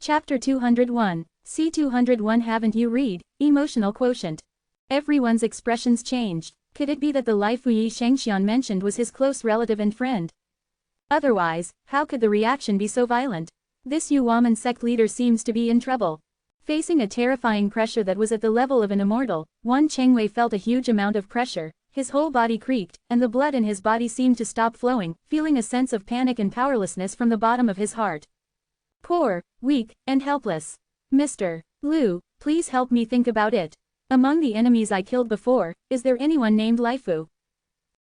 Chapter 201. C201. Haven't you read Emotional Quotient? Everyone's expressions changed. Could it be that the Lifu Yi Shengxian mentioned was his close relative and friend? Otherwise, how could the reaction be so violent? This Yuwaman sect leader seems to be in trouble. Facing a terrifying pressure that was at the level of an immortal, Wan Chengwei felt a huge amount of pressure. His whole body creaked, and the blood in his body seemed to stop flowing, feeling a sense of panic and powerlessness from the bottom of his heart. Poor, weak, and helpless. Mr. Liu, please help me think about it. Among the enemies I killed before, is there anyone named Lifu?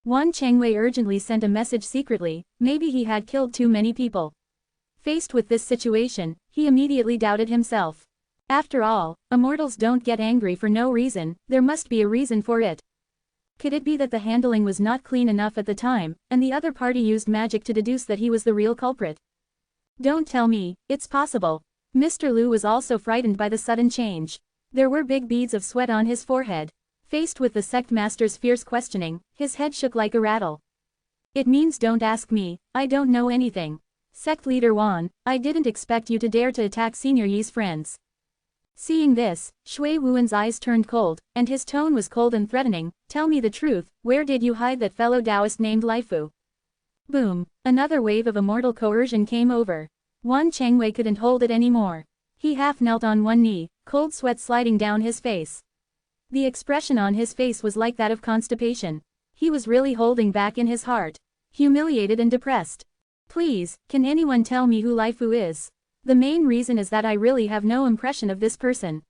Wan Chengwei urgently sent a message secretly. Maybe he had killed too many people. Faced with this situation, he immediately doubted himself. After all, immortals don't get angry for no reason, there must be a reason for it. Could it be that the handling was not clean enough at the time, and the other party used magic to deduce that he was the real culprit? Don't tell me, it's possible. Mr. Liu was also frightened by the sudden change. There were big beads of sweat on his forehead. Faced with the sect master's fierce questioning, his head shook like a rattle. It means don't ask me, I don't know anything. Sect leader Wan, I didn't expect you to dare to attack Senior Yi's friends. Seeing this, Shui Wuan's eyes turned cold, and his tone was cold and threatening. Tell me the truth, where did you hide that fellow Taoist named Lifu? Boom. Another wave of immortal coercion came over. Wan Chengwei couldn't hold it anymore. He half knelt on one knee, cold sweat sliding down his face. The expression on his face was like that of constipation. He was really holding back in his heart. Humiliated and depressed. Please, can anyone tell me who Lifu is? The main reason is that I really have no impression of this person.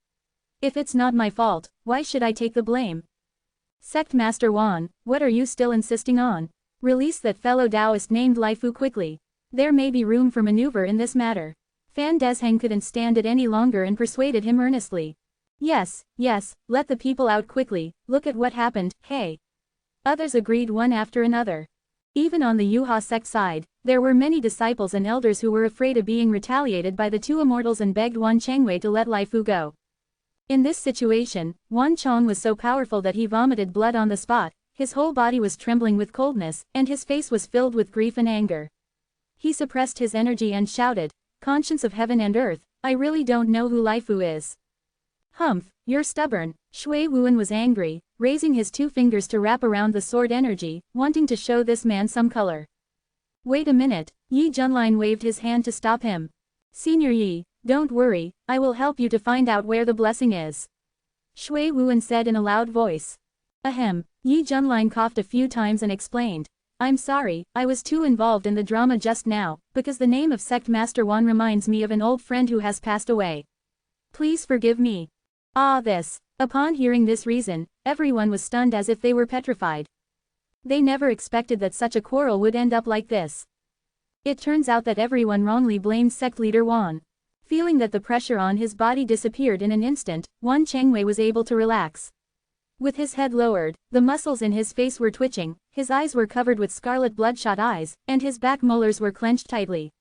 If it's not my fault, why should I take the blame? Sect Master Wan, what are you still insisting on? Release that fellow Taoist named Lifu quickly. There may be room for maneuver in this matter. Fan Desheng couldn't stand it any longer and persuaded him earnestly. Yes, let the people out quickly, look at what happened, hey. Others agreed one after another. Even on the Yuha sect side, there were many disciples and elders who were afraid of being retaliated by the two immortals and begged Wan Chengwei to let Lifu go. In this situation, Wan Chong was so powerful that he vomited blood on the spot. His whole body was trembling with coldness, and his face was filled with grief and anger. He suppressed his energy and shouted, Conscience of heaven and earth, I really don't know who Lifu is. Humph, you're stubborn. Shui Wuan was angry, raising his two fingers to wrap around the sword energy, wanting to show this man some color. Wait a minute, Yi Junlin waved his hand to stop him. Senior Yi, don't worry, I will help you to find out where the blessing is. Shui Wuan said in a loud voice. Ahem. Yi Junlin coughed a few times and explained. I'm sorry, I was too involved in the drama just now, because the name of Sect Master Wan reminds me of an old friend who has passed away. Please forgive me. This. Upon hearing this reason, everyone was stunned as if they were petrified. They never expected that such a quarrel would end up like this. It turns out that everyone wrongly blamed sect leader Wan. Feeling that the pressure on his body disappeared in an instant, Wan Chengwei was able to relax. With his head lowered, the muscles in his face were twitching, his eyes were covered with scarlet bloodshot eyes, and his back molars were clenched tightly.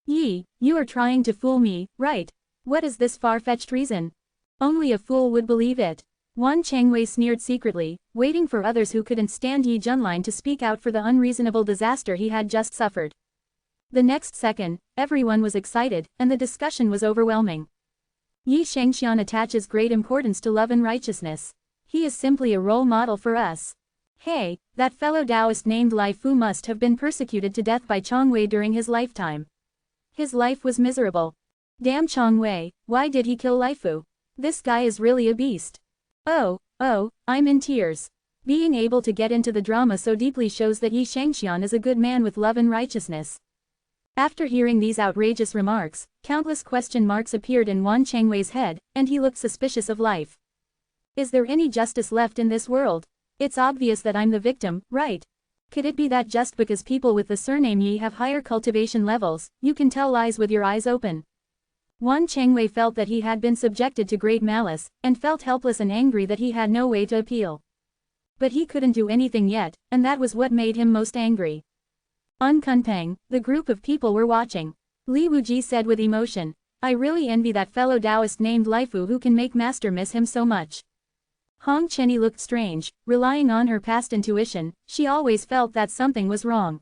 Yi, you are trying to fool me, right? What is this far-fetched reason? Only a fool would believe it. Wan Chengwei sneered secretly, waiting for others who couldn't stand Yi Junlin to speak out for the unreasonable disaster he had just suffered. The next second, everyone was excited, and the discussion was overwhelming. Yi Shengxian attaches great importance to love and righteousness. He is simply a role model for us. Hey, that fellow Taoist named Lifu must have been persecuted to death by Chongwei during his lifetime. His life was miserable. Damn Chongwei, why did he kill Lifu? This guy is really a beast. Oh, I'm in tears. Being able to get into the drama so deeply shows that Yi Shengxian is a good man with love and righteousness. After hearing these outrageous remarks, countless question marks appeared in Wan Chengwei's head, and he looked suspicious of life. Is there any justice left in this world? It's obvious that I'm the victim, right? Could it be that just because people with the surname Yi have higher cultivation levels, you can tell lies with your eyes open? Wan Chengwei felt that he had been subjected to great malice, and felt helpless and angry that he had no way to appeal. But he couldn't do anything yet, and that was what made him most angry. On Kunpeng, the group of people were watching. Li Wuji said with emotion, I really envy that fellow Taoist named Lifu who can make Master miss him so much. Hong Chenny looked strange, relying on her past intuition, she always felt that something was wrong.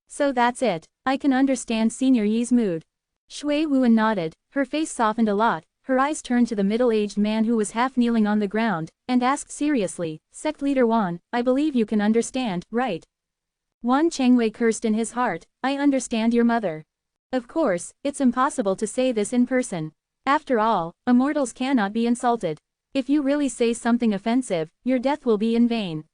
So that's it, I can understand Senior Yi's mood. Shui Wuan nodded, Her face softened a lot, her eyes turned to the middle-aged man who was half kneeling on the ground, and asked seriously, "Sect leader Wan, I believe you can understand, right?" Wan Chengwei cursed in his heart, "I understand your mother. Of course, it's impossible to say this in person. After all, immortals cannot be insulted. If you really say something offensive, your death will be in vain."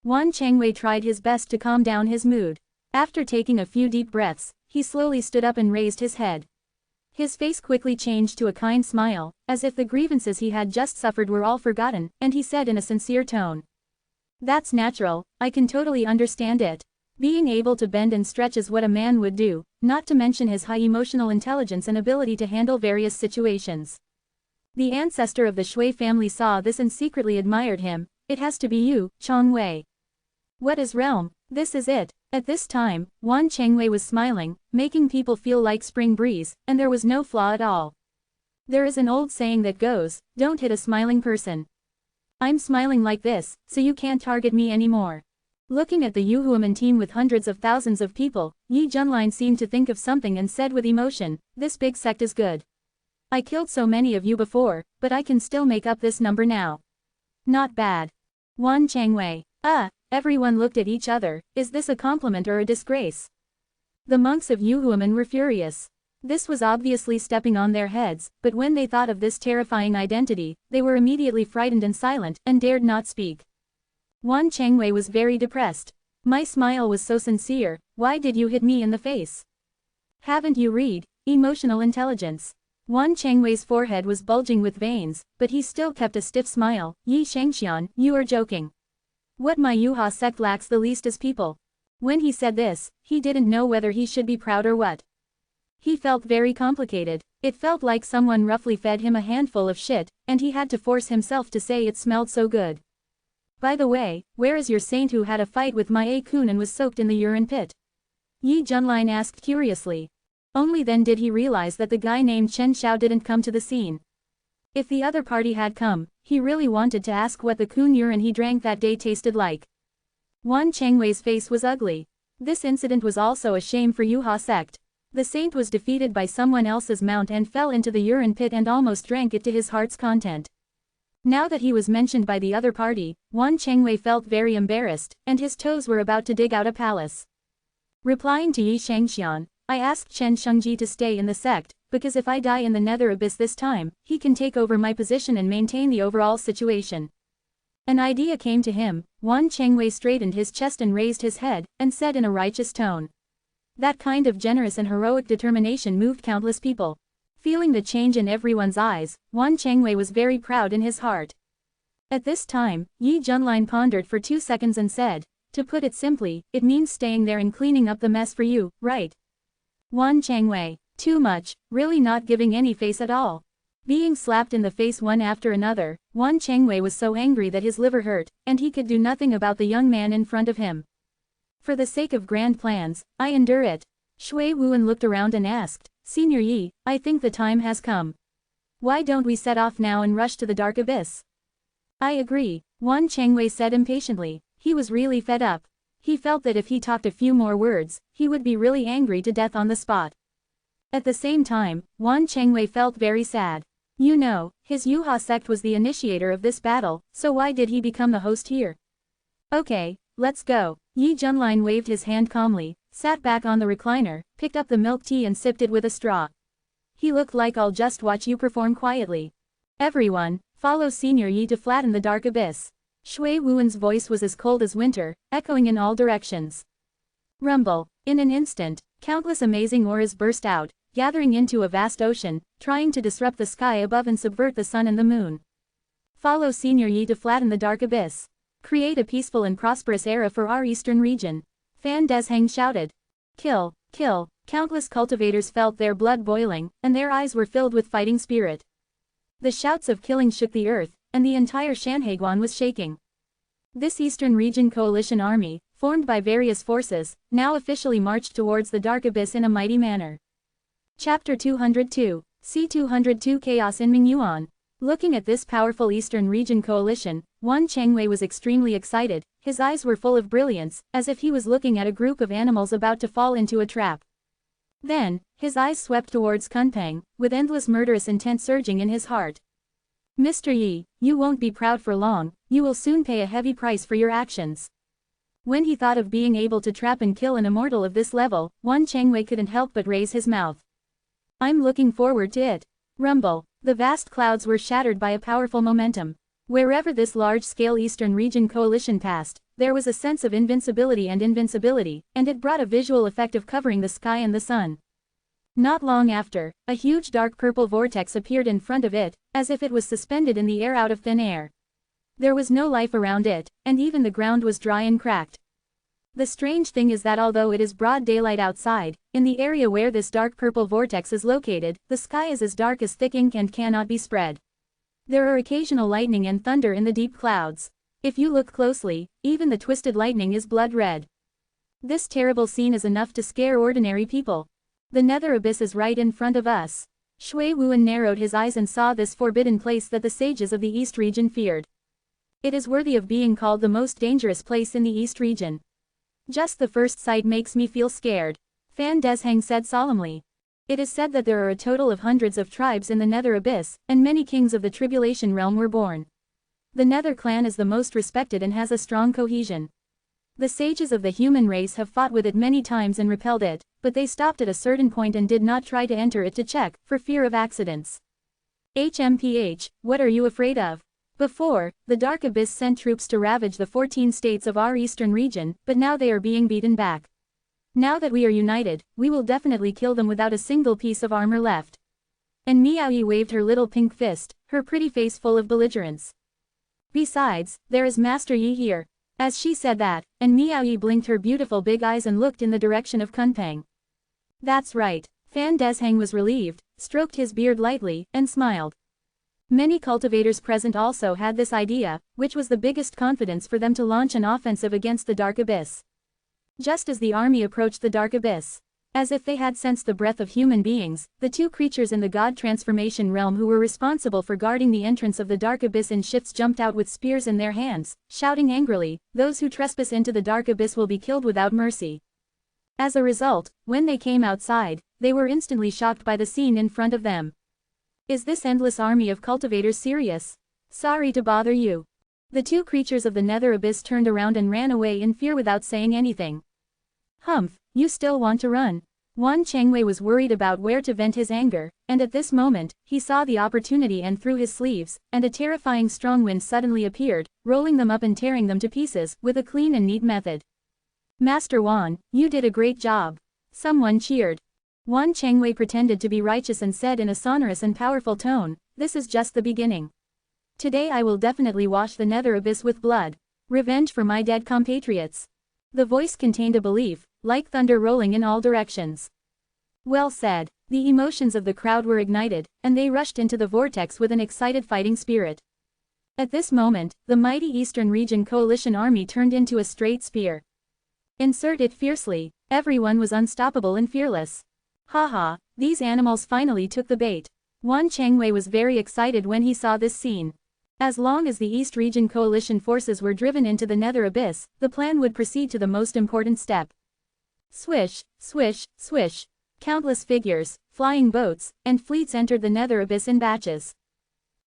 Wan Chengwei tried his best to calm down his mood. After taking a few deep breaths, he slowly stood up and raised his head. His face quickly changed to a kind smile, as if the grievances he had just suffered were all forgotten, and he said in a sincere tone, "That's natural, I can totally understand it. Being able to bend and stretch is what a man would do, not to mention his high emotional intelligence and ability to handle various situations." The ancestor of the Shui family saw this and secretly admired him. "It has to be you, Chongwei. What is realm? This is it." At this time, Wan Chengwei was smiling, making people feel like spring breeze, and there was no flaw at all. There is an old saying that goes, "Don't hit a smiling person." I'm smiling like this, so you can't target me anymore. Looking at the Yuhuaman team with hundreds of thousands of people, Yi Junlin seemed to think of something and said with emotion, "This big sect is good. I killed so many of you before, but I can still make up this number now. Not bad." Wan Chengwei. Everyone looked at each other. Is this a compliment or a disgrace? The monks of Yuhuaman were furious. This was obviously stepping on their heads, but when they thought of this terrifying identity, they were immediately frightened and silent, and dared not speak. Wan Chengwei was very depressed. "My smile was so sincere, why did you hit me in the face? Haven't you read emotional intelligence?" Wan Chengwei's forehead was bulging with veins, but he still kept a stiff smile. "Yi Shangxian, you are joking. What my Yuha sect lacks the least is people." When he said this, he didn't know whether he should be proud or what. He felt very complicated. It felt like someone roughly fed him a handful of shit, and he had to force himself to say it smelled so good. "By the way, where is your saint who had a fight with my A-kun and was soaked in the urine pit?" Yi Junlin asked curiously. Only then did he realize that the guy named Chen Xiao didn't come to the scene. If the other party had come, he really wanted to ask what the kun urine he drank that day tasted like. Wan Chengwei's face was ugly. This incident was also a shame for Yuha sect. The saint was defeated by someone else's mount and fell into the urine pit and almost drank it to his heart's content. Now that he was mentioned by the other party, Wan Chengwei felt very embarrassed, and his toes were about to dig out a palace. Replying to Yi Shangxian, "I asked Chen Shengji to stay in the sect, because if I die in the nether abyss this time, he can take over my position and maintain the overall situation." An idea came to him. Wan Chengwei straightened his chest and raised his head, and said in a righteous tone. That kind of generous and heroic determination moved countless people. Feeling the change in everyone's eyes, Wan Chengwei was very proud in his heart. At this time, Yi Junlin pondered for 2 seconds and said, "To put it simply, it means staying there and cleaning up the mess for you, right?" Wan Chengwei. Too much, really not giving any face at all. Being slapped in the face one after another, Wan Chengwei was so angry that his liver hurt, and he could do nothing about the young man in front of him. "For the sake of grand plans, I endure it." Shui Wuan looked around and asked, "Senior Yi, I think the time has come. Why don't we set off now and rush to the dark abyss?" "I agree," Wan Chengwei said impatiently. He was really fed up. He felt that if he talked a few more words, he would be really angry to death on the spot. At the same time, Wan Chengwei felt very sad. You know, his Yuha sect was the initiator of this battle, so why did he become the host here? "Okay, let's go." Yi Junlin waved his hand calmly, sat back on the recliner, picked up the milk tea and sipped it with a straw. He looked like "I'll just watch you perform quietly. Everyone, follow Senior Yi to flatten the dark abyss." Shui Wuan's voice was as cold as winter, echoing in all directions. Rumble. In an instant, countless amazing auras burst out, gathering into a vast ocean, trying to disrupt the sky above and subvert the sun and the moon. Follow Senior Yi to flatten the dark abyss. Create a peaceful and prosperous era for our eastern region. Fan Desheng shouted. Kill, kill. Countless cultivators felt their blood boiling, and their eyes were filled with fighting spirit. The shouts of killing shook the earth, and the entire Shanhaiguan was shaking. This Eastern Region Coalition army, formed by various forces, now officially marched towards the dark abyss in a mighty manner. Chapter 202, C202 Chaos in Mingyuan. Looking at this powerful Eastern Region coalition, Wan Chengwei was extremely excited. His eyes were full of brilliance, as if he was looking at a group of animals about to fall into a trap. Then, his eyes swept towards Kunpeng, with endless murderous intent surging in his heart. Mr. Yi, you won't be proud for long, you will soon pay a heavy price for your actions. When he thought of being able to trap and kill an immortal of this level, Wan Chengwei couldn't help but raise his mouth. I'm looking forward to it. Rumble. The vast clouds were shattered by a powerful momentum. Wherever this large-scale Eastern region coalition passed, there was a sense of invincibility, and it brought a visual effect of covering the sky and the sun. Not long after, a huge dark purple vortex appeared in front of it, as if it was suspended in the air out of thin air. There was no life around it, and even the ground was dry and cracked. The strange thing is that although it is broad daylight outside, in the area where this dark purple vortex is located, the sky is as dark as thick ink and cannot be spread. There are occasional lightning and thunder in the deep clouds. If you look closely, even the twisted lightning is blood red. This terrible scene is enough to scare ordinary people. The nether abyss is right in front of us. Shui Wuan narrowed his eyes and saw this forbidden place that the sages of the East region feared. It is worthy of being called the most dangerous place in the East region. Just the first sight makes me feel scared, Fan Desheng said solemnly. It is said that there are a total of hundreds of tribes in the nether abyss, and many kings of the Tribulation realm were born. The Nether clan is the most respected and has a strong cohesion. The sages of the human race have fought with it many times and repelled it, but they stopped at a certain point and did not try to enter it to check, for fear of accidents. HMPH, what are you afraid of? Before, the Dark Abyss sent troops to ravage the 14 states of our eastern region, but now they are being beaten back. Now that we are united, we will definitely kill them without a single piece of armor left. And Miao Yi waved her little pink fist, her pretty face full of belligerence. Besides, there is Master Yi here. As she said that, and Miao Yi blinked her beautiful big eyes and looked in the direction of Kunpeng. That's right, Fan Desheng was relieved, stroked his beard lightly, and smiled. Many cultivators present also had this idea, which was the biggest confidence for them to launch an offensive against the Dark Abyss. Just as the army approached the Dark Abyss, as if they had sensed the breath of human beings, the two creatures in the God Transformation realm who were responsible for guarding the entrance of the Dark Abyss in shifts jumped out with spears in their hands, shouting angrily, "Those who trespass into the Dark Abyss will be killed without mercy." As a result, when they came outside, they were instantly shocked by the scene in front of them. Is this endless army of cultivators serious? Sorry to bother you. The two creatures of the Nether Abyss turned around and ran away in fear without saying anything. Humph, you still want to run? Wan Chengwei was worried about where to vent his anger, and at this moment, he saw the opportunity and through his sleeves, and a terrifying strong wind suddenly appeared, rolling them up and tearing them to pieces, with a clean and neat method. Master Wan, you did a great job. Someone cheered. Wan Chengwei pretended to be righteous and said in a sonorous and powerful tone, "This is just the beginning. Today I will definitely wash the Nether Abyss with blood. Revenge for my dead compatriots." The voice contained a belief, like thunder rolling in all directions. Well said. The emotions of the crowd were ignited, and they rushed into the vortex with an excited fighting spirit. At this moment, the mighty Eastern Region Coalition army turned into a straight spear. Insert it fiercely, everyone was unstoppable and fearless. Haha, these animals finally took the bait. Wan Chengwei was very excited when he saw this scene. As long as the East Region Coalition forces were driven into the Nether Abyss, the plan would proceed to the most important step. Swish, swish, swish. Countless figures, flying boats, and fleets entered the Nether Abyss in batches.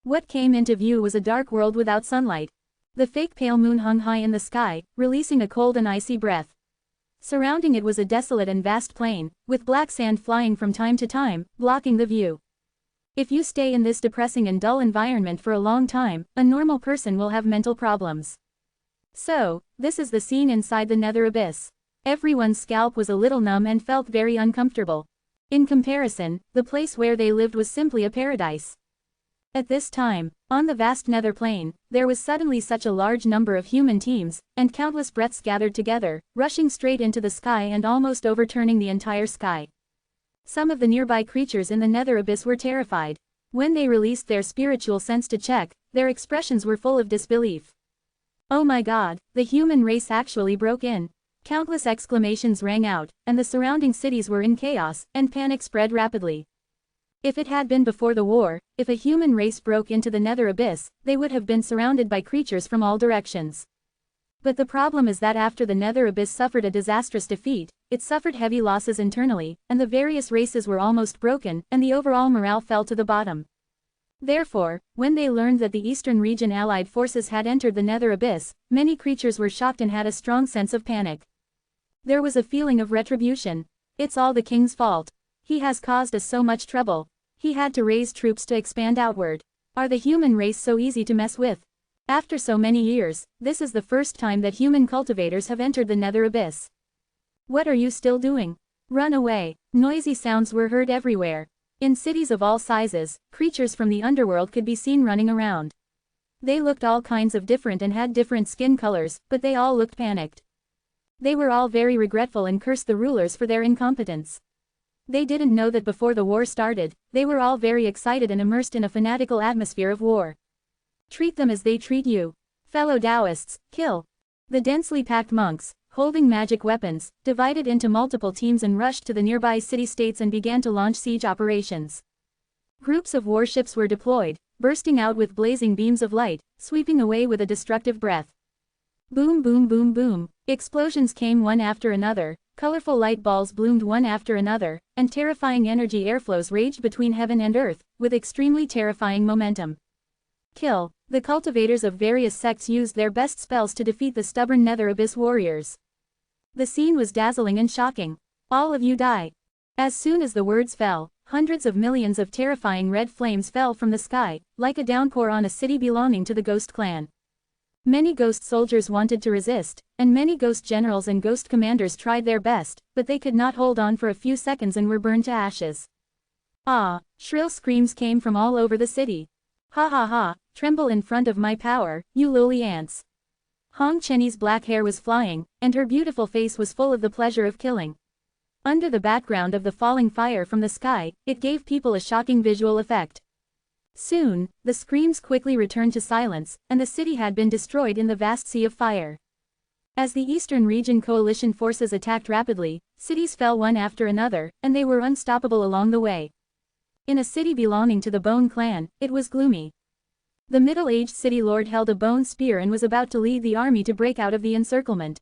What came into view was a dark world without sunlight. The fake pale moon hung high in the sky, releasing a cold and icy breath. Surrounding it was a desolate and vast plain, with black sand flying from time to time, blocking the view. If you stay in this depressing and dull environment for a long time, a normal person will have mental problems. So, this is the scene inside the Nether Abyss. Everyone's scalp was a little numb and felt very uncomfortable. In comparison, the place where they lived was simply a paradise. At this time, on the vast Nether Plain, there was suddenly such a large number of human teams, and countless breaths gathered together, rushing straight into the sky and almost overturning the entire sky. Some of the nearby creatures in the Nether Abyss were terrified. When they released their spiritual sense to check, their expressions were full of disbelief. Oh my god, the human race actually broke in. Countless exclamations rang out, and the surrounding cities were in chaos, and panic spread rapidly. If it had been before the war, if a human race broke into the Nether Abyss, they would have been surrounded by creatures from all directions. But the problem is that after the Nether Abyss suffered a disastrous defeat, it suffered heavy losses internally, and the various races were almost broken, and the overall morale fell to the bottom. Therefore, when they learned that the Eastern region allied forces had entered the Nether Abyss, many creatures were shocked and had a strong sense of panic. There was a feeling of retribution. It's all the king's fault. He has caused us so much trouble. He had to raise troops to expand outward. Are the human race so easy to mess with? After so many years, this is the first time that human cultivators have entered the Nether Abyss. What are you still doing? Run away. Noisy sounds were heard everywhere. In cities of all sizes, creatures from the underworld could be seen running around. They looked all kinds of different and had different skin colors, but they all looked panicked. They were all very regretful and cursed the rulers for their incompetence. They didn't know that before the war started, they were all very excited and immersed in a fanatical atmosphere of war. Treat them as they treat you. Fellow Taoists, kill. The densely packed monks, holding magic weapons, divided into multiple teams and rushed to the nearby city-states and began to launch siege operations. Groups of warships were deployed, bursting out with blazing beams of light, sweeping away with a destructive breath. Boom boom boom boom. Explosions came one after another, colorful light balls bloomed one after another, and terrifying energy airflows raged between heaven and earth, with extremely terrifying momentum. Kill. The cultivators of various sects used their best spells to defeat the stubborn Nether Abyss warriors. The scene was dazzling and shocking. All of you die. As soon as the words fell, hundreds of millions of terrifying red flames fell from the sky, like a downpour on a city belonging to the Ghost Clan. Many ghost soldiers wanted to resist, and many ghost generals and ghost commanders tried their best, but they could not hold on for a few seconds and were burned to ashes. Ah! Shrill screams came from all over the city. Ha ha ha, tremble in front of my power, you lowly ants. Hong Chenyi's black hair was flying, and her beautiful face was full of the pleasure of killing. Under the background of the falling fire from the sky, it gave people a shocking visual effect. Soon, the screams quickly returned to silence, and the city had been destroyed in the vast sea of fire. As the Eastern Region coalition forces attacked rapidly, cities fell one after another, and they were unstoppable along the way. In a city belonging to the Bone Clan, it was gloomy. The middle-aged city lord held a bone spear and was about to lead the army to break out of the encirclement.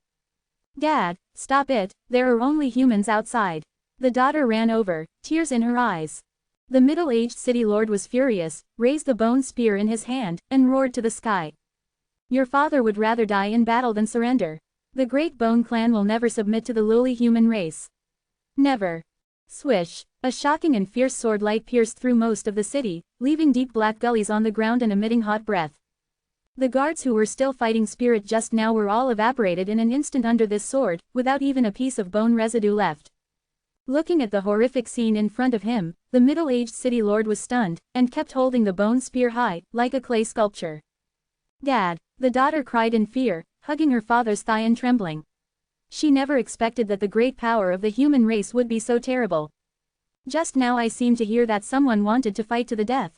Dad, stop it, there are only humans outside. The daughter ran over, tears in her eyes. The middle-aged city lord was furious, raised the bone spear in his hand, and roared to the sky. Your father would rather die in battle than surrender. The Great Bone Clan will never submit to the lowly human race. Never. Swish, a shocking and fierce sword light pierced through most of the city, leaving deep black gullies on the ground and emitting hot breath. The guards who were still fighting spirit just now were all evaporated in an instant under this sword, without even a piece of bone residue left. Looking at the horrific scene in front of him, the middle-aged city lord was stunned, and kept holding the bone spear high, like a clay sculpture. Dad, the daughter cried in fear, hugging her father's thigh and trembling. She never expected that the great power of the human race would be so terrible. Just now I seemed to hear that someone wanted to fight to the death.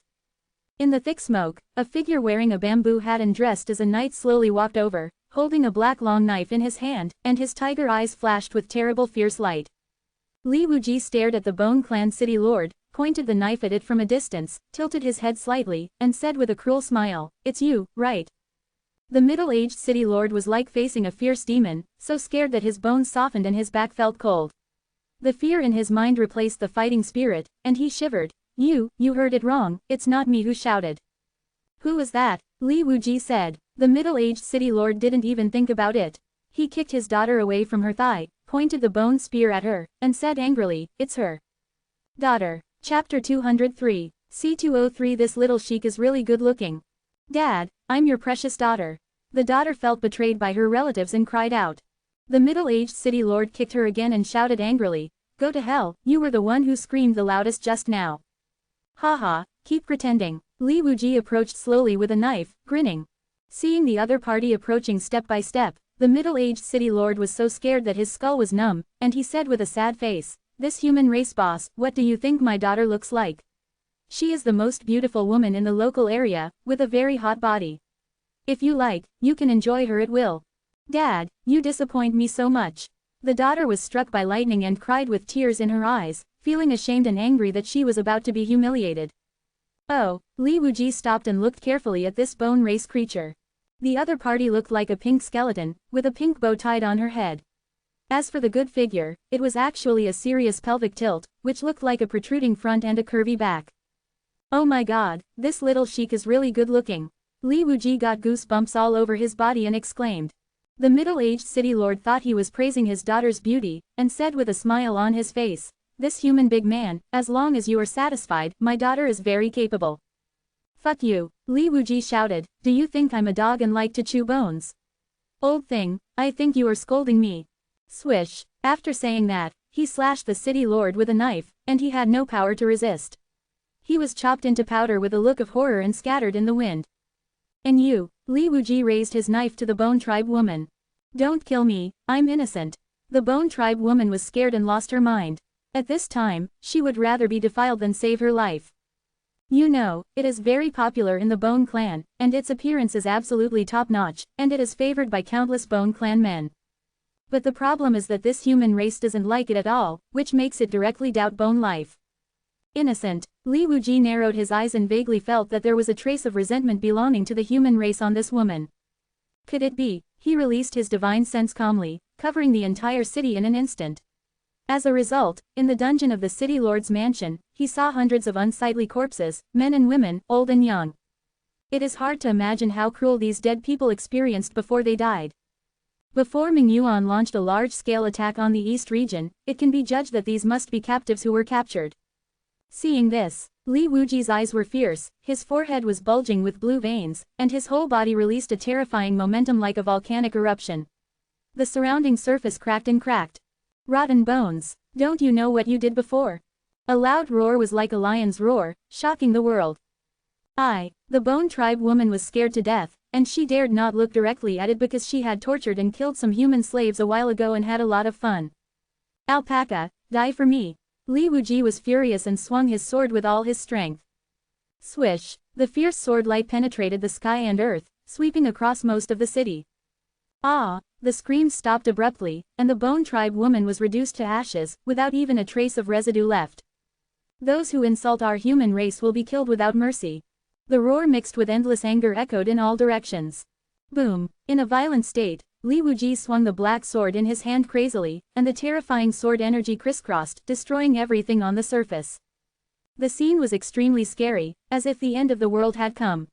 In the thick smoke, a figure wearing a bamboo hat and dressed as a knight slowly walked over, holding a black long knife in his hand, and his tiger eyes flashed with terrible fierce light. Li Wuji stared at the Bone Clan city lord, pointed the knife at it from a distance, tilted his head slightly, and said with a cruel smile, "It's you, right?" The middle-aged city lord was like facing a fierce demon, so scared that his bones softened and his back felt cold. The fear in his mind replaced the fighting spirit, and he shivered. You heard it wrong, it's not me who shouted." "Who was that?" Li Wuji said. The middle-aged city lord didn't even think about it. He kicked his daughter away from her thigh, pointed the bone spear at her, and said angrily, "It's her daughter." Chapter 203. C203 This little sheik is really good looking. Dad, I'm your precious daughter. The daughter felt betrayed by her relatives and cried out. The middle-aged city lord kicked her again and shouted angrily, "Go to hell, you were the one who screamed the loudest just now." "Haha, keep pretending." Li Wuji approached slowly with a knife, grinning. Seeing the other party approaching step by step, the middle-aged city lord was so scared that his skull was numb, and he said with a sad face, "This human race boss, what do you think my daughter looks like? She is the most beautiful woman in the local area, with a very hot body. If you like, you can enjoy her at will." "Dad, you disappoint me so much." The daughter was struck by lightning and cried with tears in her eyes, feeling ashamed and angry that she was about to be humiliated. Oh, Li Wuji stopped and looked carefully at this bone race creature. The other party looked like a pink skeleton, with a pink bow tied on her head. As for the good figure, it was actually a serious pelvic tilt, which looked like a protruding front and a curvy back. Oh my god, this little sheik is really good looking. Li Wuji got goosebumps all over his body and exclaimed. The middle-aged city lord thought he was praising his daughter's beauty, and said with a smile on his face, "This human big man, as long as you are satisfied, my daughter is very capable." "Fuck you," Li Wuji shouted, "do you think I'm a dog and like to chew bones? Old thing, I think you are scolding me." Swish. After saying that, he slashed the city lord with a knife, and he had no power to resist. He was chopped into powder with a look of horror and scattered in the wind. "And you," Li Wuji raised his knife to the Bone Tribe woman. "Don't kill me, I'm innocent." The Bone Tribe woman was scared and lost her mind. At this time, she would rather be defiled than save her life. You know, it is very popular in the Bone Clan, and its appearance is absolutely top-notch, and it is favored by countless Bone Clan men. But the problem is that this human race doesn't like it at all, which makes it directly doubt Bone life. Innocent, Li Wuji narrowed his eyes and vaguely felt that there was a trace of resentment belonging to the human race on this woman. Could it be? He released his divine sense calmly, covering the entire city in an instant. As a result, in the dungeon of the city lord's mansion, he saw hundreds of unsightly corpses, men and women, old and young. It is hard to imagine how cruel these dead people experienced before they died. Before Ming Yuan launched a large-scale attack on the East region, it can be judged that these must be captives who were captured. Seeing this, Li Wuji's eyes were fierce, his forehead was bulging with blue veins, and his whole body released a terrifying momentum like a volcanic eruption. The surrounding surface cracked and cracked. "Rotten bones, don't you know what you did before?" A loud roar was like a lion's roar, shocking the world. The Bone Tribe woman was scared to death, and she dared not look directly at it because she had tortured and killed some human slaves a while ago and had a lot of fun. "Alpaca, die for me." Li Wuji was furious and swung his sword with all his strength. Swish, the fierce sword light penetrated the sky and earth, sweeping across most of the city. The screams stopped abruptly, and the Bone Tribe woman was reduced to ashes, without even a trace of residue left. "Those who insult our human race will be killed without mercy." The roar mixed with endless anger echoed in all directions. Boom! In a violent state, Li Wuji swung the black sword in his hand crazily, and the terrifying sword energy crisscrossed, destroying everything on the surface. The scene was extremely scary, as if the end of the world had come.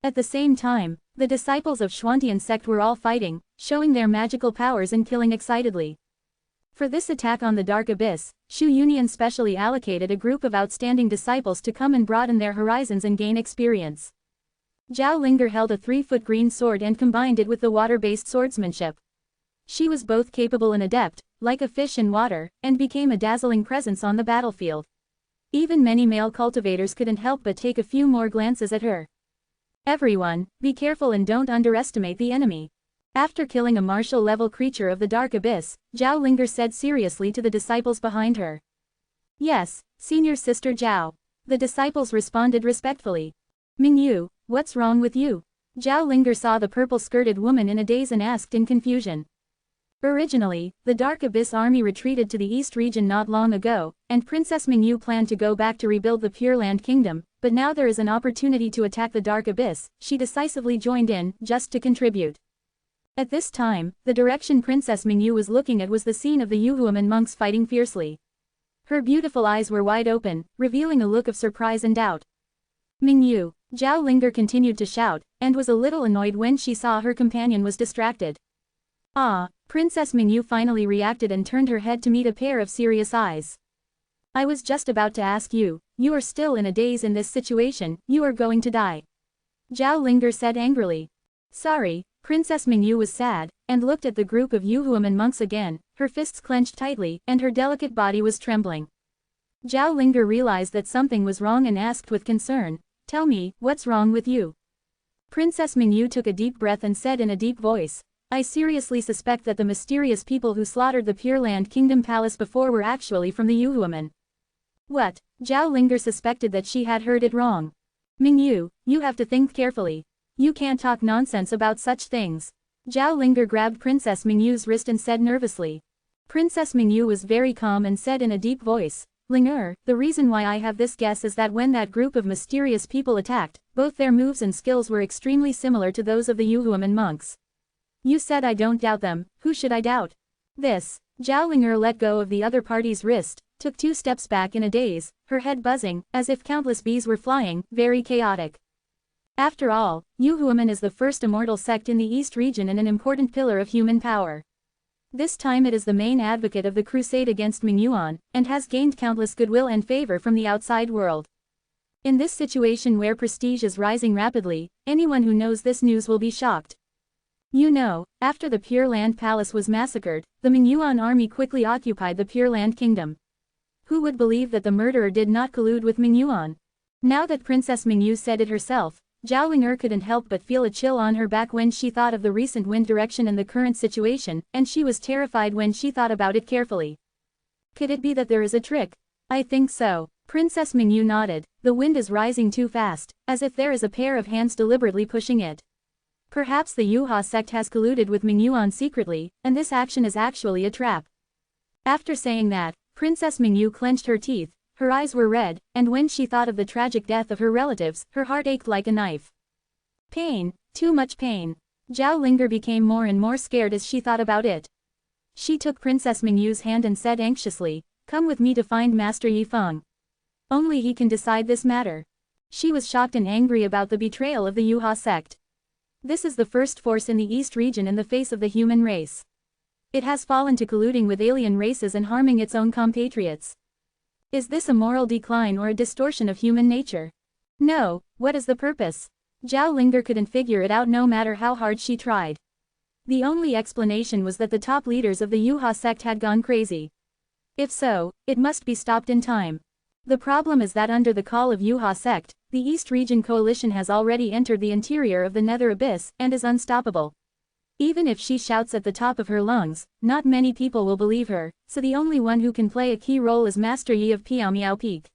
At the same time, the disciples of Xuantian sect were all fighting, showing their magical powers and killing excitedly. For this attack on the Dark Abyss, Shu Union specially allocated a group of outstanding disciples to come and broaden their horizons and gain experience. Zhao Linger held a 3-foot green sword and combined it with the water-based swordsmanship. She was both capable and adept, like a fish in water, and became a dazzling presence on the battlefield. Even many male cultivators couldn't help but take a few more glances at her. "Everyone, be careful and don't underestimate the enemy." After killing a martial-level creature of the Dark Abyss, Zhao Linger said seriously to the disciples behind her. "Yes, Senior Sister Zhao." The disciples responded respectfully. "Ming Yu, what's wrong with you?" Zhao Linger saw the purple-skirted woman in a daze and asked in confusion. Originally, the Dark Abyss army retreated to the East region not long ago, and Princess Ming Yu planned to go back to rebuild the Pure Land Kingdom, but now there is an opportunity to attack the Dark Abyss. She decisively joined in, just to contribute. At this time, the direction Princess Ming Yu was looking at was the scene of the Yuhuaman monks fighting fiercely. Her beautiful eyes were wide open, revealing a look of surprise and doubt. "Ming Yu," Zhao Linger continued to shout, and was a little annoyed when she saw her companion was distracted. Princess Ming Yu finally reacted and turned her head to meet a pair of serious eyes. "I was just about to ask you, you are still in a daze in this situation, you are going to die." Zhao Linger said angrily. "Sorry." Princess Ming Yu was sad, and looked at the group of Yuhuaman monks again, her fists clenched tightly, and her delicate body was trembling. Zhao Linger realized that something was wrong and asked with concern, "Tell me, what's wrong with you?" Princess Ming Yu took a deep breath and said in a deep voice, "I seriously suspect that the mysterious people who slaughtered the Pure Land Kingdom Palace before were actually from the Yuhuaman." "What?" Zhao Linger suspected that she had heard it wrong. "Ming Yu, you have to think carefully. You can't talk nonsense about such things." Zhao Linger grabbed Princess Ming Yu's wrist and said nervously. Princess Ming Yu was very calm and said in a deep voice, Ling the reason why I have this guess is that when that group of mysterious people attacked, both their moves and skills were extremely similar to those of the Yuhuaman monks. You said I don't doubt them, who should I doubt? This. Zhao Linger let go of the other party's wrist, took 2 steps back in a daze, her head buzzing, as if countless bees were flying, very chaotic. After all, Yuhuaman is the first immortal sect in the East region and an important pillar of human power. This time it is the main advocate of the crusade against Mingyuan, and has gained countless goodwill and favor from the outside world. In this situation where prestige is rising rapidly, anyone who knows this news will be shocked. You know, after the Pure Land Palace was massacred, the Mingyuan army quickly occupied the Pure Land Kingdom. Who would believe that the murderer did not collude with Mingyuan? Now that Princess Mingyu said it herself, Zhao Linger couldn't help but feel a chill on her back when she thought of the recent wind direction and the current situation, and she was terrified when she thought about it carefully. Could it be that there is a trick? I think so. Princess Mingyu nodded. The wind is rising too fast, as if there is a pair of hands deliberately pushing it. Perhaps the Yuha sect has colluded with Mingyuan secretly, and this action is actually a trap. After saying that, Princess Mingyu clenched her teeth, her eyes were red, and when she thought of the tragic death of her relatives, her heart ached like a knife. Pain, too much pain. Zhao Linger became more and more scared as she thought about it. She took Princess Mingyu's hand and said anxiously, "Come with me to find Master Yi Feng. Only he can decide this matter." She was shocked and angry about the betrayal of the Yuha sect. This is the first force in the East region in the face of the human race. It has fallen to colluding with alien races and harming its own compatriots. Is this a moral decline or a distortion of human nature? No, what is the purpose? Zhao Linger couldn't figure it out no matter how hard she tried. The only explanation was that the top leaders of the Yuha sect had gone crazy. If so, it must be stopped in time. The problem is that under the call of Yuha sect, the East Region Coalition has already entered the interior of the Nether Abyss and is unstoppable. Even if she shouts at the top of her lungs, not many people will believe her, so the only one who can play a key role is Master Yi of Piaomiao Peak.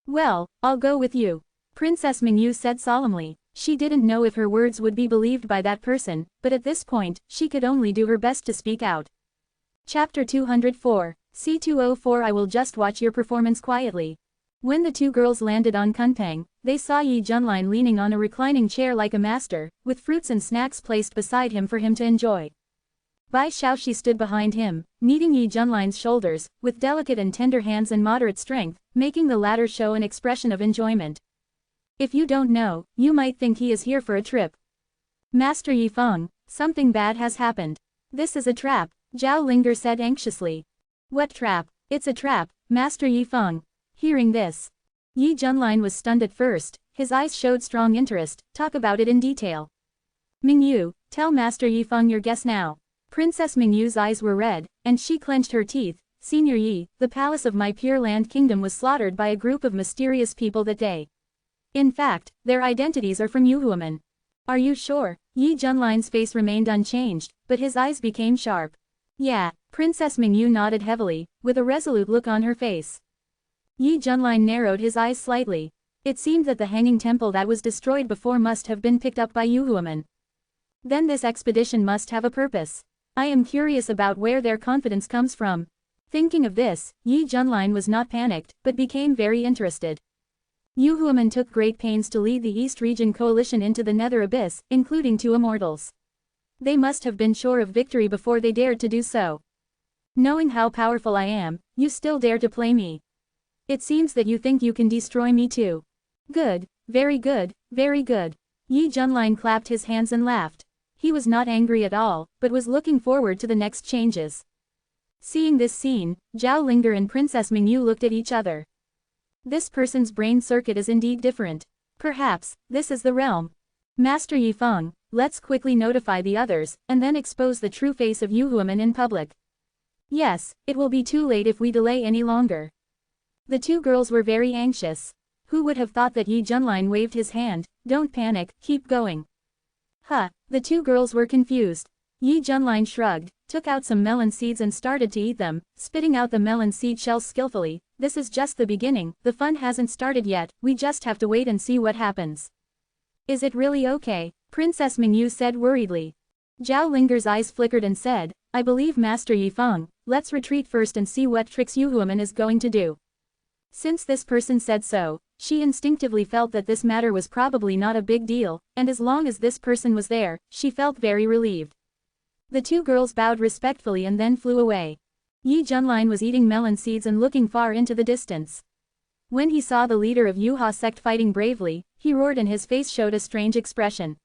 Well, I'll go with you. Princess Mingyu said solemnly. She didn't know if her words would be believed by that person, but at this point, she could only do her best to speak out. Chapter 204. C204 I will just watch your performance quietly. When the two girls landed on Kunpeng, they saw Yi Junlin leaning on a reclining chair like a master, with fruits and snacks placed beside him for him to enjoy. Bai Xiaoxi stood behind him, kneading Yi Junlin's shoulders, with delicate and tender hands and moderate strength, making the latter show an expression of enjoyment. If you don't know, you might think he is here for a trip. Master Yi Feng, something bad has happened. This is a trap, Zhao Linger said anxiously. What trap? It's a trap, Master Yi Feng. Hearing this, Yi Junlin was stunned at first, his eyes showed strong interest. Talk about it in detail. Mingyu, tell Master Yi Feng your guess now. Princess Mingyu's eyes were red, and she clenched her teeth. Senior Yi, the palace of my Pure Land Kingdom was slaughtered by a group of mysterious people that day. In fact, their identities are from Yuhuaman. Are you sure? Yi Junlin's face remained unchanged, but his eyes became sharp. Yeah, Princess Mingyu nodded heavily, with a resolute look on her face. Yi Junlin narrowed his eyes slightly. It seemed that the hanging temple that was destroyed before must have been picked up by Yuhuaman. Then this expedition must have a purpose. I am curious about where their confidence comes from. Thinking of this, Yi Junlin was not panicked, but became very interested. Yuhuaman took great pains to lead the East Region Coalition into the Nether Abyss, including 2 immortals. They must have been sure of victory before they dared to do so. Knowing how powerful I am, you still dare to play me. It seems that you think you can destroy me too. Good, very good, very good. Yi Junlin clapped his hands and laughed. He was not angry at all, but was looking forward to the next changes. Seeing this scene, Zhao Linger and Princess Mingyu looked at each other. This person's brain circuit is indeed different. Perhaps, this is the realm. Master Yi Feng, let's quickly notify the others, and then expose the true face of Yuhuaman in public. Yes, it will be too late if we delay any longer. The 2 girls were very anxious. Who would have thought that Yi Junlin waved his hand? Don't panic, keep going. Huh, the 2 girls were confused. Yi Junlin shrugged, took out some melon seeds and started to eat them, spitting out the melon seed shells skillfully. This is just the beginning, the fun hasn't started yet, we just have to wait and see what happens. Is it really okay? Princess Mingyu said worriedly. Zhao Linger's eyes flickered and said, I believe Master Yi Feng, let's retreat first and see what tricks Yuhuaman is going to do. Since this person said so, she instinctively felt that this matter was probably not a big deal, and as long as this person was there, she felt very relieved. The two girls bowed respectfully and then flew away. Yi Junlin was eating melon seeds and looking far into the distance. When he saw the leader of Yuha sect fighting bravely, he roared and his face showed a strange expression.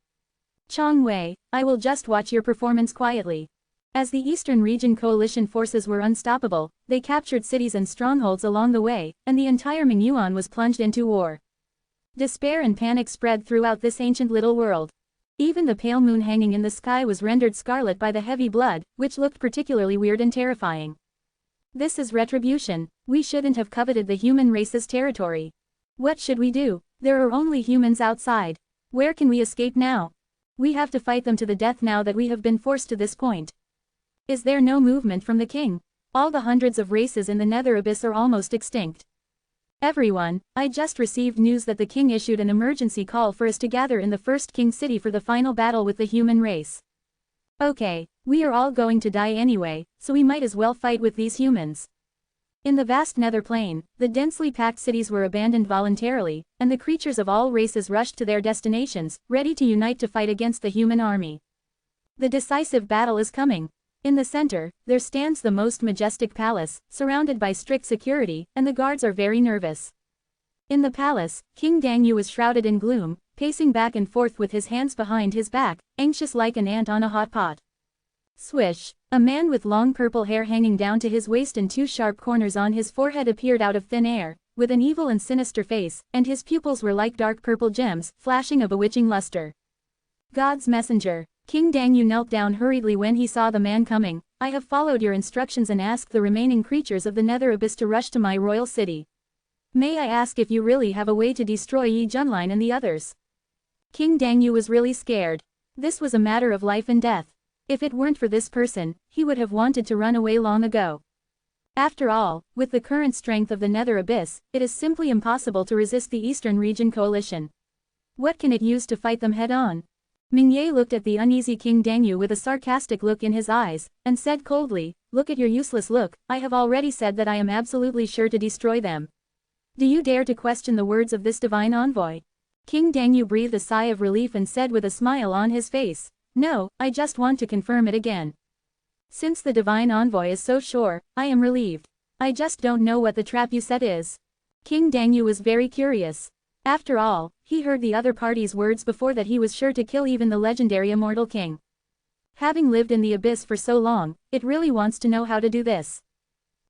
Chong Wei, I will just watch your performance quietly. As the Eastern Region coalition forces were unstoppable, they captured cities and strongholds along the way, and the entire Mingyuan was plunged into war. Despair and panic spread throughout this ancient little world. Even the pale moon hanging in the sky was rendered scarlet by the heavy blood, which looked particularly weird and terrifying. This is retribution. We shouldn't have coveted the human race's territory. What should we do? There are only humans outside. Where can we escape now? We have to fight them to the death now that we have been forced to this point. Is there no movement from the king? All the hundreds of races in the Nether Abyss are almost extinct. Everyone, I just received news that the king issued an emergency call for us to gather in the first king city for the final battle with the human race. Okay, we are all going to die anyway, so we might as well fight with these humans. In the vast nether plane, the densely packed cities were abandoned voluntarily, and the creatures of all races rushed to their destinations, ready to unite to fight against the human army. The decisive battle is coming. In the center, there stands the most majestic palace, surrounded by strict security, and the guards are very nervous. In the palace, King Dangyu was shrouded in gloom, pacing back and forth with his hands behind his back, anxious like an ant on a hot pot. Swish! A man with long purple hair hanging down to his waist and two sharp corners on his forehead appeared out of thin air, with an evil and sinister face, and his pupils were like dark purple gems, flashing a bewitching luster. God's messenger. King Dangyu knelt down hurriedly when he saw the man coming. I have followed your instructions and asked the remaining creatures of the Nether Abyss to rush to my royal city. May I ask if you really have a way to destroy Yi Junlin and the others? King Dangyu was really scared. This was a matter of life and death. If it weren't for this person, he would have wanted to run away long ago. After all, with the current strength of the Nether Abyss, it is simply impossible to resist the Eastern Region coalition. What can it use to fight them head-on? Mingye looked at the uneasy King Dangyu with a sarcastic look in his eyes, and said coldly, look at your useless look, I have already said that I am absolutely sure to destroy them. Do you dare to question the words of this divine envoy? King Dangyu breathed a sigh of relief and said with a smile on his face, no, I just want to confirm it again. Since the divine envoy is so sure, I am relieved. I just don't know what the trap you set is. King Dangyu was very curious. After all, he heard the other party's words before that he was sure to kill even the legendary immortal king. Having lived in the abyss for so long, it really wants to know how to do this.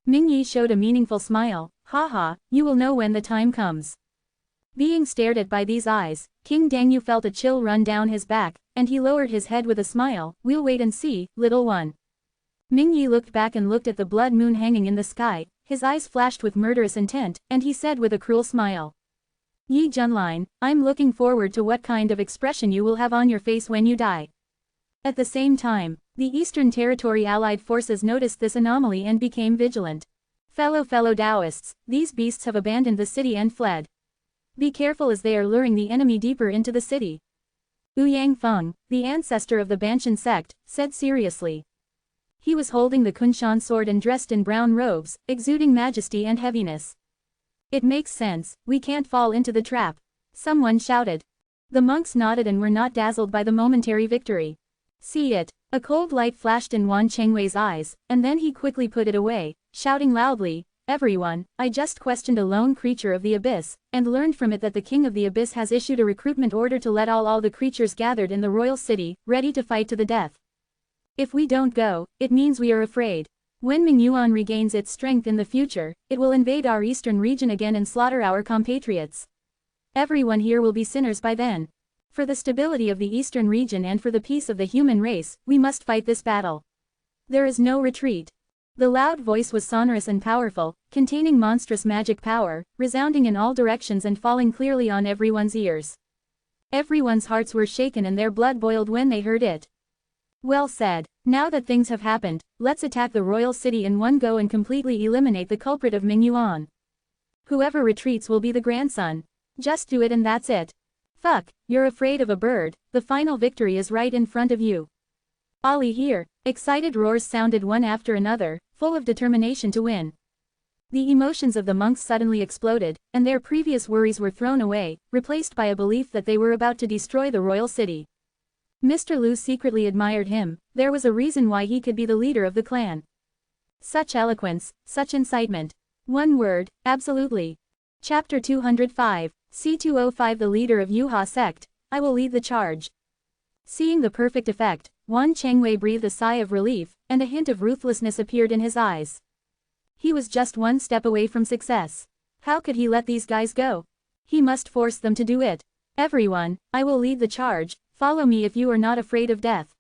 Mingyi showed a meaningful smile, haha, you will know when the time comes. Being stared at by these eyes, King Dangyu felt a chill run down his back, and he lowered his head with a smile, we'll wait and see, little one. Mingyi looked back and looked at the blood moon hanging in the sky, his eyes flashed with murderous intent, and he said with a cruel smile. Yi Junlin, I'm looking forward to what kind of expression you will have on your face when you die. At the same time, the Eastern Territory Allied forces noticed this anomaly and became vigilant. Fellow Taoists, these beasts have abandoned the city and fled. Be careful as they are luring the enemy deeper into the city. Ouyang Feng, the ancestor of the Banshan sect, said seriously. He was holding the Kunshan sword and dressed in brown robes, exuding majesty and heaviness. It makes sense, we can't fall into the trap. Someone shouted. The monks nodded and were not dazzled by the momentary victory. See it. A cold light flashed in Wan Chengwei's eyes, and then he quickly put it away, shouting loudly, everyone, I just questioned a lone creature of the abyss, and learned from it that the king of the abyss has issued a recruitment order to let all the creatures gathered in the royal city, ready to fight to the death. If we don't go, it means we are afraid. When Mingyuan regains its strength in the future, it will invade our eastern region again and slaughter our compatriots. Everyone here will be sinners by then. For the stability of the eastern region and for the peace of the human race, we must fight this battle. There is no retreat. The loud voice was sonorous and powerful, containing monstrous magic power, resounding in all directions and falling clearly on everyone's ears. Everyone's hearts were shaken and their blood boiled when they heard it. Well said. Now that things have happened, let's attack the royal city in one go and completely eliminate the culprit of Mingyuan. Whoever retreats will be the grandson. Just do it and that's it. Fuck, you're afraid of a bird, the final victory is right in front of you. Ollie here. Excited roars sounded one after another, full of determination to win. The emotions of the monks suddenly exploded, and their previous worries were thrown away, replaced by a belief that they were about to destroy the royal city. Mr. Lu secretly admired him. There was a reason why he could be the leader of the clan. Such eloquence, such incitement. One word, absolutely. Chapter 205, C205 The leader of Yuha sect, I will lead the charge. Seeing the perfect effect, Wan Chengwei breathed a sigh of relief, and a hint of ruthlessness appeared in his eyes. He was just one step away from success. How could he let these guys go? He must force them to do it. Everyone, I will lead the charge, follow me if you are not afraid of death.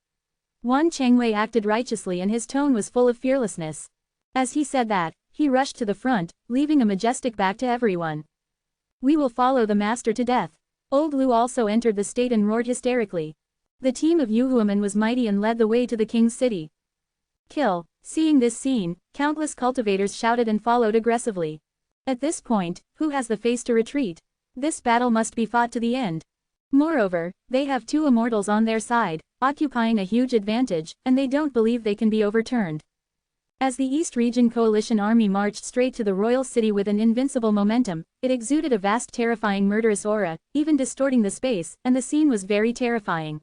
Wan Chengwei acted righteously and his tone was full of fearlessness. As he said that, he rushed to the front, leaving a majestic back to everyone. We will follow the master to death. Old Lu also entered the state and roared hysterically. The team of Yuhuamen was mighty and led the way to the king's city. Kill. Seeing this scene, countless cultivators shouted and followed aggressively. At this point, who has the face to retreat? This battle must be fought to the end. Moreover, they have two immortals on their side, occupying a huge advantage, and they don't believe they can be overturned. As the East Region Coalition army marched straight to the royal city with an invincible momentum, it exuded a vast terrifying murderous aura, even distorting the space, and the scene was very terrifying.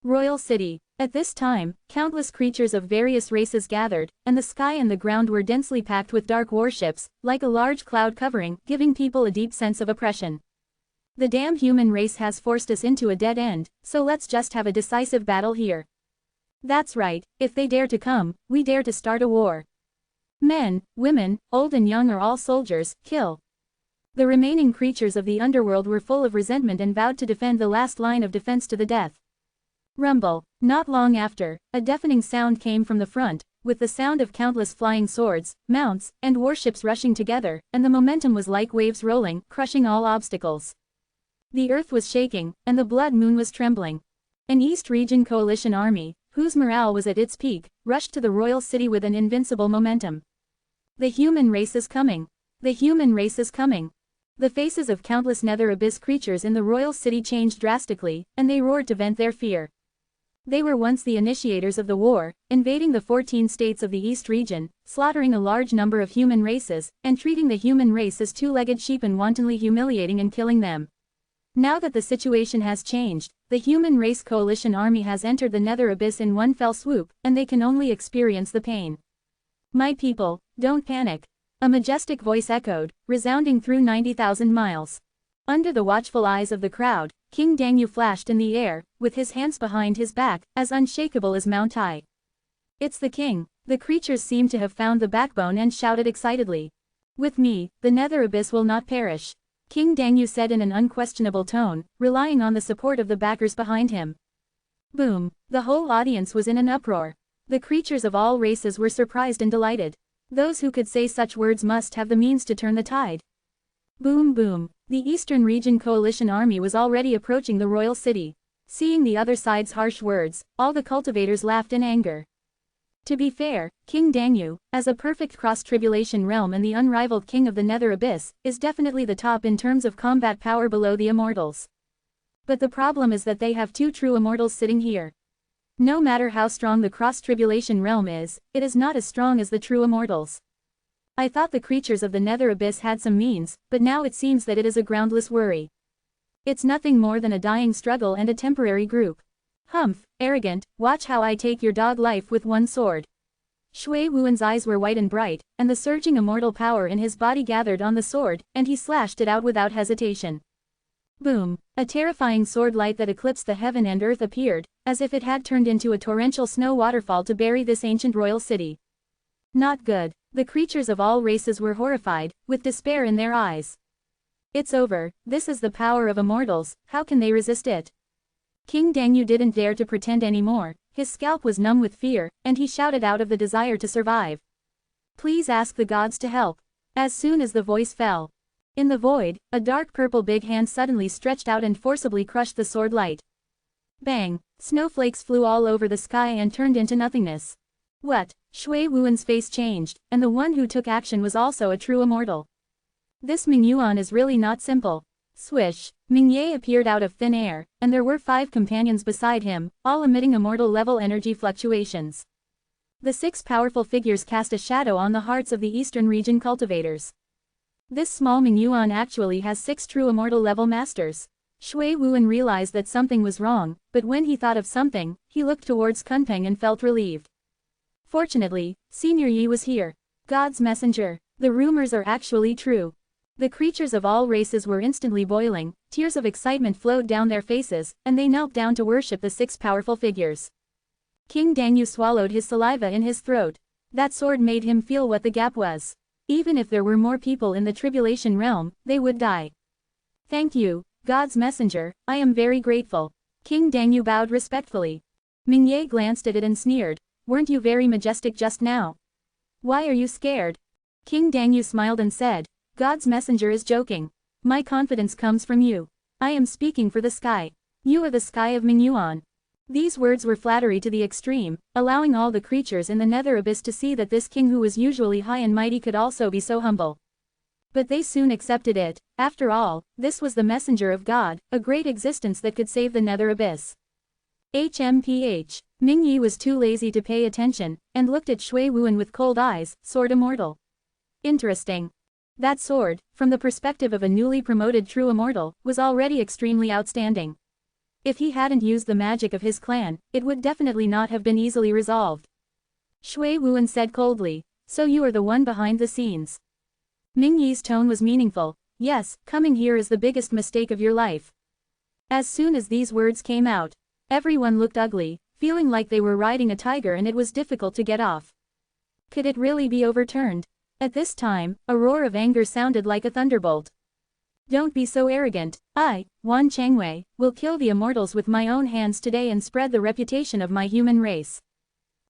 Royal City. At this time, countless creatures of various races gathered, and the sky and the ground were densely packed with dark warships, like a large cloud covering, giving people a deep sense of oppression. The damn human race has forced us into a dead end, so let's just have a decisive battle here. That's right, if they dare to come, we dare to start a war. Men, women, old and young are all soldiers, kill. The remaining creatures of the underworld were full of resentment and vowed to defend the last line of defense to the death. Rumble. Not long after, a deafening sound came from the front, with the sound of countless flying swords, mounts, and warships rushing together, and the momentum was like waves rolling, crushing all obstacles. The earth was shaking, and the blood moon was trembling. An East Region Coalition army, whose morale was at its peak, rushed to the royal city with an invincible momentum. The human race is coming. The human race is coming. The faces of countless nether abyss creatures in the royal city changed drastically, and they roared to vent their fear. They were once the initiators of the war, invading the 14 states of the East region, slaughtering a large number of human races, and treating the human race as two-legged sheep and wantonly humiliating and killing them. Now that the situation has changed, the Human Race Coalition army has entered the nether abyss in one fell swoop, and they can only experience the pain. My people, don't panic. A majestic voice echoed, resounding through 90,000 miles. Under the watchful eyes of the crowd, King Dangyu flashed in the air, with his hands behind his back, as unshakable as Mount Tai. It's the king. The creatures seemed to have found the backbone and shouted excitedly. With me, the nether abyss will not perish. King Dangyu said in an unquestionable tone, relying on the support of the backers behind him. Boom. The whole audience was in an uproar. The creatures of all races were surprised and delighted. Those who could say such words must have the means to turn the tide. Boom boom. The Eastern Region Coalition army was already approaching the royal city. Seeing the other side's harsh words, all the cultivators laughed in anger. To be fair, King Dangyu, as a perfect cross-tribulation realm and the unrivaled king of the nether abyss, is definitely the top in terms of combat power below the immortals. But the problem is that they have two true immortals sitting here. No matter how strong the cross-tribulation realm is, it is not as strong as the true immortals. I thought the creatures of the nether abyss had some means, but now it seems that it is a groundless worry. It's nothing more than a dying struggle and a temporary group. Humph, arrogant, watch how I take your dog life with one sword. Shui Wuan's eyes were white and bright, and the surging immortal power in his body gathered on the sword, and he slashed it out without hesitation. Boom, a terrifying sword light that eclipsed the heaven and earth appeared, as if it had turned into a torrential snow waterfall to bury this ancient royal city. Not good. The creatures of all races were horrified, with despair in their eyes. It's over. This is the power of immortals, how can they resist it? King Dangyu didn't dare to pretend anymore, his scalp was numb with fear, and he shouted out of the desire to survive. Please ask the gods to help. As soon as the voice fell. In the void, a dark purple big hand suddenly stretched out and forcibly crushed the sword light. Bang! Snowflakes flew all over the sky and turned into nothingness. What? Shui Wuan's face changed, and the one who took action was also a true immortal. This Mingyuan is really not simple. Swish! Mingye appeared out of thin air, and there were 5 companions beside him, all emitting immortal-level energy fluctuations. The 6 powerful figures cast a shadow on the hearts of the Eastern region cultivators. This small Mingyuan actually has 6 true immortal level masters. Shui Wuan realized that something was wrong, but when he thought of something, he looked towards Kunpeng and felt relieved. Fortunately, Senior Yi was here. God's messenger. The rumors are actually true. The creatures of all races were instantly boiling, tears of excitement flowed down their faces, and they knelt down to worship the 6 powerful figures. King Dangyu swallowed his saliva in his throat. That sword made him feel what the gap was. Even if there were more people in the tribulation realm, they would die. Thank you, God's messenger, I am very grateful. King Dangyu bowed respectfully. Mingye glanced at it and sneered, weren't you very majestic just now? Why are you scared? King Dangyu smiled and said, God's messenger is joking. My confidence comes from you. I am speaking for the sky. You are the sky of Mingyuan. These words were flattery to the extreme, allowing all the creatures in the nether abyss to see that this king who was usually high and mighty could also be so humble. But they soon accepted it. After all, this was the messenger of God, a great existence that could save the nether abyss. HMPH. Ming Yi was too lazy to pay attention, and looked at Shui Wuan with cold eyes, sword immortal. Interesting. That sword, from the perspective of a newly promoted true immortal, was already extremely outstanding. If he hadn't used the magic of his clan, it would definitely not have been easily resolved. Shui Wuan said coldly, so you are the one behind the scenes. Ming Yi's tone was meaningful, yes, coming here is the biggest mistake of your life. As soon as these words came out, everyone looked ugly, feeling like they were riding a tiger and it was difficult to get off. Could it really be overturned? At this time, a roar of anger sounded like a thunderbolt. Don't be so arrogant. I, Wan Changwei, will kill the immortals with my own hands today and spread the reputation of my human race.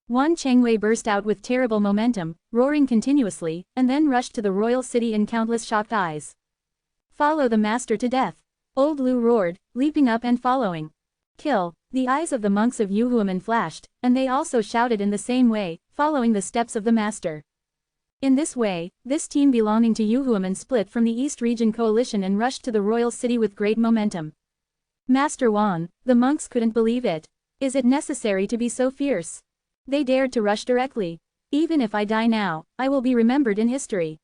Wan Changwei burst out with terrible momentum, roaring continuously, and then rushed to the royal city in countless shocked eyes. Follow the master to death. Old Lu roared, leaping up and following. Kill. The eyes of the monks of Yuhuaman flashed, and they also shouted in the same way, following the steps of the master. In this way, this team belonging to Yuhuaman split from the East Region Coalition and rushed to the royal city with great momentum. Master Wan, the monks couldn't believe it. Is it necessary to be so fierce? They dared to rush directly. Even if I die now, I will be remembered in history.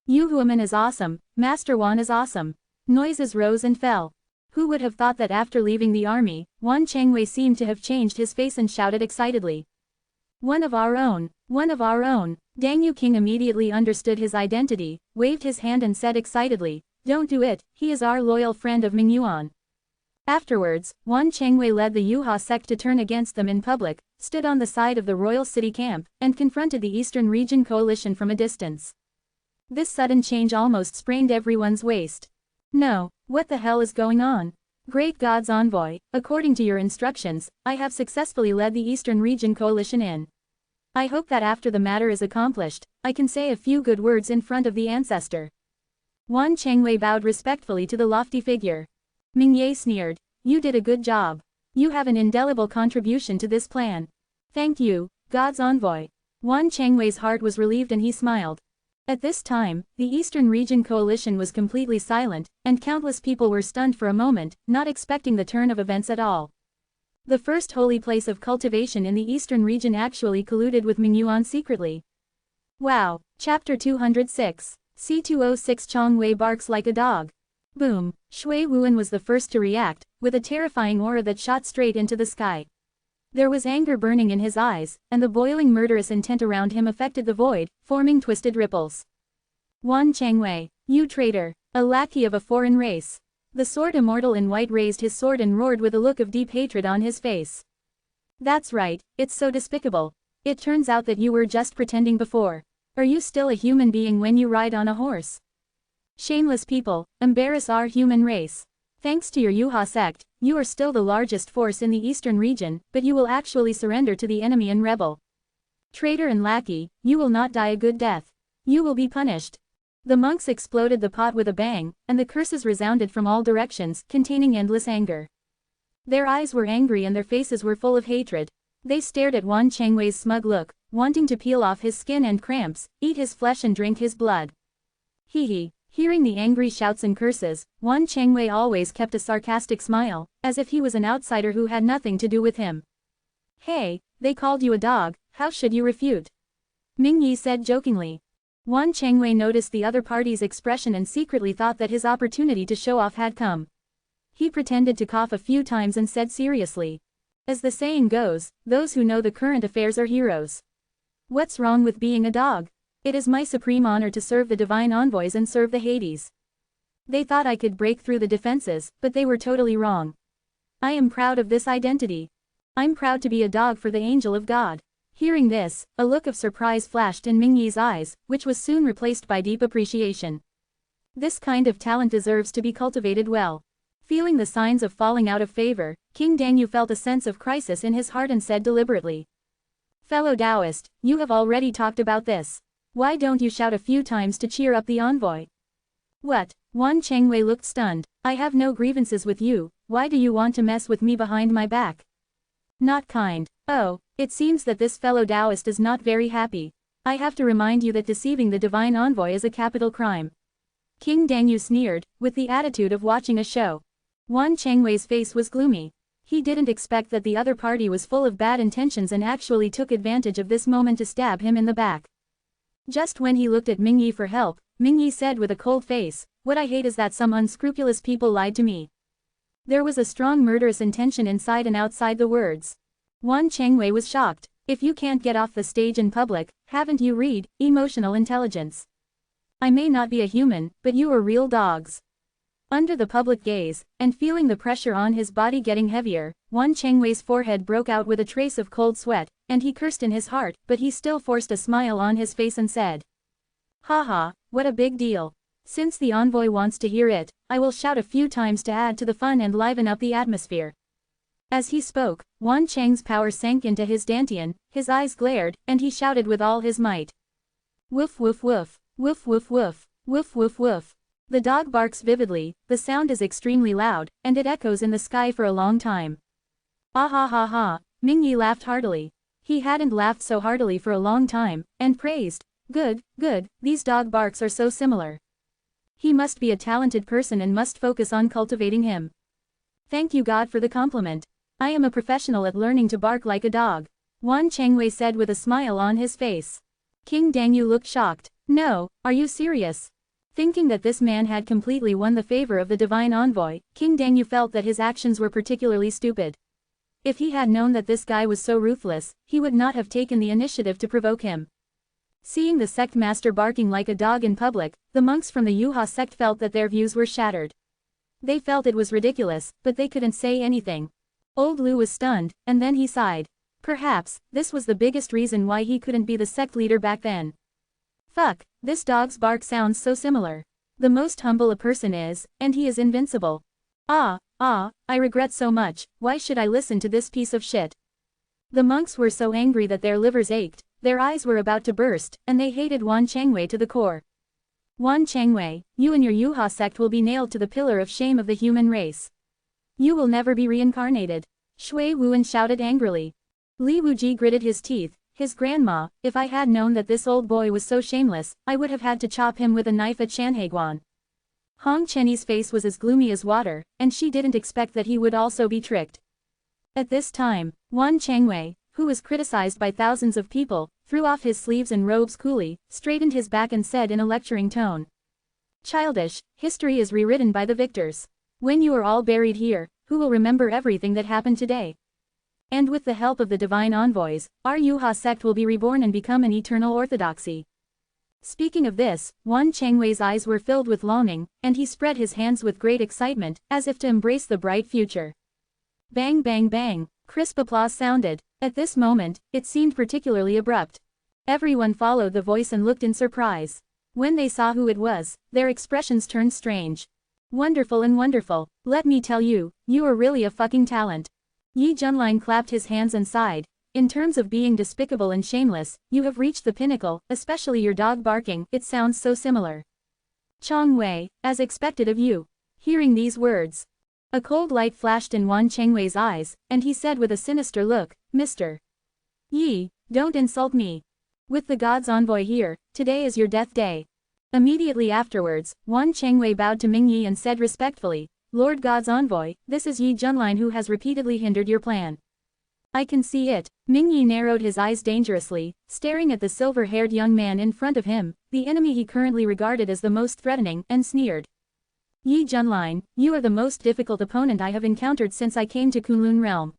Yuhuaman is awesome, Master Wan is awesome. Noises rose and fell. Who would have thought that after leaving the army, Wan Changwei seemed to have changed his face and shouted excitedly. One of our own, one of our own. Dangyu King immediately understood his identity, waved his hand and said excitedly, don't do it, he is our loyal friend of Mingyuan. Afterwards, Wan Changwei led the Yuha sect to turn against them in public, stood on the side of the royal city camp, and confronted the Eastern Region Coalition from a distance. This sudden change almost sprained everyone's waist. No, what the hell is going on? Great God's envoy, according to your instructions, I have successfully led the Eastern Region Coalition in. I hope that after the matter is accomplished, I can say a few good words in front of the ancestor. Wan Changwei bowed respectfully to the lofty figure. Mingye sneered, you did a good job. You have an indelible contribution to this plan. Thank you, God's envoy. Wan Changwei's heart was relieved and he smiled. At this time, the Eastern Region Coalition was completely silent, and countless people were stunned for a moment, not expecting the turn of events at all. The first holy place of cultivation in the Eastern Region actually colluded with Mingyuan secretly. Wow, Chapter 206. C206 Chong Wei barks like a dog. Boom, Shui Wuan was the first to react, with a terrifying aura that shot straight into the sky. There was anger burning in his eyes, and the boiling murderous intent around him affected the void, forming twisted ripples. Wan Changwei, you traitor, a lackey of a foreign race. The sword immortal in white raised his sword and roared with a look of deep hatred on his face. That's right, it's so despicable. It turns out that you were just pretending before. Are you still a human being when you ride on a horse? Shameless people, embarrass our human race. Thanks to your Yuha sect, you are still the largest force in the Eastern Region, but you will actually surrender to the enemy and rebel. Traitor and lackey, you will not die a good death. You will be punished. The monks exploded the pot with a bang, and the curses resounded from all directions, containing endless anger. Their eyes were angry and their faces were full of hatred. They stared at Wan Changwei's smug look, wanting to peel off his skin and cramps, eat his flesh and drink his blood. Hee. Hearing the angry shouts and curses, Wan Changwei always kept a sarcastic smile, as if he was an outsider who had nothing to do with him. Hey, they called you a dog, how should you refute? Ming Yi said jokingly. Wan Chengwei noticed the other party's expression and secretly thought that his opportunity to show off had come. He pretended to cough a few times and said seriously. As the saying goes, those who know the current affairs are heroes. What's wrong with being a dog? It is my supreme honor to serve the divine envoys and serve the Hades. They thought I could break through the defenses, but they were totally wrong. I am proud of this identity. I'm proud to be a dog for the angel of God. Hearing this, a look of surprise flashed in Ming Yi's eyes, which was soon replaced by deep appreciation. This kind of talent deserves to be cultivated well. Feeling the signs of falling out of favor, King Dangyu felt a sense of crisis in his heart and said deliberately. Fellow Taoist, you have already talked about this. Why don't you shout a few times to cheer up the envoy? What? Wan Chengwei looked stunned. I have no grievances with you, why do you want to mess with me behind my back? Not kind. Oh, it seems that this fellow Taoist is not very happy. I have to remind you that deceiving the divine envoy is a capital crime. King Dangyu sneered, with the attitude of watching a show. Wan Chengwei's face was gloomy. He didn't expect that the other party was full of bad intentions and actually took advantage of this moment to stab him in the back. Just when he looked at Ming Yi for help, Ming Yi said with a cold face, what I hate is that some unscrupulous people lied to me. There was a strong murderous intention inside and outside the words. Wan Chengwei was shocked. If you can't get off the stage in public, haven't you read emotional intelligence? I may not be a human, but you are real dogs. Under the public gaze, and feeling the pressure on his body getting heavier, Wan Chengwei's forehead broke out with a trace of cold sweat, and he cursed in his heart, but he still forced a smile on his face and said. Haha, what a big deal. Since the envoy wants to hear it, I will shout a few times to add to the fun and liven up the atmosphere. As he spoke, Wan Cheng's power sank into his dantian, his eyes glared, and he shouted with all his might. Woof woof woof, woof woof woof, woof woof woof. The dog barks vividly, the sound is extremely loud, and it echoes in the sky for a long time. Ah ha ha ha, Ming Yi laughed heartily. He hadn't laughed so heartily for a long time, and praised, good, good, these dog barks are so similar. He must be a talented person and must focus on cultivating him. Thank you God for the compliment. I am a professional at learning to bark like a dog. Wan Chengwei said with a smile on his face. King Dangyu looked shocked. No, are you serious? Thinking that this man had completely won the favor of the divine envoy, King Dangyu felt that his actions were particularly stupid. If he had known that this guy was so ruthless, he would not have taken the initiative to provoke him. Seeing the sect master barking like a dog in public, the monks from the Yuha sect felt that their views were shattered. They felt it was ridiculous, but they couldn't say anything. Old Lu was stunned, and then he sighed. Perhaps, this was the biggest reason why he couldn't be the sect leader back then. Fuck, this dog's bark sounds so similar. The most humble a person is, and he is invincible. I regret so much, why should I listen to this piece of shit? The monks were so angry that their livers ached, their eyes were about to burst, and they hated Wan Chengwei to the core. Wan Chengwei, you and your Yuha sect will be nailed to the pillar of shame of the human race. You will never be reincarnated. Shui Wuan shouted angrily. Li Wuji gritted his teeth. His grandma, if I had known that this old boy was so shameless, I would have had to chop him with a knife at Shanhaiguan. Hong Chenyi's face was as gloomy as water, and she didn't expect that he would also be tricked. At this time, Wan Chengwei, who was criticized by thousands of people, threw off his sleeves and robes coolly, straightened his back and said in a lecturing tone. Childish, history is rewritten by the victors. When you are all buried here, who will remember everything that happened today? And with the help of the divine envoys, our Yuha sect will be reborn and become an eternal orthodoxy. Speaking of this, Wan Chengwei's eyes were filled with longing, and he spread his hands with great excitement, as if to embrace the bright future. Bang bang bang, crisp applause sounded. At this moment, it seemed particularly abrupt. Everyone followed the voice and looked in surprise. When they saw who it was, their expressions turned strange. Wonderful and wonderful, let me tell you, you are really a fucking talent. Yi Junlin clapped his hands and sighed. In terms of being despicable and shameless, you have reached the pinnacle, especially your dog barking, it sounds so similar. Chong Wei, as expected of you. Hearing these words, a cold light flashed in Wan Chengwei's eyes, and he said with a sinister look, Mr. Yi, don't insult me. With the god's envoy here, today is your death day. Immediately afterwards, Wan Chengwei bowed to Ming Yi and said respectfully, Lord God's envoy, this is Yi Junlin who has repeatedly hindered your plan. I can see it. Ming Yi narrowed his eyes dangerously, staring at the silver-haired young man in front of him, the enemy he currently regarded as the most threatening, and sneered. Yi Junlin, you are the most difficult opponent I have encountered since I came to Kunlun Realm.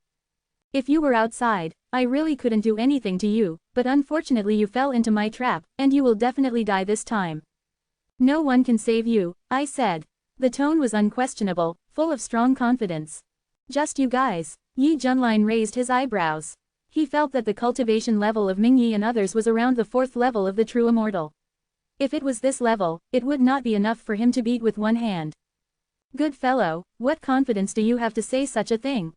If you were outside, I really couldn't do anything to you, but unfortunately you fell into my trap, and you will definitely die this time. No one can save you, I said. The tone was unquestionable, full of strong confidence. Just you guys. Yi Junlin raised his eyebrows. He felt that the cultivation level of Ming Yi and others was around the 4th level of the true immortal. If it was this level, it would not be enough for him to beat with one hand. Good fellow, what confidence do you have to say such a thing?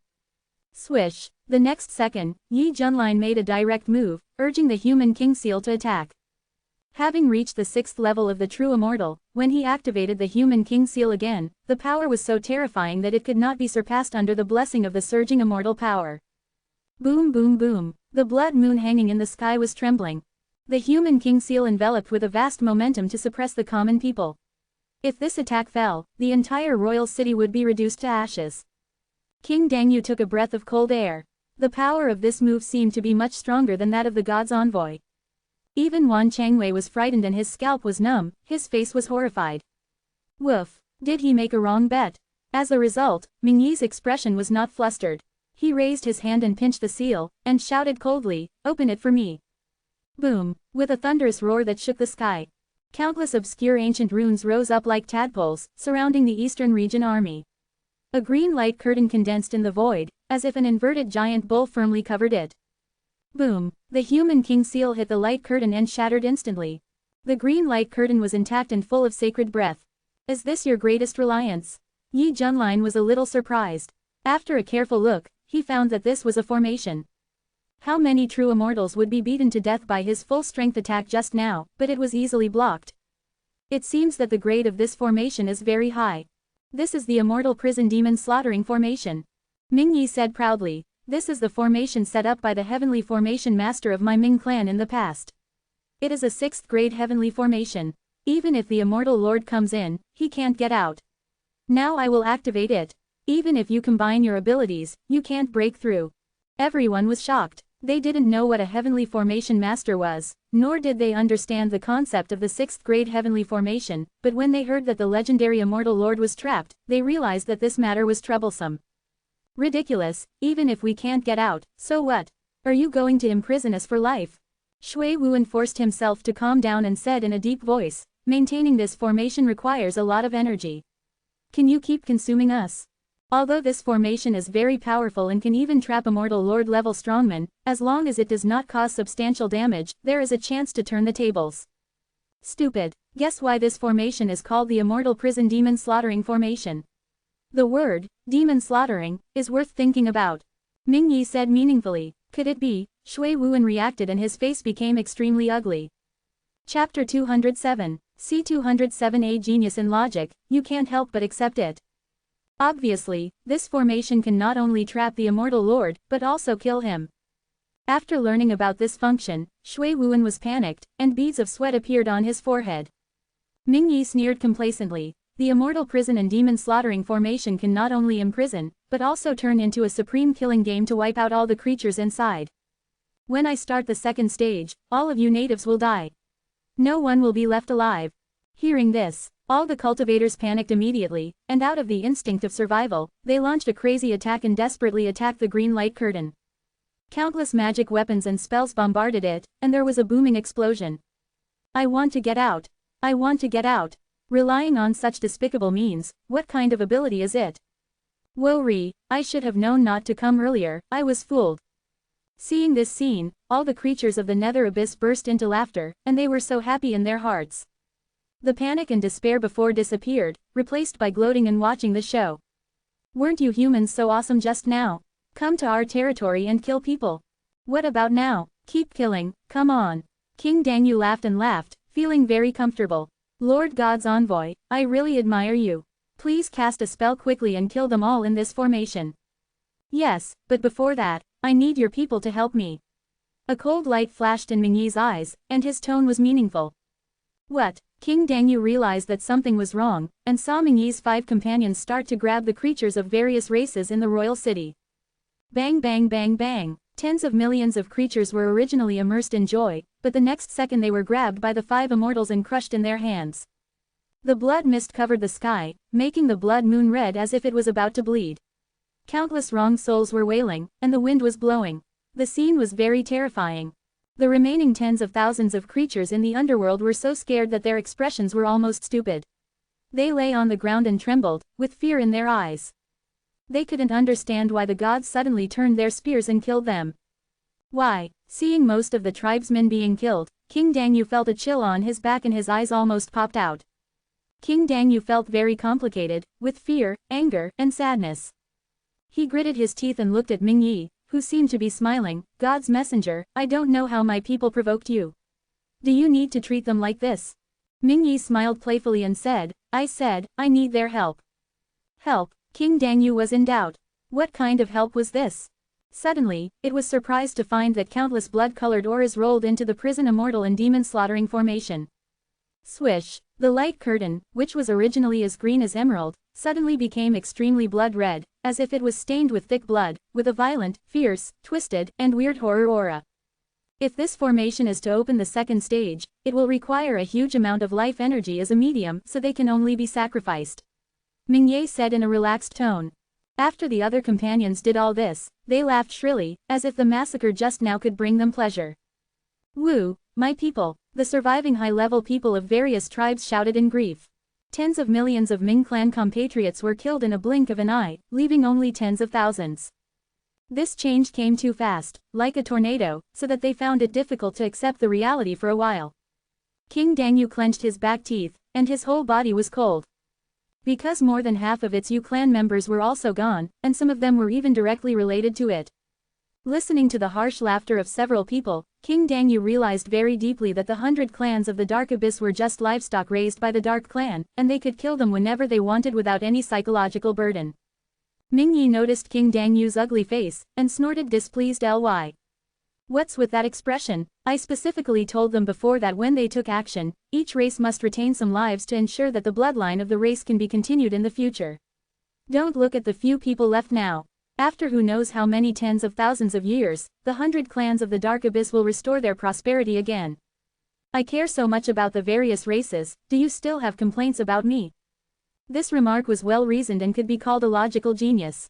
Swish. The next second, Yi Junlin made a direct move, urging the human king seal to attack. Having reached the 6th level of the true immortal, when he activated the human king seal again, the power was so terrifying that it could not be surpassed under the blessing of the surging immortal power. Boom boom boom. The blood moon hanging in the sky was trembling. The human king seal enveloped with a vast momentum to suppress the common people. If this attack fell, the entire royal city would be reduced to ashes. King Dangyu took a breath of cold air. The power of this move seemed to be much stronger than that of the god's envoy. Even Wan Changwei was frightened and his scalp was numb, his face was horrified. Woof. Did he make a wrong bet? As a result, Ming Yi's expression was not flustered. He raised his hand and pinched the seal, and shouted coldly, "Open it for me." Boom. With a thunderous roar that shook the sky. Countless obscure ancient runes rose up like tadpoles, surrounding the Eastern Region army. A green light curtain condensed in the void, as if an inverted giant bull firmly covered it. Boom. The human king seal hit the light curtain and shattered instantly. The green light curtain was intact and full of sacred breath. Is this your greatest reliance? Yi Junlin was a little surprised. After a careful look, he found that this was a formation. How many true immortals would be beaten to death by his full-strength attack just now, but it was easily blocked. It seems that the grade of this formation is very high. This is the immortal prison demon slaughtering formation. Ming Yi said proudly. This is the formation set up by the heavenly formation master of my Ming clan in the past. It is a 6th grade heavenly formation. Even if the immortal lord comes in, he can't get out. Now I will activate it. Even if you combine your abilities, you can't break through. Everyone was shocked. They didn't know what a heavenly formation master was, nor did they understand the concept of the 6th grade heavenly formation, but when they heard that the legendary immortal lord was trapped, they realized that this matter was troublesome. Ridiculous. Even if we can't get out, so what? Are you going to imprison us for life? Shui Wuan forced himself to calm down and said in a deep voice, maintaining this formation requires a lot of energy. Can you keep consuming us? Although this formation is very powerful and can even trap immortal lord level strongmen, as long as it does not cause substantial damage, there is a chance to turn the tables. Stupid. Guess why this formation is called the immortal prison demon slaughtering formation? The word, demon slaughtering, is worth thinking about. Ming Yi said meaningfully. Could it be? Shui Wuan reacted and his face became extremely ugly. Chapter 207. C207A Genius in Logic, you can't help but accept it. Obviously, this formation can not only trap the immortal lord, but also kill him. After learning about this function, Shui Wuan was panicked, and beads of sweat appeared on his forehead. Ming Yi sneered complacently. The immortal prison and demon slaughtering formation can not only imprison, but also turn into a supreme killing game to wipe out all the creatures inside. When I start the 2nd stage, all of you natives will die. No one will be left alive. Hearing this, all the cultivators panicked immediately, and out of the instinct of survival, they launched a crazy attack and desperately attacked the green light curtain. Countless magic weapons and spells bombarded it, and there was a booming explosion. I want to get out. I want to get out. Relying on such despicable means, what kind of ability is it? Woe-ri, I should have known not to come earlier, I was fooled. Seeing this scene, all the creatures of the nether abyss burst into laughter, and they were so happy in their hearts. The panic and despair before disappeared, replaced by gloating and watching the show. Weren't you humans so awesome just now? Come to our territory and kill people. What about now? Keep killing, come on. King Dangyu laughed and laughed, feeling very comfortable. Lord God's envoy, I really admire you. Please cast a spell quickly and kill them all in this formation. Yes, but before that, I need your people to help me. A cold light flashed in Ming Yi's eyes, and his tone was meaningful. What? King Dangyu realized that something was wrong, and saw Ming Yi's 5 companions start to grab the creatures of various races in the royal city. Bang bang bang bang. Tens of millions of creatures were originally immersed in joy, but the next second they were grabbed by the 5 immortals and crushed in their hands. The blood mist covered the sky, making the blood moon red as if it was about to bleed. Countless wronged souls were wailing, and the wind was blowing. The scene was very terrifying. The remaining tens of thousands of creatures in the underworld were so scared that their expressions were almost stupid. They lay on the ground and trembled, with fear in their eyes. They couldn't understand why the gods suddenly turned their spears and killed them. Why? Seeing most of the tribesmen being killed, King Dangyu felt a chill on his back and his eyes almost popped out. King Dangyu felt very complicated, with fear, anger, and sadness. He gritted his teeth and looked at Mingyi, who seemed to be smiling. God's messenger, I don't know how my people provoked you. Do you need to treat them like this? Mingyi smiled playfully and said, I need their help. Help? King Dangyu was in doubt. What kind of help was this? Suddenly, it was surprised to find that countless blood-colored auras rolled into the prison immortal and demon slaughtering formation. Swish! The light curtain, which was originally as green as emerald, suddenly became extremely blood-red, as if it was stained with thick blood, with a violent, fierce, twisted, and weird horror aura. If this formation is to open the second stage, it will require a huge amount of life energy as a medium, so they can only be sacrificed. Mingye said in a relaxed tone. After the other companions did all this, they laughed shrilly, as if the massacre just now could bring them pleasure. Woo, my people! The surviving high-level people of various tribes shouted in grief. Tens of millions of Ming clan compatriots were killed in a blink of an eye, leaving only tens of thousands. This change came too fast, like a tornado, so that they found it difficult to accept the reality for a while. King Dangyu clenched his back teeth, and his whole body was cold. Because more than half of its Yu clan members were also gone, and some of them were even directly related to it. Listening to the harsh laughter of several people, King Dangyu realized very deeply that the 100 clans of the Dark Abyss were just livestock raised by the Dark Clan, and they could kill them whenever they wanted without any psychological burden. Mingyi noticed King Dangyu's ugly face, and snorted displeased ly. What's with that expression? I specifically told them before that when they took action, each race must retain some lives to ensure that the bloodline of the race can be continued in the future. Don't look at the few people left now. After who knows how many tens of thousands of years, the 100 clans of the Dark Abyss will restore their prosperity again. I care so much about the various races, do you still have complaints about me? This remark was well-reasoned and could be called a logical genius.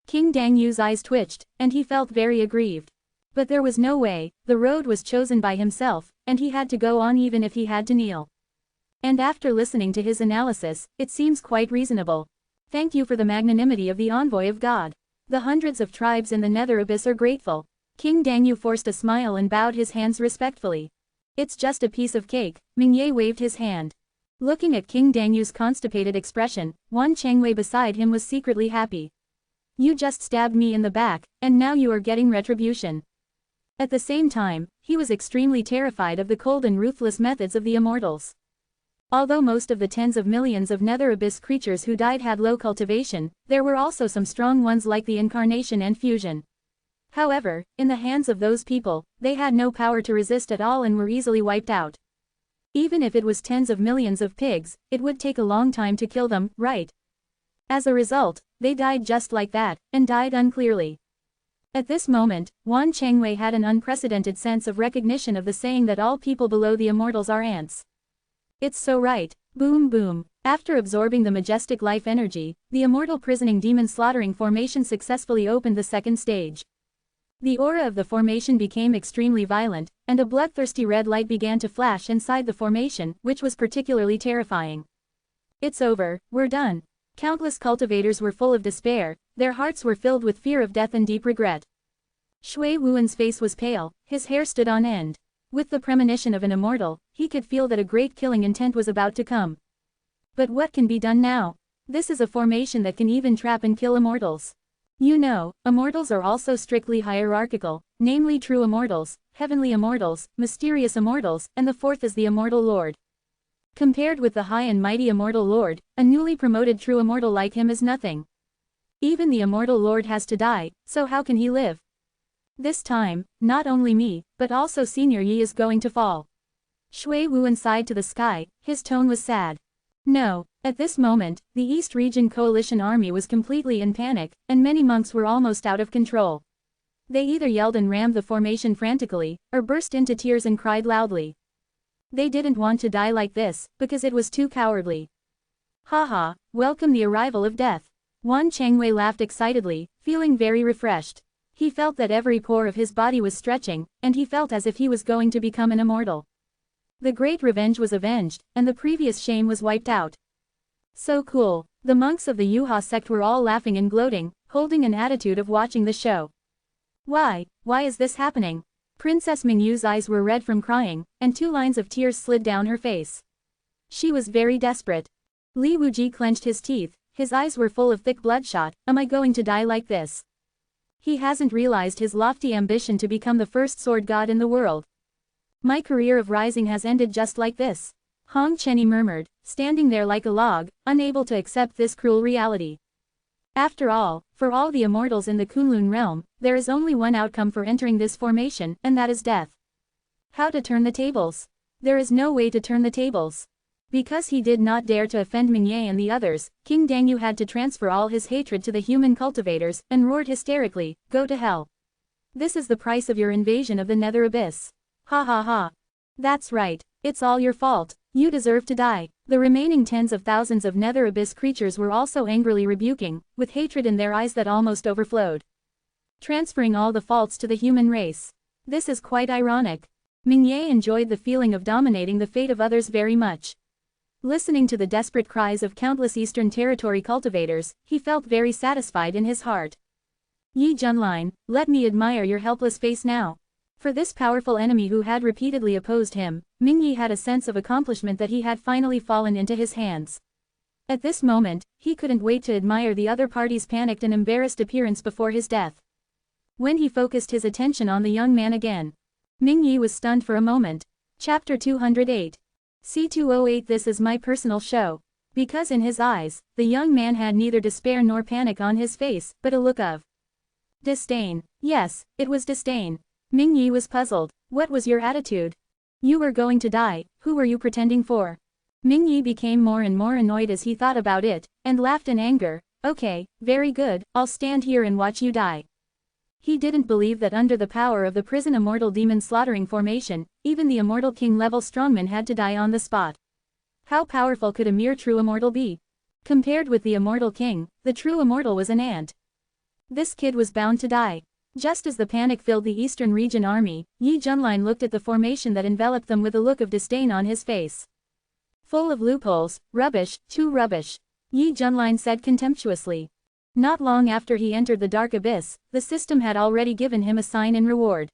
King Dangyu's eyes twitched, and he felt very aggrieved. But there was no way, the road was chosen by himself, and he had to go on even if he had to kneel. And after listening to his analysis, it seems quite reasonable. Thank you for the magnanimity of the envoy of God. The hundreds of tribes in the Nether Abyss are grateful. King Dangyu forced a smile and bowed his hands respectfully. It's just a piece of cake, Mingye waved his hand. Looking at King Dangyu's constipated expression, Wan Changwei beside him was secretly happy. You just stabbed me in the back, and now you are getting retribution. At the same time, he was extremely terrified of the cold and ruthless methods of the immortals. Although most of the tens of millions of Nether Abyss creatures who died had low cultivation, there were also some strong ones like the Incarnation and Fusion. However, in the hands of those people, they had no power to resist at all and were easily wiped out. Even if it was tens of millions of pigs, it would take a long time to kill them, right? As a result, they died just like that, and died unclearly. At this moment, Wan Changwei had an unprecedented sense of recognition of the saying that all people below the immortals are ants. It's so right. Boom boom. After absorbing the majestic life energy, the immortal prisoning demon slaughtering formation successfully opened the second stage. The aura of the formation became extremely violent, and a bloodthirsty red light began to flash inside the formation, which was particularly terrifying. It's over, we're done. Countless cultivators were full of despair, their hearts were filled with fear of death and deep regret. Shui Wuan's face was pale, his hair stood on end. With the premonition of an immortal, he could feel that a great killing intent was about to come. But what can be done now? This is a formation that can even trap and kill immortals. You know, immortals are also strictly hierarchical, namely true immortals, heavenly immortals, mysterious immortals, and the fourth is the immortal lord. Compared with the high and mighty immortal lord, a newly promoted true immortal like him is nothing. Even the immortal lord has to die, so how can he live? This time, not only me, but also Senior Yi is going to fall. Shui Wuan sighed to the sky, his tone was sad. No, at this moment, the East Region Coalition army was completely in panic, and many monks were almost out of control. They either yelled and rammed the formation frantically, or burst into tears and cried loudly. They didn't want to die like this, because it was too cowardly. Haha, welcome the arrival of death. Wan Changwei laughed excitedly, feeling very refreshed. He felt that every pore of his body was stretching, and he felt as if he was going to become an immortal. The great revenge was avenged, and the previous shame was wiped out. So cool. The monks of the Yuha sect were all laughing and gloating, holding an attitude of watching the show. Why is this happening? Princess Mingyu's eyes were red from crying, and 2 lines of tears slid down her face. She was very desperate. Li Wuji clenched his teeth, his eyes were full of thick bloodshot. Am I going to die like this? He hasn't realized his lofty ambition to become the first sword god in the world. My career of rising has ended just like this. Hong Chenny murmured, standing there like a log, unable to accept this cruel reality. After all, for all the immortals in the Kunlun realm, there is only one outcome for entering this formation, and that is death. How to turn the tables? There is no way to turn the tables. Because he did not dare to offend Mingye and the others, King Dangyu had to transfer all his hatred to the human cultivators, and roared hysterically, "Go to hell. This is the price of your invasion of the Nether Abyss. Ha ha ha. That's right, it's all your fault, you deserve to die." The remaining tens of thousands of Nether Abyss creatures were also angrily rebuking, with hatred in their eyes that almost overflowed. Transferring all the faults to the human race. This is quite ironic. Mingye enjoyed the feeling of dominating the fate of others very much. Listening to the desperate cries of countless Eastern Territory cultivators, he felt very satisfied in his heart. Yi Junline, let me admire your helpless face now. For this powerful enemy who had repeatedly opposed him, Mingyi had a sense of accomplishment that he had finally fallen into his hands. At this moment, he couldn't wait to admire the other party's panicked and embarrassed appearance before his death. When he focused his attention on the young man again, Mingyi was stunned for a moment. Chapter 208. C208. This is my personal show. Because in his eyes, the young man had neither despair nor panic on his face, but a look of disdain. Yes, it was disdain. Mingyi was puzzled. What was your attitude? You were going to die, who were you pretending for? Mingyi became more and more annoyed as he thought about it, and laughed in anger. Okay, very good, I'll stand here and watch you die. He didn't believe that under the power of the prison immortal demon slaughtering formation, even the immortal king level strongman had to die on the spot. How powerful could a mere true immortal be? Compared with the immortal king, the true immortal was an ant. This kid was bound to die. Just as the panic filled the Eastern Region army, Yi Junline looked at the formation that enveloped them with a look of disdain on his face. Full of loopholes, rubbish, too rubbish. Yi Junline said contemptuously. Not long after he entered the Dark Abyss, the system had already given him a sign in reward.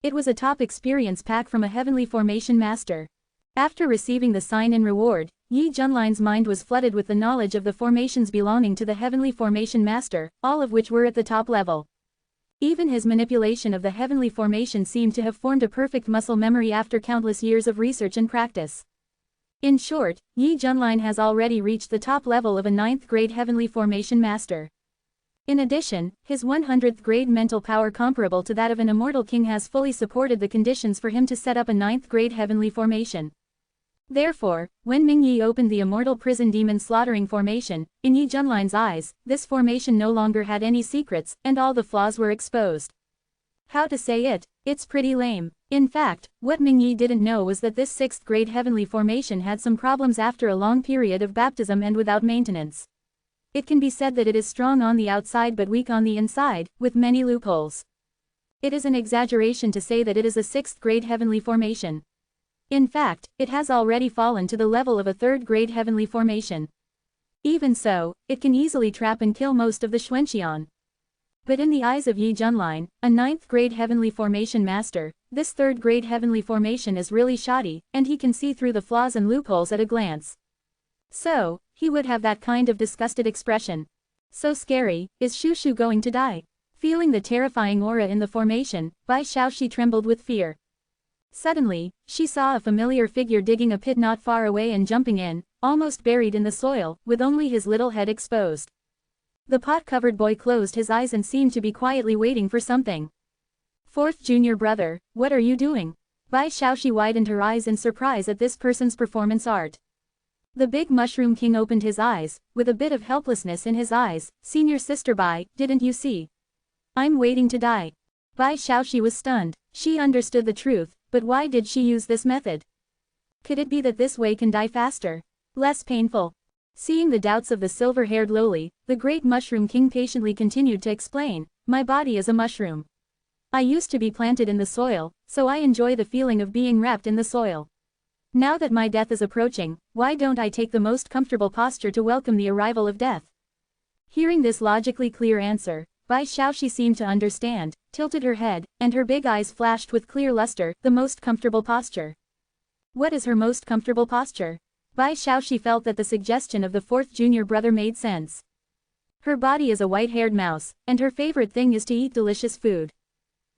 It was a top experience pack from a heavenly formation master. After receiving the sign in reward, Yi Junline's mind was flooded with the knowledge of the formations belonging to the heavenly formation master, all of which were at the top level. Even his manipulation of the heavenly formation seemed to have formed a perfect muscle memory after countless years of research and practice. In short, Yi Junline has already reached the top level of a 9th grade heavenly formation master. In addition, his 100th grade mental power comparable to that of an immortal king has fully supported the conditions for him to set up a 9th grade heavenly formation. Therefore, when Mingyi opened the immortal prison demon slaughtering formation, in Yi Junline's eyes, this formation no longer had any secrets, and all the flaws were exposed. How to say it? It's pretty lame. In fact, what Mingyi didn't know was that this 6th grade heavenly formation had some problems after a long period of baptism and without maintenance. It can be said that it is strong on the outside but weak on the inside, with many loopholes. It is an exaggeration to say that it is a 6th grade heavenly formation. In fact, it has already fallen to the level of a 3rd grade heavenly formation. Even so, it can easily trap and kill most of the Xuanxian. But in the eyes of Yi Junline, a 9th grade heavenly formation master, this 3rd grade heavenly formation is really shoddy, and he can see through the flaws and loopholes at a glance. So, he would have that kind of disgusted expression. So scary, is Shushu going to die? Feeling the terrifying aura in the formation, Bai Xiaoxi trembled with fear. Suddenly, she saw a familiar figure digging a pit not far away and jumping in, almost buried in the soil, with only his little head exposed. The pot-covered boy closed his eyes and seemed to be quietly waiting for something. Fourth junior brother, what are you doing? Bai Xiaoxi widened her eyes in surprise at this person's performance art. The big mushroom king opened his eyes, with a bit of helplessness in his eyes. Senior sister Bai, didn't you see? I'm waiting to die. Bai Shaoxi was stunned. She understood the truth, but why did she use this method? Could it be that this way can die faster? Less painful? Seeing the doubts of the silver-haired lowly, the great Mushroom King patiently continued to explain, my body is a mushroom. I used to be planted in the soil, so I enjoy the feeling of being wrapped in the soil. Now that my death is approaching, why don't I take the most comfortable posture to welcome the arrival of death? Hearing this logically clear answer, Bai Shaoxi seemed to understand, tilted her head, and her big eyes flashed with clear luster, the most comfortable posture. What is her most comfortable posture? Bai Shaoxi felt that the suggestion of the fourth junior brother made sense. Her body is a white-haired mouse, and her favorite thing is to eat delicious food.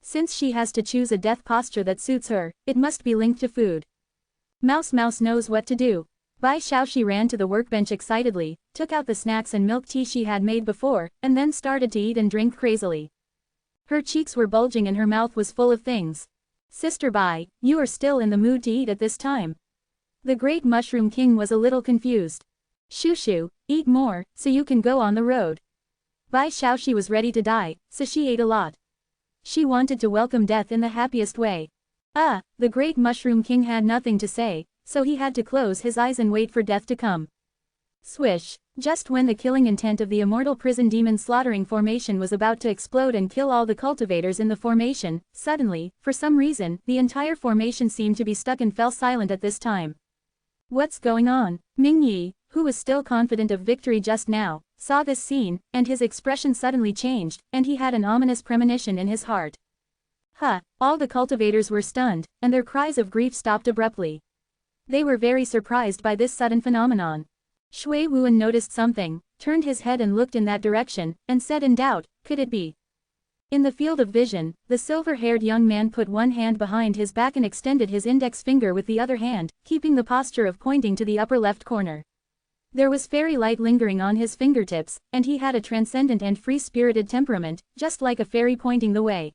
Since she has to choose a death posture that suits her, it must be linked to food. Mouse knows what to do. Bai Shaoxi ran to the workbench excitedly, took out the snacks and milk tea she had made before, and then started to eat and drink crazily. Her cheeks were bulging and her mouth was full of things. Sister Bai, you are still in the mood to eat at this time. The great Mushroom King was a little confused. Shoo, eat more, so you can go on the road. Bai Shaoxi was ready to die, so she ate a lot. She wanted to welcome death in the happiest way. The great Mushroom King had nothing to say, so he had to close his eyes and wait for death to come. Swish! Just when the killing intent of the immortal prison demon slaughtering formation was about to explode and kill all the cultivators in the formation, suddenly, for some reason, the entire formation seemed to be stuck and fell silent at this time. What's going on? Ming Yi, who was still confident of victory just now, saw this scene, and his expression suddenly changed, and he had an ominous premonition in his heart. All the cultivators were stunned, and their cries of grief stopped abruptly. They were very surprised by this sudden phenomenon. Shui Wuan noticed something, turned his head and looked in that direction, and said in doubt, could it be? In the field of vision, the silver-haired young man put one hand behind his back and extended his index finger with the other hand, keeping the posture of pointing to the upper left corner. There was fairy light lingering on his fingertips, and he had a transcendent and free-spirited temperament, just like a fairy pointing the way.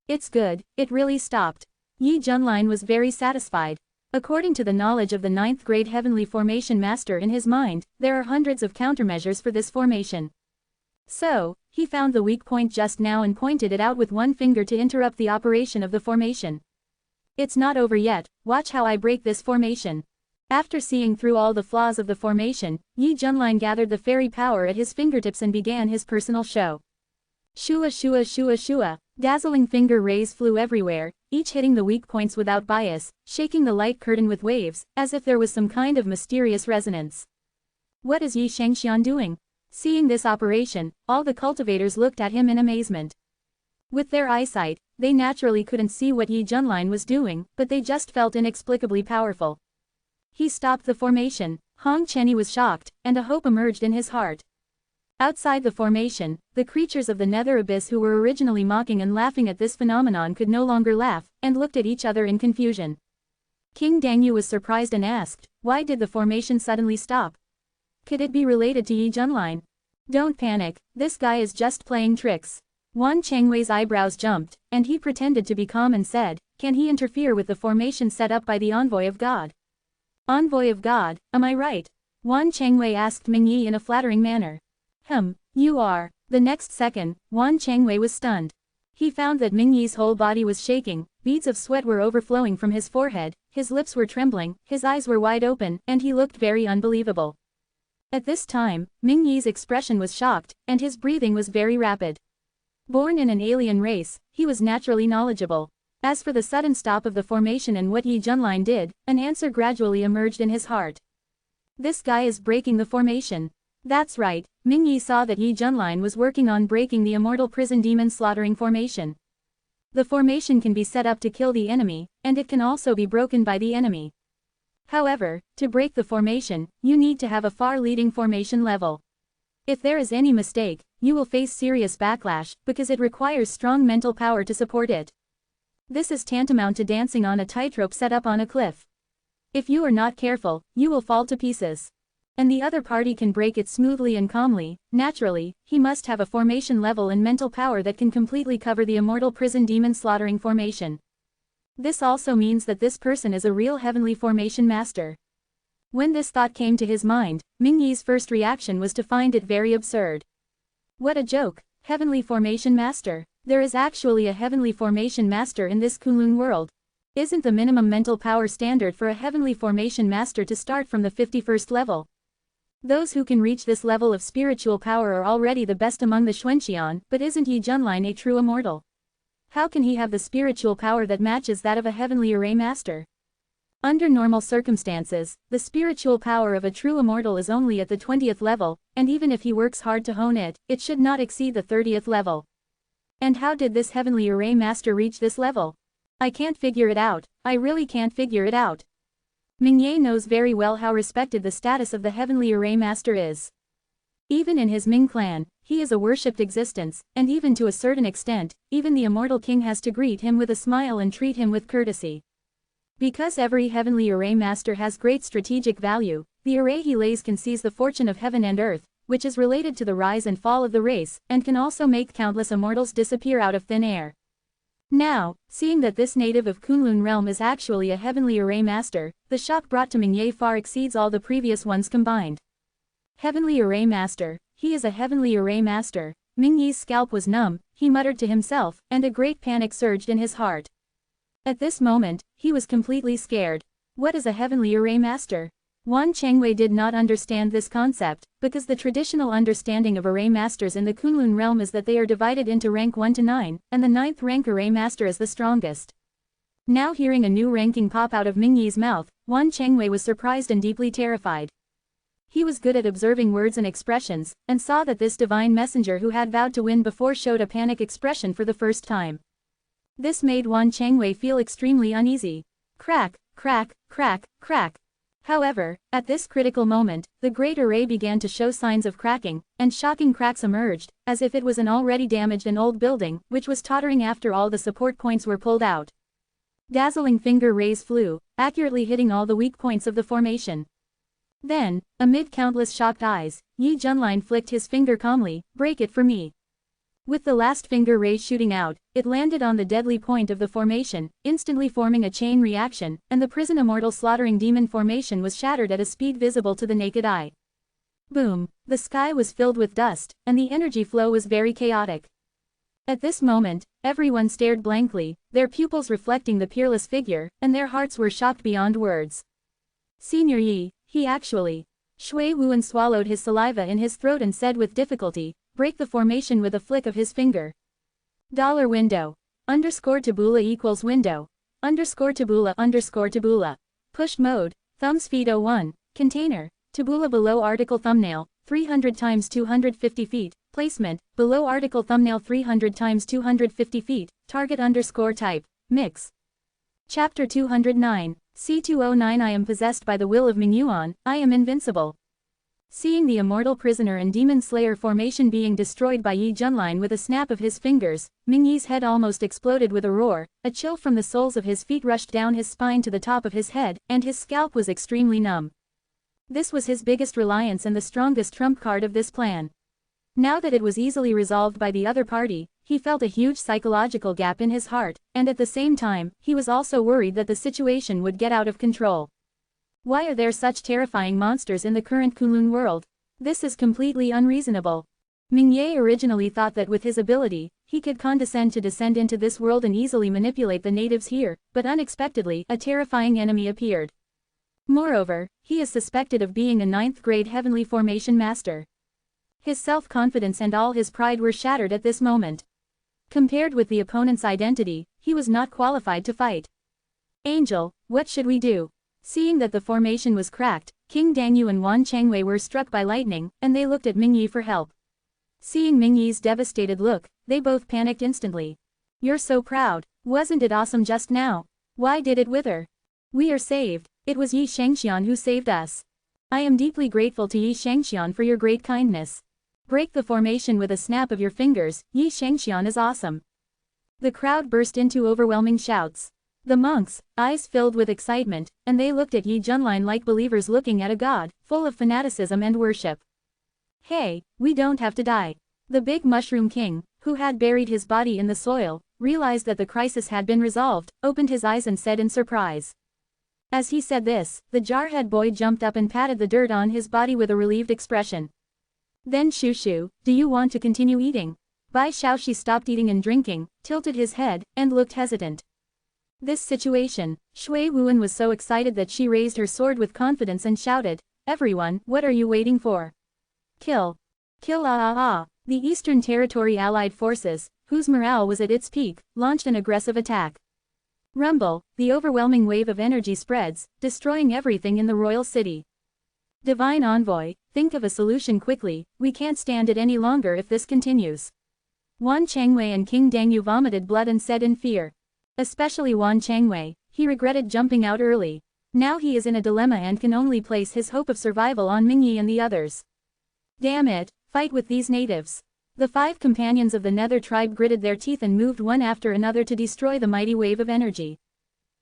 It's good, it really stopped. Yi Junlin was very satisfied. According to the knowledge of the 9th grade Heavenly Formation Master in his mind, there are hundreds of countermeasures for this formation. So, he found the weak point just now and pointed it out with one finger to interrupt the operation of the formation. It's not over yet, watch how I break this formation. After seeing through all the flaws of the formation, Yi Junlin gathered the fairy power at his fingertips and began his personal show. Shua. Dazzling finger rays flew everywhere, each hitting the weak points without bias, shaking the light curtain with waves, as if there was some kind of mysterious resonance. What is Yi Shangxian doing? Seeing this operation, all the cultivators looked at him in amazement. With their eyesight, they naturally couldn't see what Yi Junlin was doing, but they just felt inexplicably powerful. He stopped the formation. Hong Chenyi was shocked, and a hope emerged in his heart. Outside the formation, the creatures of the nether abyss who were originally mocking and laughing at this phenomenon could no longer laugh, and looked at each other in confusion. King Dangyu was surprised and asked, why did the formation suddenly stop? Could it be related to Yi Junlin? Don't panic, this guy is just playing tricks. Wan Changwei's eyebrows jumped, and he pretended to be calm and said, can he interfere with the formation set up by the Envoy of God? Envoy of God, am I right? Wan Changwei asked Ming Yi in a flattering manner. You are. The next second, Wan Changwei was stunned. He found that Ming Yi's whole body was shaking, beads of sweat were overflowing from his forehead, his lips were trembling, his eyes were wide open, and he looked very unbelievable. At this time, Ming Yi's expression was shocked, and his breathing was very rapid. Born in an alien race, he was naturally knowledgeable. As for the sudden stop of the formation and what Yi Junlin did, an answer gradually emerged in his heart. This guy is breaking the formation. That's right, Ming Yi saw that Yi Junlin was working on breaking the immortal prison demon slaughtering formation. The formation can be set up to kill the enemy, and it can also be broken by the enemy. However, to break the formation, you need to have a far-leading formation level. If there is any mistake, you will face serious backlash, because it requires strong mental power to support it. This is tantamount to dancing on a tightrope set up on a cliff. If you are not careful, you will fall to pieces. And the other party can break it smoothly and calmly. Naturally, he must have a formation level and mental power that can completely cover the immortal prison demon slaughtering formation. This also means that this person is a real heavenly formation master. When this thought came to his mind, Ming Yi's first reaction was to find it very absurd. What a joke, heavenly formation master. There is actually a heavenly formation master in this Kunlun world. Isn't the minimum mental power standard for a heavenly formation master to start from the 51st level? Those who can reach this level of spiritual power are already the best among the Xuanxian, but isn't Yi Junlin a true immortal? How can he have the spiritual power that matches that of a heavenly array master? Under normal circumstances, the spiritual power of a true immortal is only at the 20th level, and even if he works hard to hone it, it should not exceed the 30th level. And how did this heavenly array master reach this level? I can't figure it out, I really can't figure it out. Mingye knows very well how respected the status of the heavenly array master is. Even in his Ming clan, he is a worshipped existence, and even to a certain extent, even the immortal king has to greet him with a smile and treat him with courtesy. Because every heavenly array master has great strategic value, the array he lays can seize the fortune of heaven and earth, which is related to the rise and fall of the race, and can also make countless immortals disappear out of thin air. Now, seeing that this native of Kunlun realm is actually a heavenly array master, the shock brought to Mingye far exceeds all the previous ones combined. Heavenly array master, he is a heavenly array master. Mingye's scalp was numb, he muttered to himself, and a great panic surged in his heart. At this moment, he was completely scared. What is a heavenly array master? Wan Chengwei did not understand this concept, because the traditional understanding of array masters in the Kunlun realm is that they are divided into rank 1 to 9, and the 9th rank array master is the strongest. Now hearing a new ranking pop out of Mingye's mouth, Wan Chengwei was surprised and deeply terrified. He was good at observing words and expressions, and saw that this divine messenger who had vowed to win before showed a panic expression for the first time. This made Wan Chengwei feel extremely uneasy. Crack, crack, crack, crack. However, at this critical moment, the great array began to show signs of cracking, and shocking cracks emerged, as if it was an already damaged and old building, which was tottering after all the support points were pulled out. Dazzling finger rays flew, accurately hitting all the weak points of the formation. Then, amid countless shocked eyes, Yi Junlin flicked his finger calmly, "Break it for me." With the last finger ray shooting out, it landed on the deadly point of the formation, instantly forming a chain reaction, and the prison immortal slaughtering demon formation was shattered at a speed visible to the naked eye. Boom! The sky was filled with dust, and the energy flow was very chaotic. At this moment, everyone stared blankly, their pupils reflecting the peerless figure, and their hearts were shocked beyond words. Senior Yi, he actually. Shui Wuan swallowed his saliva in his throat and said with difficulty, "Break the formation with a flick of his finger." Dollar window. Underscore tabula equals window. Underscore tabula. Push mode, thumbs feed 01, container, tabula below article thumbnail, 300 times 250 feet, placement, below article thumbnail 300 times 250 feet, target underscore type, mix. Chapter 209, C209 I am possessed by the will of Mingyuan, I am invincible. Seeing the immortal prisoner and demon slayer formation being destroyed by Yi Junlin with a snap of his fingers, Mingyi's head almost exploded with a roar, a chill from the soles of his feet rushed down his spine to the top of his head, and his scalp was extremely numb. This was his biggest reliance and the strongest trump card of this plan. Now that it was easily resolved by the other party, he felt a huge psychological gap in his heart, and at the same time, he was also worried that the situation would get out of control. Why are there such terrifying monsters in the current Kunlun world? This is completely unreasonable. Mingye originally thought that with his ability, he could condescend to descend into this world and easily manipulate the natives here, but unexpectedly, a terrifying enemy appeared. Moreover, he is suspected of being a 9th grade heavenly formation master. His self-confidence and all his pride were shattered at this moment. Compared with the opponent's identity, he was not qualified to fight. Angel, what should we do? Seeing that the formation was cracked, King Dangyu and Wan Chengwei were struck by lightning, and they looked at Mingyi for help. Seeing Mingyi's devastated look, they both panicked instantly. "You're so proud. Wasn't it awesome just now? Why did it wither? We are saved. It was Yi Shangxian who saved us. I am deeply grateful to Yi Shangxian for your great kindness. Break the formation with a snap of your fingers, Yi Shangxian is awesome." The crowd burst into overwhelming shouts. The monks, eyes filled with excitement, and they looked at Yi Junlin like believers looking at a god, full of fanaticism and worship. "Hey, we don't have to die." The big mushroom king, who had buried his body in the soil, realized that the crisis had been resolved, opened his eyes and said in surprise. As he said this, the jarhead boy jumped up and patted the dirt on his body with a relieved expression. Then Shushu, do you want to continue eating? Bai Shaoxi stopped eating and drinking, tilted his head, and looked hesitant. This situation, Shui Wuan was so excited that she raised her sword with confidence and shouted, "Everyone, what are you waiting for? Kill! Kill ah ah ah!" The Eastern Territory Allied forces, whose morale was at its peak, launched an aggressive attack. Rumble, the overwhelming wave of energy spreads, destroying everything in the royal city. Divine Envoy, think of a solution quickly, we can't stand it any longer if this continues. Wan Changwei and King Dangyu vomited blood and said in fear. Especially Wan Changwei, he regretted jumping out early. Now he is in a dilemma and can only place his hope of survival on Mingyi and the others. Damn it, fight with these natives. The 5 companions of the Nether tribe gritted their teeth and moved one after another to destroy the mighty wave of energy.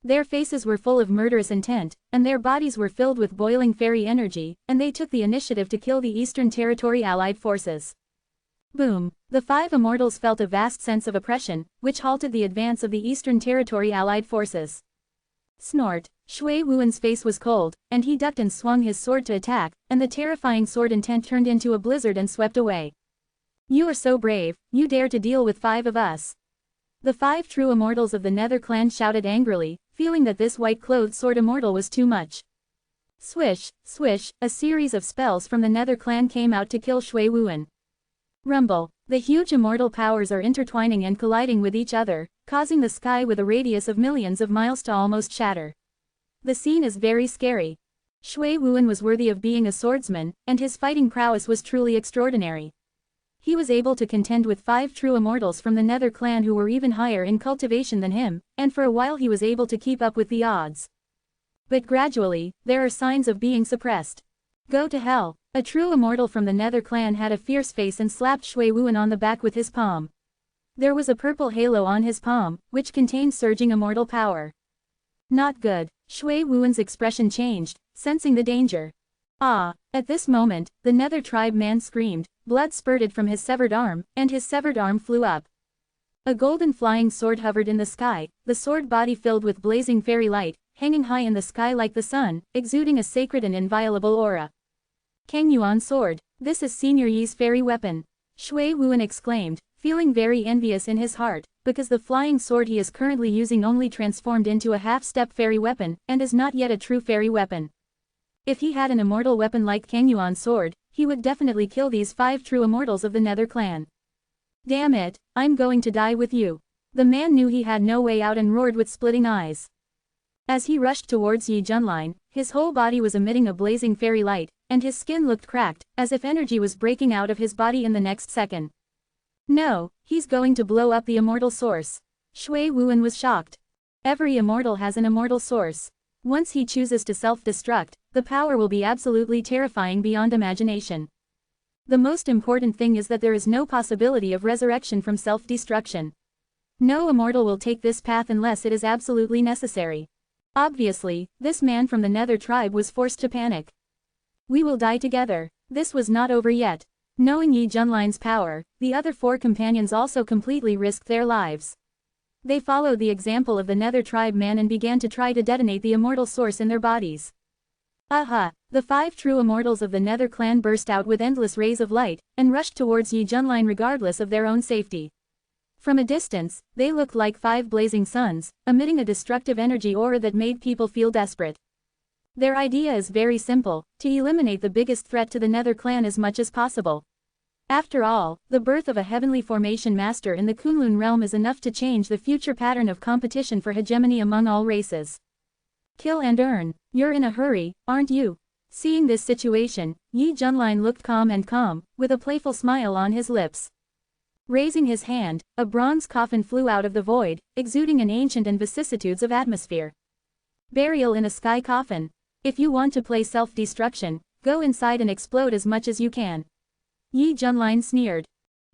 Their faces were full of murderous intent, and their bodies were filled with boiling fairy energy, and they took the initiative to kill the Eastern Territory Allied forces. Boom! The 5 immortals felt a vast sense of oppression, which halted the advance of the Eastern Territory Allied forces. Snort! Shui Wuan's face was cold, and he ducked and swung his sword to attack, and the terrifying sword intent turned into a blizzard and swept away. You are so brave, you dare to deal with 5 of us. The 5 true immortals of the Nether clan shouted angrily, feeling that this white-clothed sword immortal was too much. Swish, swish, a series of spells from the Nether clan came out to kill Shui Wuan. Rumble, the huge immortal powers are intertwining and colliding with each other, causing the sky with a radius of millions of miles to almost shatter. The scene is very scary. Shui Wuan was worthy of being a swordsman, and his fighting prowess was truly extraordinary. He was able to contend with 5 true immortals from the Nether clan who were even higher in cultivation than him, and for a while he was able to keep up with the odds. But gradually, there are signs of being suppressed. Go to hell! A true immortal from the Nether clan had a fierce face and slapped Shui Wuan on the back with his palm. There was a purple halo on his palm, which contained surging immortal power. Not good. Shui Wuan's expression changed, sensing the danger. Ah! At this moment, the Nether tribe man screamed, blood spurted from his severed arm, and his severed arm flew up. A golden flying sword hovered in the sky, the sword body filled with blazing fairy light, hanging high in the sky like the sun, exuding a sacred and inviolable aura. Kang Yuan sword, this is Senior Yi's fairy weapon. Shui Wuan exclaimed, feeling very envious in his heart, because the flying sword he is currently using only transformed into a half-step fairy weapon, and is not yet a true fairy weapon. If he had an immortal weapon like Kang Yuan's sword, he would definitely kill these 5 true immortals of the Nether clan. Damn it, I'm going to die with you. The man knew he had no way out and roared with splitting eyes. As he rushed towards Yi Junline, his whole body was emitting a blazing fairy light, and his skin looked cracked, as if energy was breaking out of his body in the next second. No, he's going to blow up the immortal source. Shui Wuan was shocked. Every immortal has an immortal source. Once he chooses to self-destruct, the power will be absolutely terrifying beyond imagination. The most important thing is that there is no possibility of resurrection from self-destruction. No immortal will take this path unless it is absolutely necessary. Obviously, this man from the Nether tribe was forced to panic. We will die together. This was not over yet. Knowing Yi Junline's power, the other 4 companions also completely risked their lives. They followed the example of the Nether tribe man and began to try to detonate the immortal source in their bodies. Aha! The 5 true immortals of the Nether clan burst out with endless rays of light, and rushed towards Yi Junline regardless of their own safety. From a distance, they looked like 5 blazing suns, emitting a destructive energy aura that made people feel desperate. Their idea is very simple, to eliminate the biggest threat to the Nether clan as much as possible. After all, the birth of a heavenly formation master in the Kunlun realm is enough to change the future pattern of competition for hegemony among all races. Kill and earn. You're in a hurry, aren't you? Seeing this situation, Yi Junline looked calm, with a playful smile on his lips. Raising his hand, a bronze coffin flew out of the void, exuding an ancient and vicissitudes of atmosphere. Burial in a sky coffin. If you want to play self-destruction, go inside and explode as much as you can. Yi Junline sneered.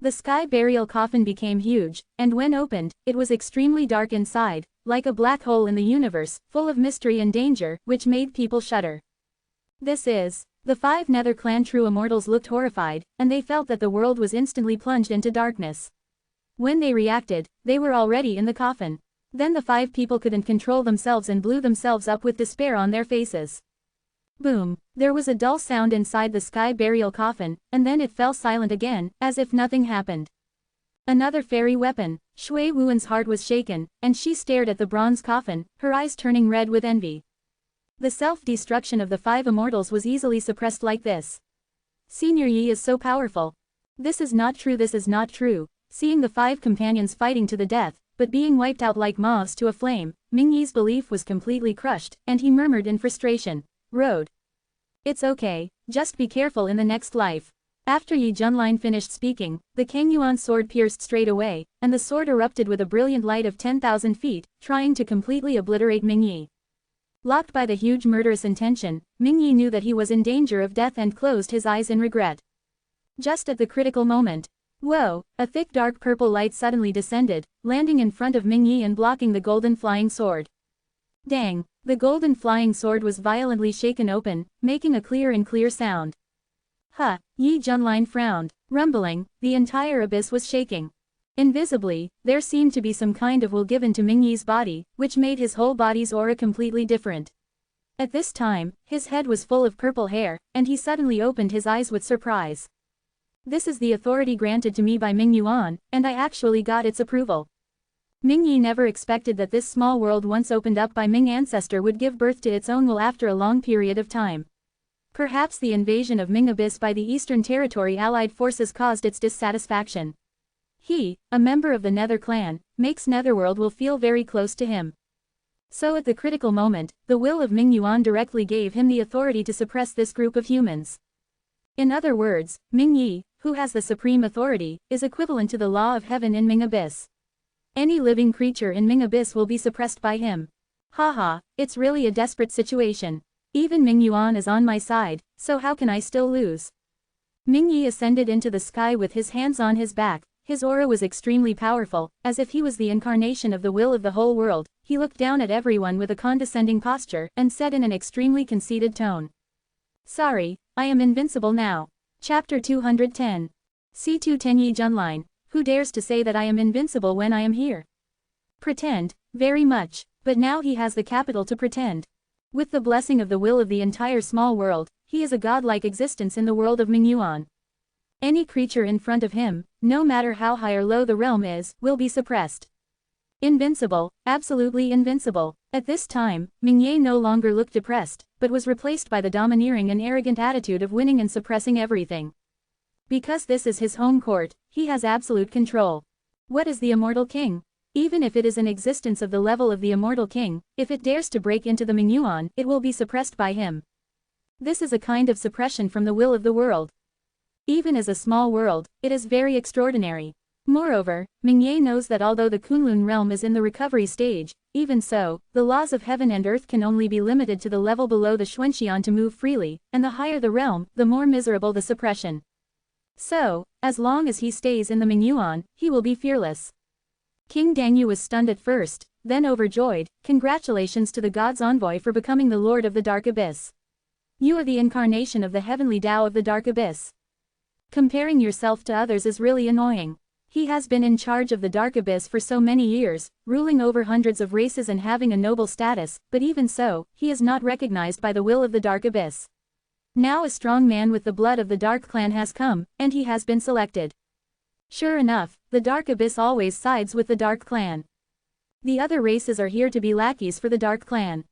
The sky burial coffin became huge, and when opened, it was extremely dark inside, like a black hole in the universe, full of mystery and danger, which made people shudder. This is. The 5 Nether clan true immortals looked horrified, and they felt that the world was instantly plunged into darkness. When they reacted, they were already in the coffin. Then the 5 people couldn't control themselves and blew themselves up with despair on their faces. Boom! There was a dull sound inside the sky burial coffin, and then it fell silent again, as if nothing happened. Another fairy weapon. Shui Wuan's heart was shaken, and she stared at the bronze coffin, her eyes turning red with envy. The self-destruction of the 5 immortals was easily suppressed like this. Senior Yi is so powerful. This is not true, this is not true. Seeing the 5 companions fighting to the death, but being wiped out like moths to a flame, Ming Yi's belief was completely crushed, and he murmured in frustration. Road. It's okay, just be careful in the next life. After Yi Junlin finished speaking, the Kang Yuan sword pierced straight away, and the sword erupted with a brilliant light of 10,000 feet, trying to completely obliterate Ming Yi. Locked by the huge murderous intention, Ming Yi knew that he was in danger of death and closed his eyes in regret. Just at the critical moment. Whoa, a thick dark purple light suddenly descended, landing in front of Ming Yi and blocking the golden flying sword. Dang, the golden flying sword was violently shaken open, making a clear sound. Huh, Yi Junlin frowned. Rumbling, the entire abyss was shaking. Invisibly, there seemed to be some kind of will given to Ming Yi's body, which made his whole body's aura completely different. At this time, his head was full of purple hair, and he suddenly opened his eyes with surprise. This is the authority granted to me by Ming Yuan, and I actually got its approval. Ming Yi never expected that this small world once opened up by Ming ancestor would give birth to its own will after a long period of time. Perhaps the invasion of Ming Abyss by the Eastern Territory allied forces caused its dissatisfaction. He, a member of the Nether clan, makes Netherworld will feel very close to him. So at the critical moment, the will of Ming Yuan directly gave him the authority to suppress this group of humans. In other words, Ming Yi, who has the supreme authority, is equivalent to the law of heaven in Ming Abyss. Any living creature in Ming Abyss will be suppressed by him. Haha, it's really a desperate situation. Even Ming Yuan is on my side, so how can I still lose? Ming Yi ascended into the sky with his hands on his back. His aura was extremely powerful, as if he was the incarnation of the will of the whole world. He looked down at everyone with a condescending posture, and said in an extremely conceited tone. Sorry, I am invincible now. Chapter 210. C210 Yi Junlin, who dares to say that I am invincible when I am here? Pretend, very much, but now he has the capital to pretend. With the blessing of the will of the entire small world, he is a godlike existence in the world of Ming Yuan. Any creature in front of him, no matter how high or low the realm is, will be suppressed. Invincible, absolutely invincible. At this time, Ming Ye no longer looked depressed, but was replaced by the domineering and arrogant attitude of winning and suppressing everything. Because this is his home court, he has absolute control. What is the Immortal King? Even if it is an existence of the level of the Immortal King, if it dares to break into the Ming Yuan, it will be suppressed by him. This is a kind of suppression from the will of the world. Even as a small world, it is very extraordinary. Moreover, Ming Ye knows that although the Kunlun realm is in the recovery stage, even so, the laws of heaven and earth can only be limited to the level below the Xuanxian to move freely, and the higher the realm, the more miserable the suppression. So, as long as he stays in the Ming Yuan, he will be fearless. King Dangyu was stunned at first, then overjoyed. Congratulations to the God's envoy for becoming the Lord of the Dark Abyss. You are the incarnation of the heavenly Tao of the Dark Abyss. Comparing yourself to others is really annoying. He has been in charge of the Dark Abyss for so many years, ruling over hundreds of races and having a noble status, but even so, he is not recognized by the will of the Dark Abyss. Now a strong man with the blood of the Dark Clan has come, and he has been selected. Sure enough, the Dark Abyss always sides with the Dark Clan. The other races are here to be lackeys for the Dark Clan.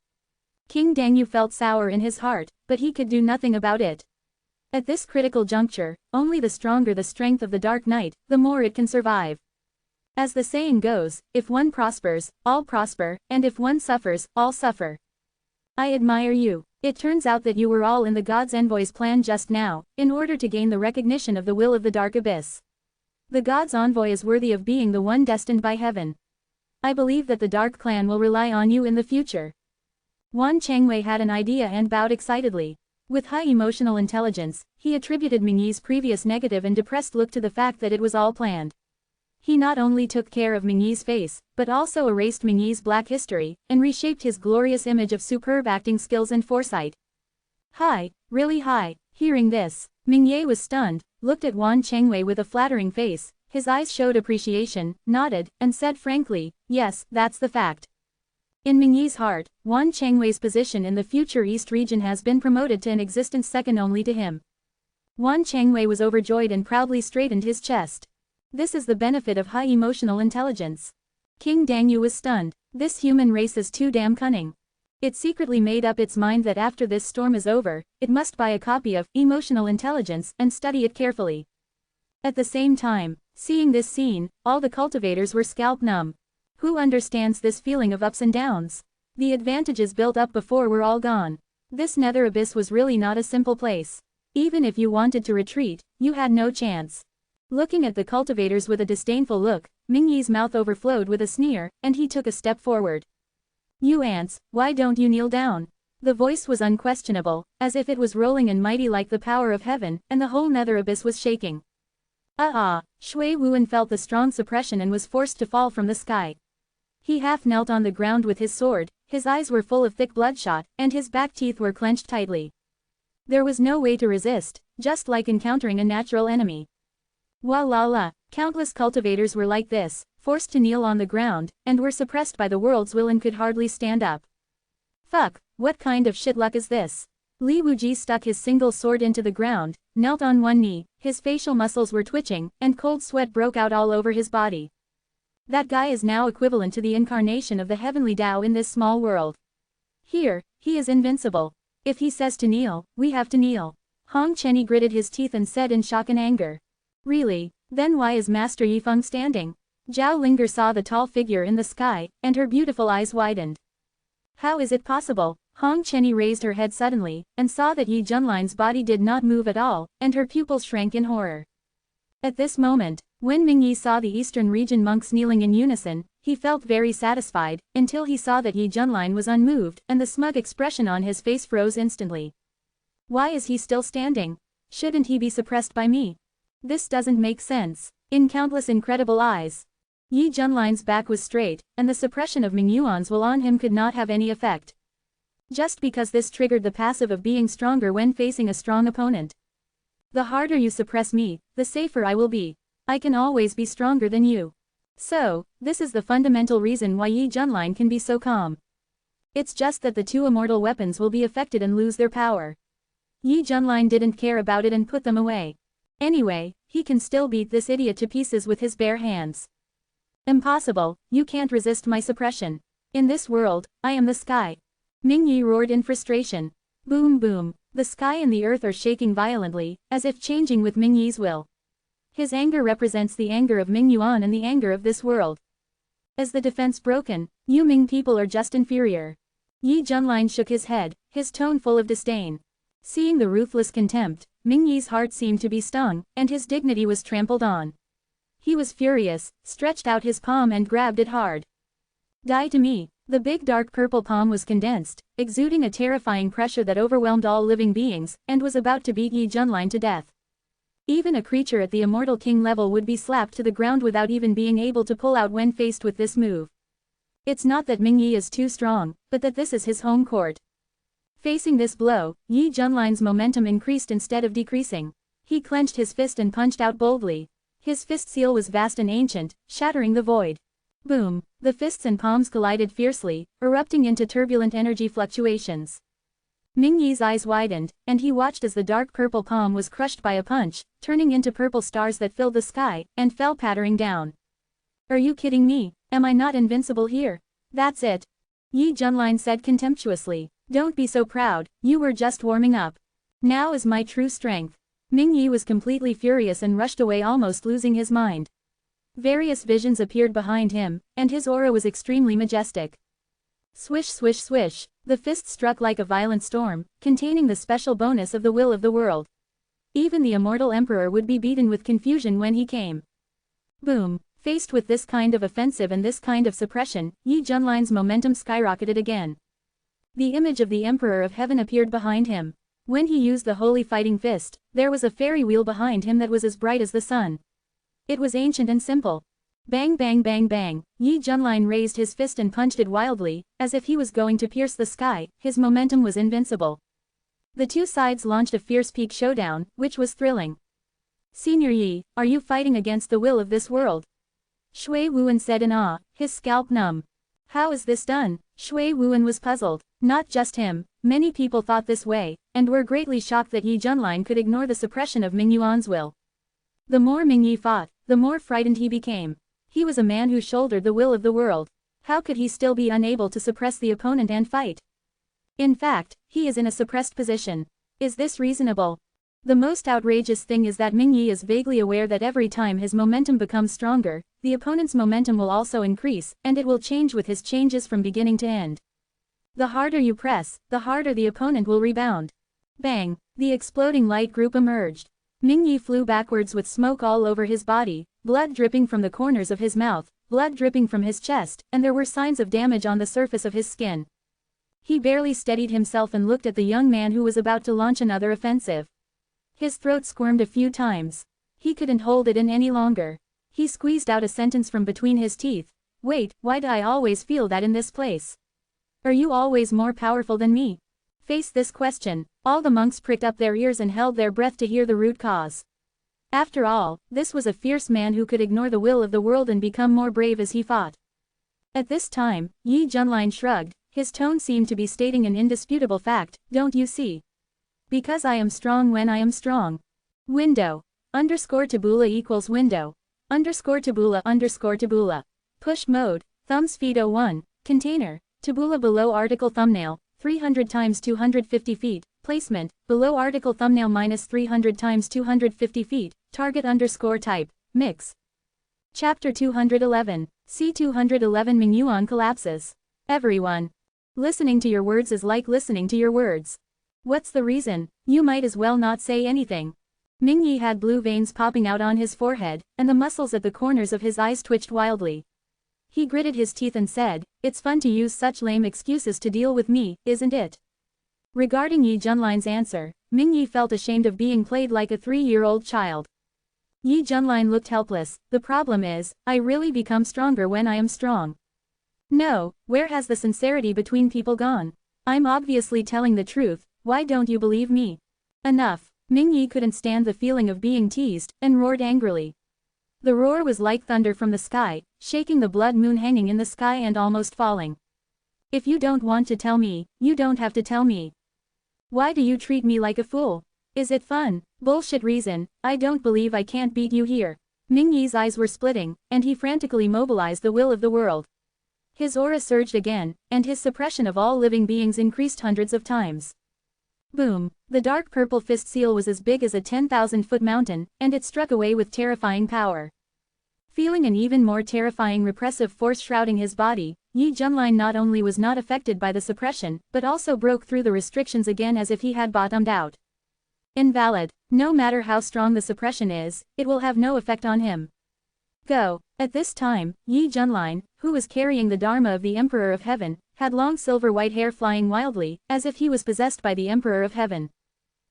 King Dangyu felt sour in his heart, but he could do nothing about it. At this critical juncture, only the stronger the strength of the Dark Knight, the more it can survive. As the saying goes, if one prospers, all prosper, and if one suffers, all suffer. I admire you. It turns out that you were all in the God's envoy's plan just now, in order to gain the recognition of the will of the Dark Abyss. The God's envoy is worthy of being the one destined by heaven. I believe that the Dark Clan will rely on you in the future. Wan Changwei had an idea and bowed excitedly. With high emotional intelligence, he attributed Ming Yi's previous negative and depressed look to the fact that it was all planned. He not only took care of Ming Yi's face, but also erased Ming Yi's black history, and reshaped his glorious image of superb acting skills and foresight. High, really high. Hearing this, Ming Ye was stunned, looked at Wan Changwei with a flattering face, his eyes showed appreciation, nodded, and said frankly, yes, that's the fact. In Ming Yi's heart, Wan Changwei's position in the future East region has been promoted to an existence second only to him. Wan Changwei was overjoyed and proudly straightened his chest. This is the benefit of high emotional intelligence. King Dangyu was stunned. This human race is too damn cunning. It secretly made up its mind that after this storm is over, it must buy a copy of Emotional Intelligence and study it carefully. At the same time, seeing this scene, all the cultivators were scalp numb. Who understands this feeling of ups and downs? The advantages built up before were all gone. This nether abyss was really not a simple place. Even if you wanted to retreat, you had no chance. Looking at the cultivators with a disdainful look, Mingyi's mouth overflowed with a sneer, and he took a step forward. You ants, why don't you kneel down? The voice was unquestionable, as if it was rolling and mighty like the power of heaven, and the whole nether abyss was shaking. Shui Wuan felt the strong suppression and was forced to fall from the sky. He half knelt on the ground with his sword, his eyes were full of thick bloodshot, and his back teeth were clenched tightly. There was no way to resist, just like encountering a natural enemy. Countless cultivators were like this, forced to kneel on the ground, and were suppressed by the world's will and could hardly stand up. Fuck, what kind of shit luck is this? Li Wuji stuck his single sword into the ground, knelt on one knee, his facial muscles were twitching, and cold sweat broke out all over his body. That guy is now equivalent to the incarnation of the heavenly Tao in this small world. Here, he is invincible. If he says to kneel, we have to kneel. Hong Chenny gritted his teeth and said in shock and anger. Really? Then why is Master Yifeng standing? Zhao Linger saw the tall figure in the sky, and her beautiful eyes widened. How is it possible? Hong Chenny raised her head suddenly, and saw that Yi Junline's body did not move at all, and her pupils shrank in horror. At this moment, when Mingyi saw the eastern region monks kneeling in unison, he felt very satisfied, until he saw that Yi Junline was unmoved, and the smug expression on his face froze instantly. Why is he still standing? Shouldn't he be suppressed by me? This doesn't make sense. In countless incredible eyes, Yi Junline's back was straight, and the suppression of Mingyuan's will on him could not have any effect. Just because this triggered the passive of being stronger when facing a strong opponent. The harder you suppress me, the safer I will be. I can always be stronger than you. So, this is the fundamental reason why Yi Junline can be so calm. It's just that the two immortal weapons will be affected and lose their power. Yi Junline didn't care about it and put them away. Anyway, he can still beat this idiot to pieces with his bare hands. Impossible, you can't resist my suppression. In this world, I am the sky. Mingyi roared in frustration. Boom boom, the sky and the earth are shaking violently, as if changing with Mingyi's will. His anger represents the anger of Mingyuan and the anger of this world. Is the defense broken? You Ming people are just inferior. Yi Junline shook his head, his tone full of disdain. Seeing the ruthless contempt, Mingyi's heart seemed to be stung, and his dignity was trampled on. He was furious, stretched out his palm and grabbed it hard. Die to me. The big dark purple palm was condensed, exuding a terrifying pressure that overwhelmed all living beings, and was about to beat Yi Junline to death. Even a creature at the Immortal King level would be slapped to the ground without even being able to pull out when faced with this move. It's not that Mingyi is too strong, but that this is his home court. Facing this blow, Yi Junline's momentum increased instead of decreasing. He clenched his fist and punched out boldly. His fist seal was vast and ancient, shattering the void. Boom, the fists and palms collided fiercely, erupting into turbulent energy fluctuations. Mingyi's eyes widened, and he watched as the dark purple palm was crushed by a punch, turning into purple stars that filled the sky, and fell pattering down. Are you kidding me? Am I not invincible here? That's it. Yi Junline said contemptuously. Don't be so proud, you were just warming up. Now is my true strength. Mingyi was completely furious and rushed away, almost losing his mind. Various visions appeared behind him, and his aura was extremely majestic. Swish swish swish, the fist struck like a violent storm, containing the special bonus of the will of the world. Even the immortal emperor would be beaten with confusion when he came. Boom, faced with this kind of offensive and this kind of suppression, Yi Junline's momentum skyrocketed again. The image of the Emperor of Heaven appeared behind him. When he used the holy fighting fist, there was a fairy wheel behind him that was as bright as the sun. It was ancient and simple. Bang bang bang bang, Yi Junline raised his fist and punched it wildly, as if he was going to pierce the sky. His momentum was invincible. The two sides launched a fierce peak showdown, which was thrilling. Senior Yi, are you fighting against the will of this world? Shui Wuan said in awe, his scalp numb. How is this done? Shui Wuan was puzzled. Not just him, many people thought this way, and were greatly shocked that Yi Junline could ignore the suppression of Mingyuan's will. The more Mingyi fought, the more frightened he became. He was a man who shouldered the will of the world. How could he still be unable to suppress the opponent and fight? In fact, he is in a suppressed position. Is this reasonable? The most outrageous thing is that Ming Yi is vaguely aware that every time his momentum becomes stronger, the opponent's momentum will also increase, and it will change with his changes from beginning to end. The harder you press, the harder the opponent will rebound. Bang! The exploding light group emerged. Ming Yi flew backwards with smoke all over his body, blood dripping from the corners of his mouth, blood dripping from his chest, and there were signs of damage on the surface of his skin. He barely steadied himself and looked at the young man who was about to launch another offensive. His throat squirmed a few times. He couldn't hold it in any longer. He squeezed out a sentence from between his teeth. Wait, why do I always feel that in this place? Are you always more powerful than me? Face this question. All the monks pricked up their ears and held their breath to hear the root cause. After all, this was a fierce man who could ignore the will of the world and become more brave as he fought. At this time, Yi Junlin shrugged. His tone seemed to be stating an indisputable fact, don't you see? Because I am strong when I am strong. Window. Underscore tabula equals window. Underscore tabula underscore tabula. Push mode. Thumbs feed 01. Container. Tabula below article thumbnail. 300 times 250 feet. Placement. Below article thumbnail minus 300 times 250 feet. Target underscore type. Mix. Chapter 211. C211 Mingyuan collapses. Everyone. Listening to your words is like listening to your words. What's the reason? You might as well not say anything. Ming Yi had blue veins popping out on his forehead, and the muscles at the corners of his eyes twitched wildly. He gritted his teeth and said, "It's fun to use such lame excuses to deal with me, isn't it?" Regarding Yi Junlin's answer, Ming Yi felt ashamed of being played like a 3-year-old child. Yi Junlin looked helpless. The problem is, I really become stronger when I am strong. No, where has the sincerity between people gone? I'm obviously telling the truth, why don't you believe me? Enough. Ming Yi couldn't stand the feeling of being teased, and roared angrily. The roar was like thunder from the sky, shaking the blood moon hanging in the sky and almost falling. If you don't want to tell me, you don't have to tell me. Why do you treat me like a fool? Is it fun? Bullshit reason, I don't believe I can't beat you here. Ming Yi's eyes were splitting, and he frantically mobilized the will of the world. His aura surged again, and his suppression of all living beings increased hundreds of times. Boom! The dark purple fist seal was as big as a 10,000-foot mountain, and it struck away with terrifying power. Feeling an even more terrifying repressive force shrouding his body, Yi Junlin not only was not affected by the suppression, but also broke through the restrictions again as if he had bottomed out. Invalid. No matter how strong the suppression is, it will have no effect on him. Go. At this time, Yi Junlin, who was carrying the Dharma of the Emperor of Heaven, had long silver-white hair flying wildly, as if he was possessed by the Emperor of Heaven.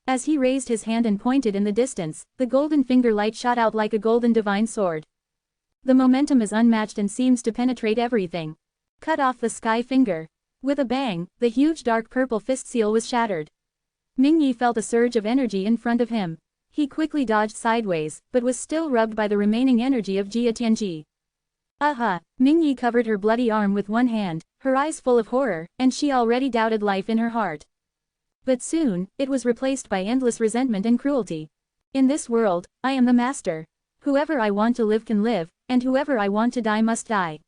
As he raised his hand and pointed in the distance, the golden finger light shot out like a golden divine sword. The momentum is unmatched and seems to penetrate everything. Cut off the sky finger. With a bang, the huge dark purple fist seal was shattered. Ming Yi felt a surge of energy in front of him. He quickly dodged sideways, but was still rubbed by the remaining energy of Jia Tianji. Aha! Ming Yi covered her bloody arm with one hand, her eyes full of horror, and she already doubted life in her heart. But soon, it was replaced by endless resentment and cruelty. In this world, I am the master. Whoever I want to live can live, and whoever I want to die must die.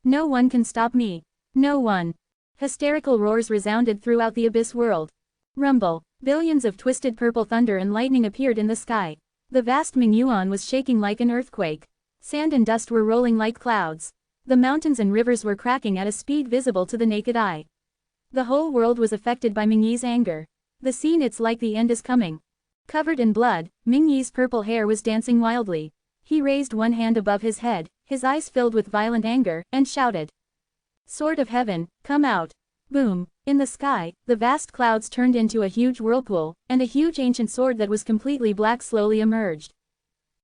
No one can stop me. No one. Hysterical roars resounded throughout the abyss world. Rumble. Billions of twisted purple thunder and lightning appeared in the sky. The vast Mingyuan was shaking like an earthquake. Sand and dust were rolling like clouds. The mountains and rivers were cracking at a speed visible to the naked eye. The whole world was affected by Ming Yi's anger. The scene, it's like the end is coming. Covered in blood, Ming Yi's purple hair was dancing wildly. He raised one hand above his head, his eyes filled with violent anger, and shouted. Sword of Heaven, come out. Boom. In the sky, the vast clouds turned into a huge whirlpool, and a huge ancient sword that was completely black slowly emerged.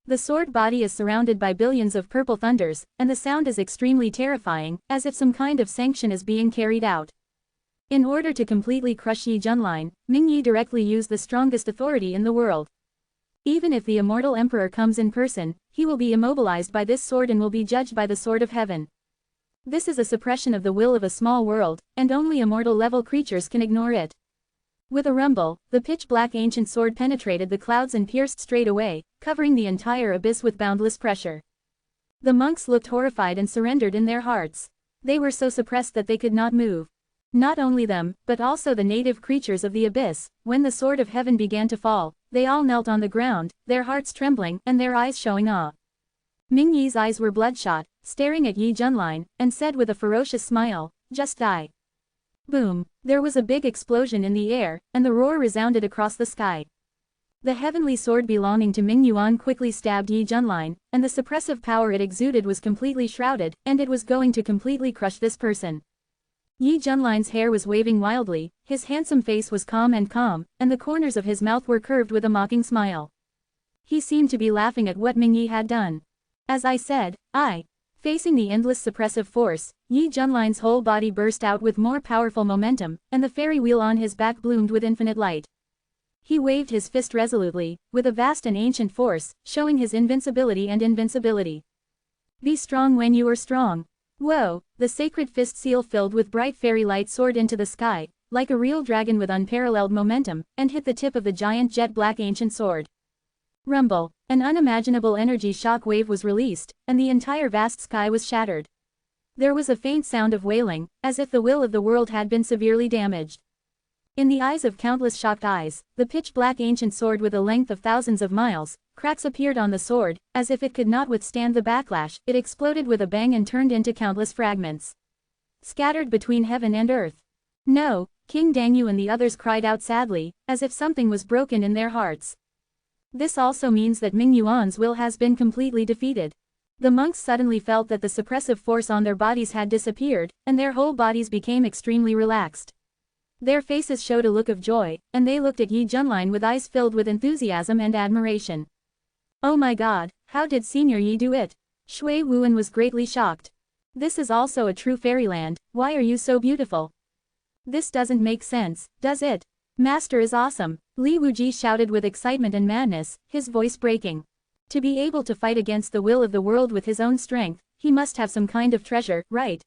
The sword body is surrounded by billions of purple thunders, and the sound is extremely terrifying, as if some kind of sanction is being carried out. In order to completely crush Yi Junlin, Ming Yi directly used the strongest authority in the world. Even if the immortal emperor comes in person, he will be immobilized by this sword and will be judged by the sword of heaven. This is a suppression of the will of a small world, and only immortal level creatures can ignore it. With a rumble, the pitch-black ancient sword penetrated the clouds and pierced straight away, covering the entire abyss with boundless pressure. The monks looked horrified and surrendered in their hearts. They were so suppressed that they could not move. Not only them, but also the native creatures of the abyss. When the sword of heaven began to fall, they all knelt on the ground, their hearts trembling and their eyes showing awe. Ming Yi's eyes were bloodshot, staring at Yi Junlin, and said with a ferocious smile, "Just die." Boom! There was a big explosion in the air, and the roar resounded across the sky. The heavenly sword belonging to Ming Yuan quickly stabbed Yi Junlin, and the suppressive power it exuded was completely shrouded, and it was going to completely crush this person. Yi Junlin's hair was waving wildly, his handsome face was calm, and the corners of his mouth were curved with a mocking smile. He seemed to be laughing at what Ming Yi had done. As I said, Facing the endless suppressive force, Yi Junlin's whole body burst out with more powerful momentum, and the fairy wheel on his back bloomed with infinite light. He waved his fist resolutely, with a vast and ancient force, showing his invincibility and invincibility. Be strong when you are strong. Whoa! The sacred fist seal filled with bright fairy light soared into the sky, like a real dragon with unparalleled momentum, and hit the tip of the giant jet-black ancient sword. Rumble! An unimaginable energy shock wave was released, and the entire vast sky was shattered. There was a faint sound of wailing, as if the will of the world had been severely damaged. In the eyes of countless shocked eyes, the pitch-black ancient sword with a length of thousands of miles, cracks appeared on the sword, as if it could not withstand the backlash, it exploded with a bang and turned into countless fragments. Scattered between heaven and earth. No! King Dangyu and the others cried out sadly, as if something was broken in their hearts. This also means that Ming Yuan's will has been completely defeated. The monks suddenly felt that the suppressive force on their bodies had disappeared, and their whole bodies became extremely relaxed. Their faces showed a look of joy, and they looked at Yi Junlin with eyes filled with enthusiasm and admiration. Oh my god, how did Senior Yi do it? Shui Wuan was greatly shocked. This is also a true fairyland, why are you so beautiful? This doesn't make sense, does it? Master is awesome, Li Wuji shouted with excitement and madness, his voice breaking. To be able to fight against the will of the world with his own strength, he must have some kind of treasure, right?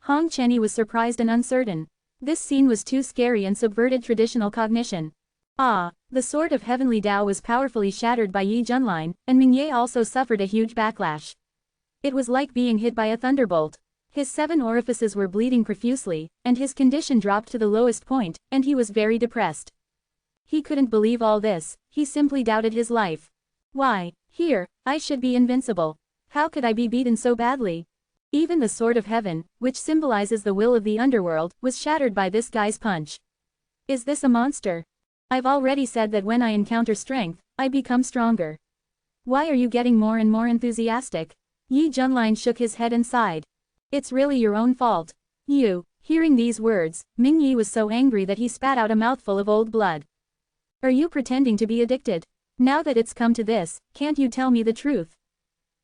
Hong Chenyi was surprised and uncertain. This scene was too scary and subverted traditional cognition. The sword of heavenly Tao was powerfully shattered by Yi Junlin, and Ming Ye also suffered a huge backlash. It was like being hit by a thunderbolt. His 7 orifices were bleeding profusely, and his condition dropped to the lowest point, and he was very depressed. He couldn't believe all this, he simply doubted his life. Why, here, I should be invincible. How could I be beaten so badly? Even the sword of heaven, which symbolizes the will of the underworld, was shattered by this guy's punch. Is this a monster? I've already said that when I encounter strength, I become stronger. Why are you getting more and more enthusiastic? Yi Junlin shook his head and sighed. It's really your own fault. You. Hearing these words, Ming Yi was so angry that he spat out a mouthful of old blood. Are you pretending to be addicted? Now that it's come to this, can't you tell me the truth?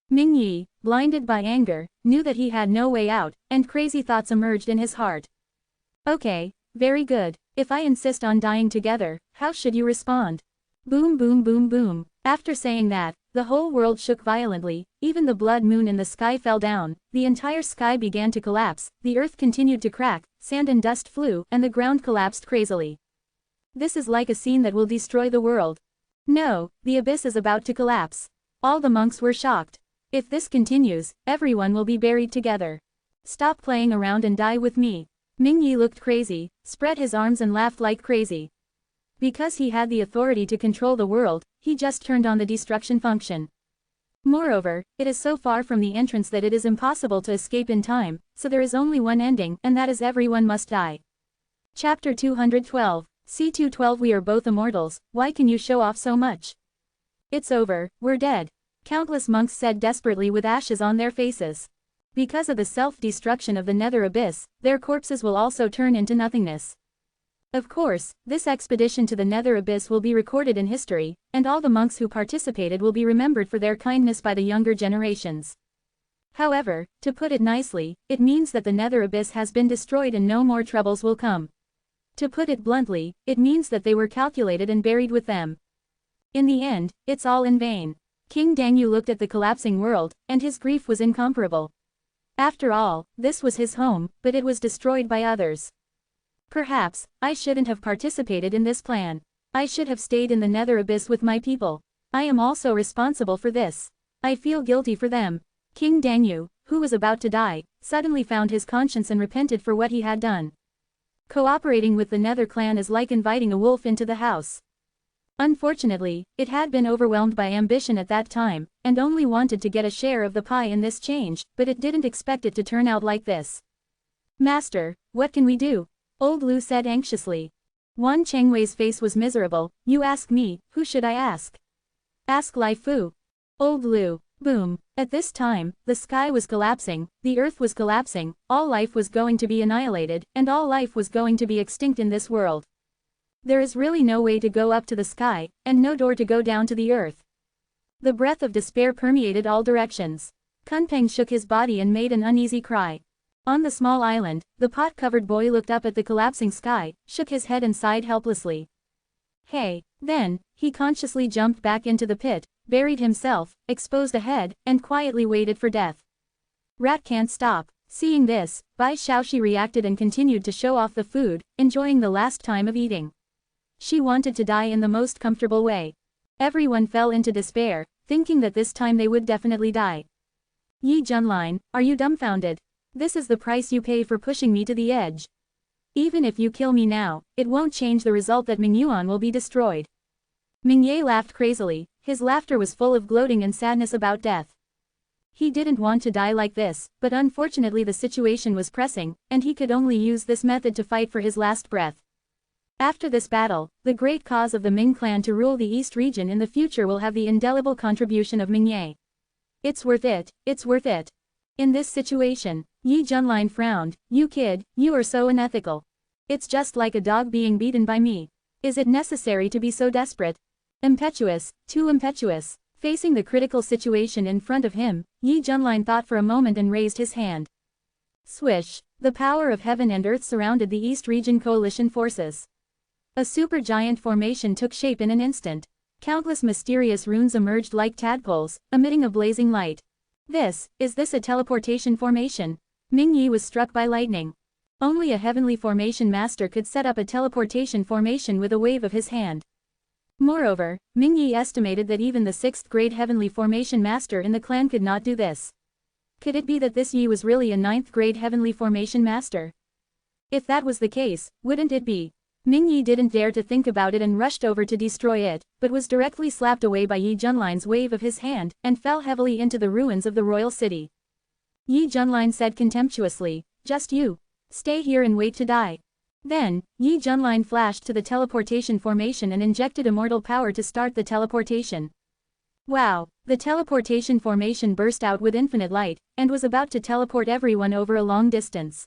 Ming Yi, blinded by anger, knew that he had no way out, and crazy thoughts emerged in his heart. Okay, very good. If I insist on dying together, how should you respond? Boom boom boom boom. After saying that, the whole world shook violently, even the blood moon in the sky fell down, the entire sky began to collapse, the earth continued to crack, sand and dust flew, and the ground collapsed crazily. This is like a scene that will destroy the world. No, the abyss is about to collapse. All the monks were shocked. If this continues, everyone will be buried together. Stop playing around and die with me. Ming Yi looked crazy, spread his arms and laughed like crazy. Because he had the authority to control the world, he just turned on the destruction function. Moreover, it is so far from the entrance that it is impossible to escape in time, so there is only one ending, and that is everyone must die. Chapter 212, C212 We are both immortals, why can you show off so much? It's over, we're dead. Countless monks said desperately with ashes on their faces. Because of the self-destruction of the nether abyss, their corpses will also turn into nothingness. Of course, this expedition to the nether abyss will be recorded in history, and all the monks who participated will be remembered for their kindness by the younger generations. However, to put it nicely, it means that the nether abyss has been destroyed and no more troubles will come. To put it bluntly, it means that they were calculated and buried with them. In the end, it's all in vain. King Dangyu looked at the collapsing world, and his grief was incomparable. After all, this was his home, but it was destroyed by others. Perhaps, I shouldn't have participated in this plan. I should have stayed in the nether abyss with my people. I am also responsible for this. I feel guilty for them. King Dangyu, who was about to die, suddenly found his conscience and repented for what he had done. Cooperating with the Nether clan is like inviting a wolf into the house. Unfortunately, it had been overwhelmed by ambition at that time, and only wanted to get a share of the pie in this change, but it didn't expect it to turn out like this. Master, what can we do? Old Lu said anxiously. Wan Chengwei's face was miserable. You ask me, who should I ask? Ask Lai Fu. Old Lu. Boom. At this time, the sky was collapsing, the earth was collapsing, all life was going to be annihilated, and all life was going to be extinct in this world. There is really no way to go up to the sky, and no door to go down to the earth. The breath of despair permeated all directions. Kunpeng shook his body and made an uneasy cry. On the small island, the pot-covered boy looked up at the collapsing sky, shook his head and sighed helplessly. Hey, then, he consciously jumped back into the pit, buried himself, exposed a head, and quietly waited for death. Rat can't stop. Seeing this, Bai Shaoxi reacted and continued to show off the food, enjoying the last time of eating. She wanted to die in the most comfortable way. Everyone fell into despair, thinking that this time they would definitely die. Yi Junlin, are you dumbfounded? This is the price you pay for pushing me to the edge. Even if you kill me now, it won't change the result that Mingyuan will be destroyed. Mingye laughed crazily, his laughter was full of gloating and sadness about death. He didn't want to die like this, but unfortunately the situation was pressing, and he could only use this method to fight for his last breath. After this battle, the great cause of the Ming clan to rule the East region in the future will have the indelible contribution of Mingye. It's worth it, it's worth it. In this situation, Yi Junlin frowned. You kid, you are so unethical. It's just like a dog being beaten by me. Is it necessary to be so desperate? Impetuous, too impetuous. Facing the critical situation in front of him, Yi Junlin thought for a moment and raised his hand. Swish, the power of heaven and earth surrounded the East region coalition forces. A supergiant formation took shape in an instant. Countless mysterious runes emerged like tadpoles, emitting a blazing light. Is this a teleportation formation? Ming Yi was struck by lightning. Only a heavenly formation master could set up a teleportation formation with a wave of his hand. Moreover, Ming Yi estimated that even the 6th grade heavenly formation master in the clan could not do this. Could it be that this Yi was really a 9th grade heavenly formation master? If that was the case, wouldn't it be? Ming Yi didn't dare to think about it and rushed over to destroy it, but was directly slapped away by Yi Junlin's wave of his hand, and fell heavily into the ruins of the royal city. Yi Junlin said contemptuously, just you. Stay here and wait to die. Then, Yi Junlin flashed to the teleportation formation and injected immortal power to start the teleportation. Wow, the teleportation formation burst out with infinite light, and was about to teleport everyone over a long distance.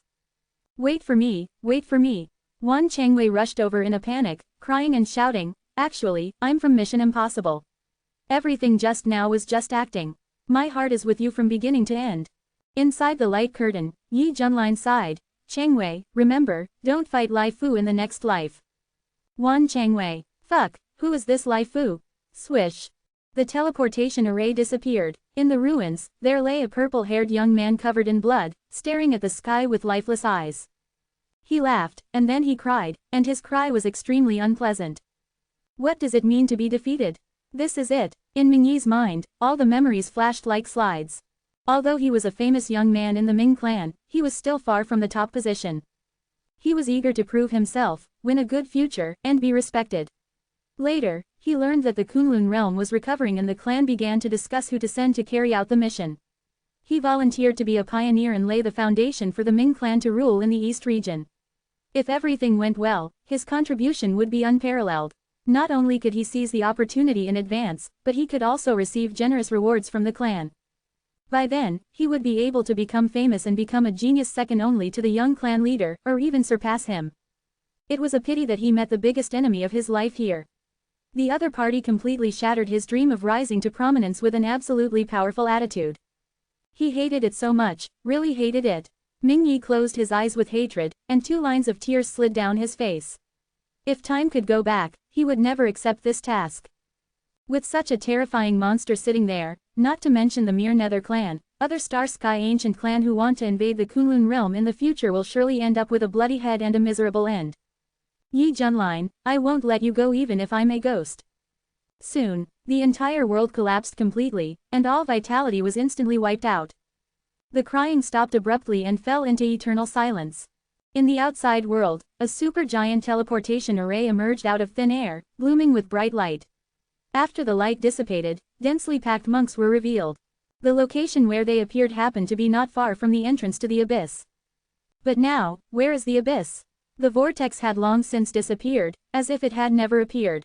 Wait for me, wait for me. Wan Chengwei rushed over in a panic, crying and shouting, actually, I'm from Mission Impossible. Everything just now was just acting. My heart is with you from beginning to end. Inside the light curtain, Yi Junlin sighed. Chengwei, remember, don't fight Lai Fu in the next life. Wan Chengwei, fuck, who is this Lai Fu? Swish. The teleportation array disappeared. In the ruins, there lay a purple-haired young man covered in blood, staring at the sky with lifeless eyes. He laughed, and then he cried, and his cry was extremely unpleasant. What does it mean to be defeated? This is it. In Mingyi's mind, all the memories flashed like slides. Although he was a famous young man in the Ming clan, he was still far from the top position. He was eager to prove himself, win a good future, and be respected. Later, he learned that the Kunlun realm was recovering and the clan began to discuss who to send to carry out the mission. He volunteered to be a pioneer and lay the foundation for the Ming clan to rule in the East region. If everything went well, his contribution would be unparalleled. Not only could he seize the opportunity in advance, but he could also receive generous rewards from the clan. By then, he would be able to become famous and become a genius second only to the young clan leader, or even surpass him. It was a pity that he met the biggest enemy of his life here. The other party completely shattered his dream of rising to prominence with an absolutely powerful attitude. He hated it so much, really hated it. Ming Yi closed his eyes with hatred, and 2 lines of tears slid down his face. If time could go back, he would never accept this task. With such a terrifying monster sitting there, not to mention the mere Nether clan, other Star Sky ancient clan who want to invade the Kunlun realm in the future will surely end up with a bloody head and a miserable end. Yi Junlin, I won't let you go even if I'm a ghost. Soon, the entire world collapsed completely, and all vitality was instantly wiped out. The crying stopped abruptly and fell into eternal silence. In the outside world, a supergiant teleportation array emerged out of thin air, blooming with bright light. After the light dissipated, densely packed monks were revealed. The location where they appeared happened to be not far from the entrance to the abyss. But now, where is the abyss? The vortex had long since disappeared, as if it had never appeared.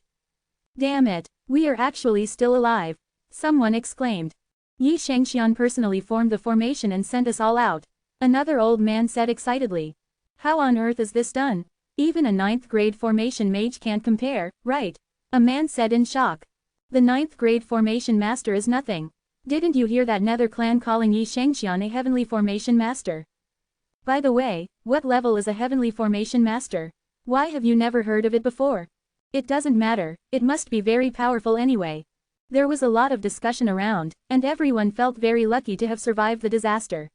Damn it, we are actually still alive, someone exclaimed. Yi Shangxian personally formed the formation and sent us all out, another old man said excitedly. How on earth is this done? Even a 9th grade formation mage can't compare, right? A man said in shock. The 9th grade formation master is nothing. Didn't you hear that Nether clan calling Yi Shangxian a heavenly formation master? By the way, what level is a heavenly formation master? Why have you never heard of it before? It doesn't matter, it must be very powerful anyway. There was a lot of discussion around, and everyone felt very lucky to have survived the disaster.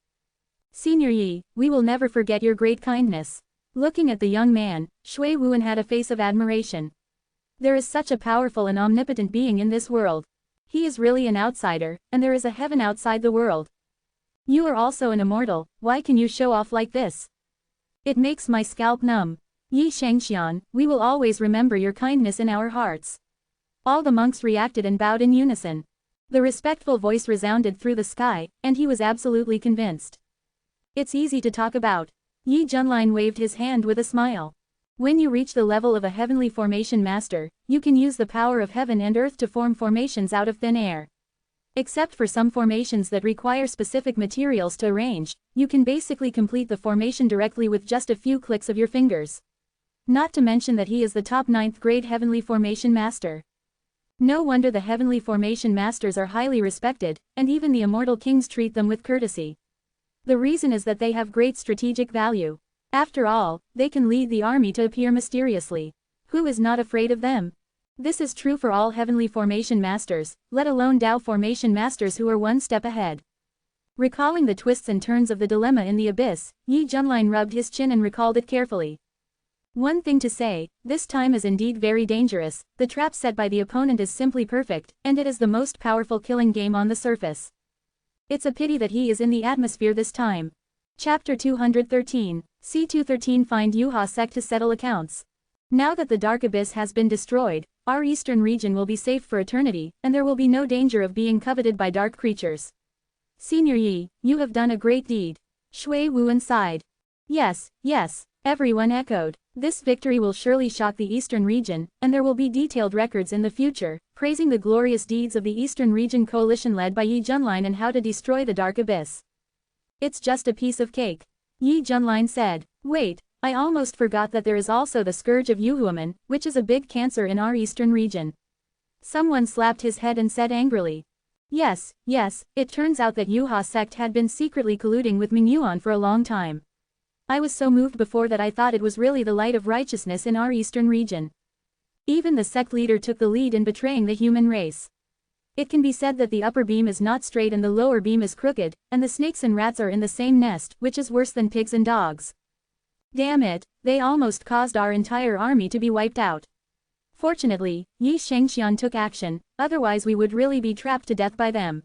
Senior Yi, we will never forget your great kindness. Looking at the young man, Shui Wuan had a face of admiration. There is such a powerful and omnipotent being in this world. He is really an outsider, and there is a heaven outside the world. You are also an immortal, why can you show off like this? It makes my scalp numb. Yi Shangxian, we will always remember your kindness in our hearts. All the monks reacted and bowed in unison. The respectful voice resounded through the sky, and he was absolutely convinced. It's easy to talk about. Yi Junlin waved his hand with a smile. When you reach the level of a heavenly formation master, you can use the power of heaven and earth to form formations out of thin air. Except for some formations that require specific materials to arrange, you can basically complete the formation directly with just a few clicks of your fingers. Not to mention that he is the top 9th grade heavenly formation master. No wonder the heavenly formation masters are highly respected, and even the immortal kings treat them with courtesy. The reason is that they have great strategic value. After all, they can lead the army to appear mysteriously. Who is not afraid of them? This is true for all heavenly formation masters, let alone Dao formation masters who are one step ahead. Recalling the twists and turns of the dilemma in the abyss, Yi Junlin rubbed his chin and recalled it carefully. One thing to say, this time is indeed very dangerous, the trap set by the opponent is simply perfect, and it is the most powerful killing game on the surface. It's a pity that he is in the atmosphere this time. Chapter 213, C213 Find Yuha sect to settle accounts. Now that the Dark Abyss has been destroyed, our eastern region will be safe for eternity, and there will be no danger of being coveted by dark creatures. Senior Yi, you have done a great deed. Shui Wuan sighed. Yes, yes, everyone echoed. This victory will surely shock the eastern region, and there will be detailed records in the future, praising the glorious deeds of the eastern region coalition led by Yi Junlin and how to destroy the Dark Abyss. It's just a piece of cake. Yi Junlin said. Wait, I almost forgot that there is also the scourge of Yuhuaman, which is a big cancer in our eastern region. Someone slapped his head and said angrily. Yes, it turns out that Yuha sect had been secretly colluding with Mingyuan for a long time. I was so moved before that I thought it was really the light of righteousness in our eastern region. Even the sect leader took the lead in betraying the human race. It can be said that the upper beam is not straight and the lower beam is crooked, and the snakes and rats are in the same nest, which is worse than pigs and dogs. Damn it, they almost caused our entire army to be wiped out. Fortunately, Yi Shangxian took action, otherwise we would really be trapped to death by them.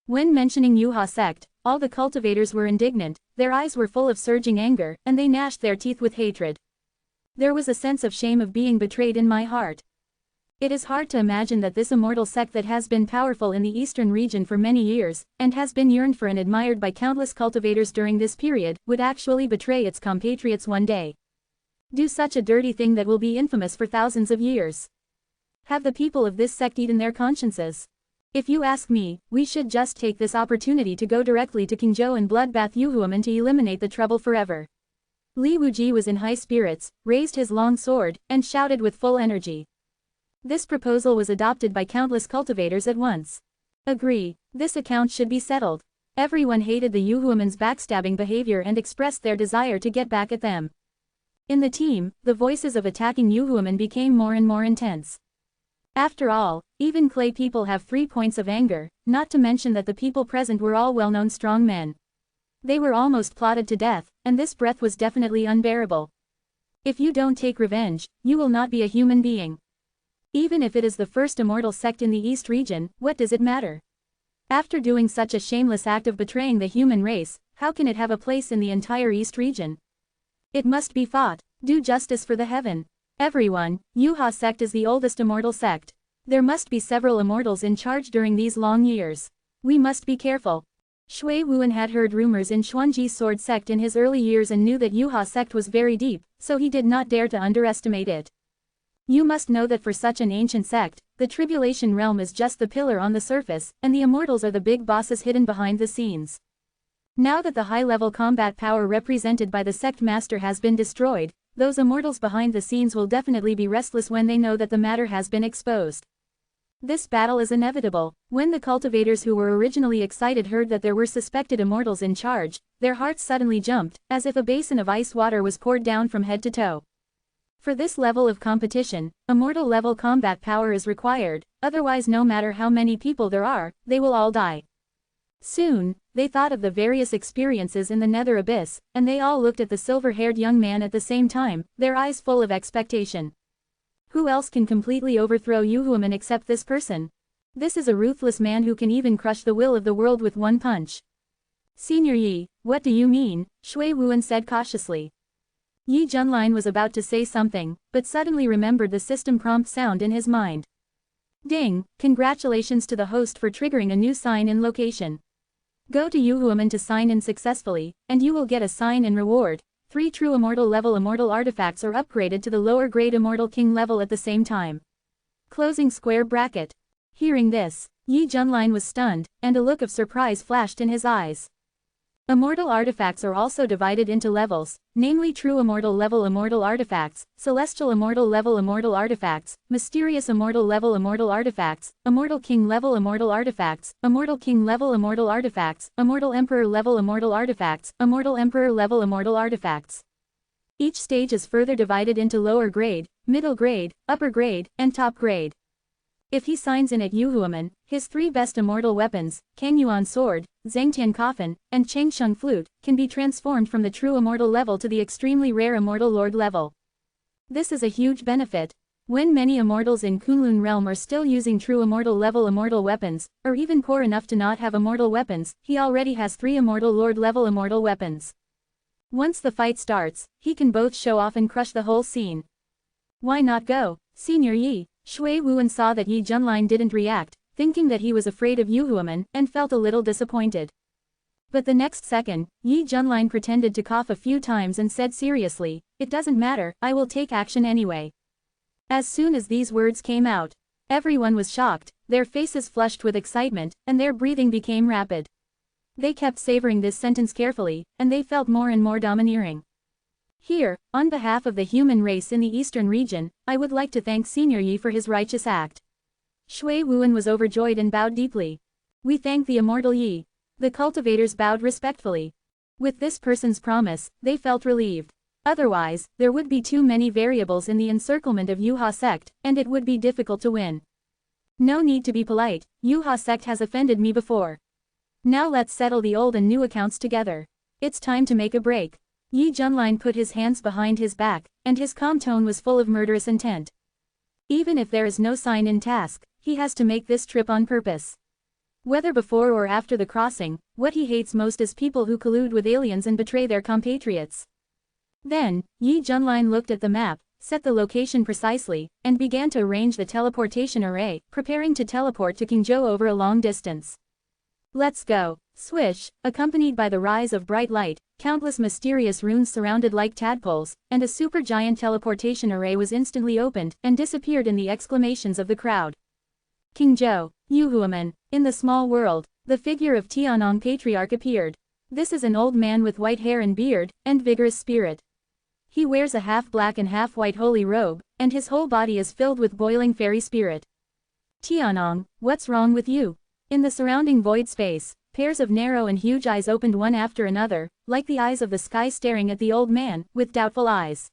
When mentioning Yuha sect, all the cultivators were indignant, their eyes were full of surging anger, and they gnashed their teeth with hatred. There was a sense of shame of being betrayed in my heart. It is hard to imagine that this immortal sect that has been powerful in the eastern region for many years, and has been yearned for and admired by countless cultivators during this period, would actually betray its compatriots one day. Do such a dirty thing that will be infamous for thousands of years. Have the people of this sect eaten their consciences? If you ask me, we should just take this opportunity to go directly to Qingzhou and bloodbath Yuhuaman to eliminate the trouble forever. Li Wuji was in high spirits, raised his long sword, and shouted with full energy. This proposal was adopted by countless cultivators at once. Agree, this account should be settled. Everyone hated the Yuhuaman's backstabbing behavior and expressed their desire to get back at them. In the team, the voices of attacking Yuhuaman became more and more intense. After all, even clay people have 3 points of anger, not to mention that the people present were all well-known strong men. They were almost plotted to death, and this breath was definitely unbearable. If you don't take revenge, you will not be a human being. Even if it is the first immortal sect in the East region, what does it matter? After doing such a shameless act of betraying the human race, how can it have a place in the entire East region? It must be fought. Do justice for the heaven. Everyone, Yuha sect is the oldest immortal sect. There must be several immortals in charge during these long years. We must be careful. Shui Wuan had heard rumors in Xuanji's sword sect in his early years and knew that Yuha sect was very deep, so he did not dare to underestimate it. You must know that for such an ancient sect, the tribulation realm is just the pillar on the surface, and the immortals are the big bosses hidden behind the scenes. Now that the high-level combat power represented by the sect master has been destroyed, those immortals behind the scenes will definitely be restless when they know that the matter has been exposed. This battle is inevitable. When the cultivators who were originally excited heard that there were suspected immortals in charge, their hearts suddenly jumped, as if a basin of ice water was poured down from head to toe. For this level of competition, immortal-level combat power is required, otherwise no matter how many people there are, they will all die. Soon, they thought of the various experiences in the nether abyss, and they all looked at the silver-haired young man at the same time, their eyes full of expectation. Who else can completely overthrow Yuhuman except this person? This is a ruthless man who can even crush the will of the world with one punch. Senior Yi, what do you mean? Shui Wuan said cautiously. Yi Junlin was about to say something, but suddenly remembered the system prompt sound in his mind. Ding, congratulations to the host for triggering a new sign-in location. Go to Yuhuman to sign in successfully, and you will get a sign-in reward. 3 true immortal level immortal artifacts are upgraded to the lower grade immortal king level at the same time. Closing square bracket. Hearing this, Yi Junlin was stunned, and a look of surprise flashed in his eyes. Immortal artifacts are also divided into levels, namely true immortal level immortal artifacts, celestial immortal level immortal artifacts, mysterious immortal level immortal artifacts, immortal king level immortal artifacts, immortal king level immortal artifacts, immortal emperor level immortal artifacts, immortal emperor level immortal artifacts. Each stage is further divided into lower grade, middle grade, upper grade, and top grade. If he signs in at Yuhuman, his 3 best immortal weapons, Kangyuan sword, Zhengtian coffin, and Changsheng flute, can be transformed from the true immortal level to the extremely rare immortal lord level. This is a huge benefit. When many immortals in Kunlun realm are still using true immortal level immortal weapons, or even poor enough to not have immortal weapons, he already has 3 immortal lord level immortal weapons. Once the fight starts, he can both show off and crush the whole scene. Why not go, Senior Yi? Shui Wuan saw that Yi Junlin didn't react, thinking that he was afraid of Yuhuman, and felt a little disappointed. But the next second, Yi Junlin pretended to cough a few times and said seriously, "It doesn't matter, I will take action anyway." As soon as these words came out, everyone was shocked, their faces flushed with excitement, and their breathing became rapid. They kept savoring this sentence carefully, and they felt more and more domineering. Here, on behalf of the human race in the eastern region, I would like to thank Senior Yi for his righteous act. Shui Wuan was overjoyed and bowed deeply. We thank the immortal Yi. The cultivators bowed respectfully. With this person's promise, they felt relieved. Otherwise, there would be too many variables in the encirclement of Yuha sect, and it would be difficult to win. No need to be polite, Yuha sect has offended me before. Now let's settle the old and new accounts together. It's time to make a break. Yi Junlin put his hands behind his back, and his calm tone was full of murderous intent. Even if there is no sign-in task, he has to make this trip on purpose. Whether before or after the crossing, what he hates most is people who collude with aliens and betray their compatriots. Then, Yi Junlin looked at the map, set the location precisely, and began to arrange the teleportation array, preparing to teleport to Qingzhou over a long distance. Let's go. Swish, accompanied by the rise of bright light, countless mysterious runes surrounded like tadpoles, and a supergiant teleportation array was instantly opened and disappeared in the exclamations of the crowd. Qingzhou, Yuhuaman, in the small world, the figure of Tianong Patriarch appeared. This is an old man with white hair and beard, and vigorous spirit. He wears a half-black and half-white holy robe, and his whole body is filled with boiling fairy spirit. Tianong, what's wrong with you? In the surrounding void space, pairs of narrow and huge eyes opened one after another, like the eyes of the sky staring at the old man, with doubtful eyes.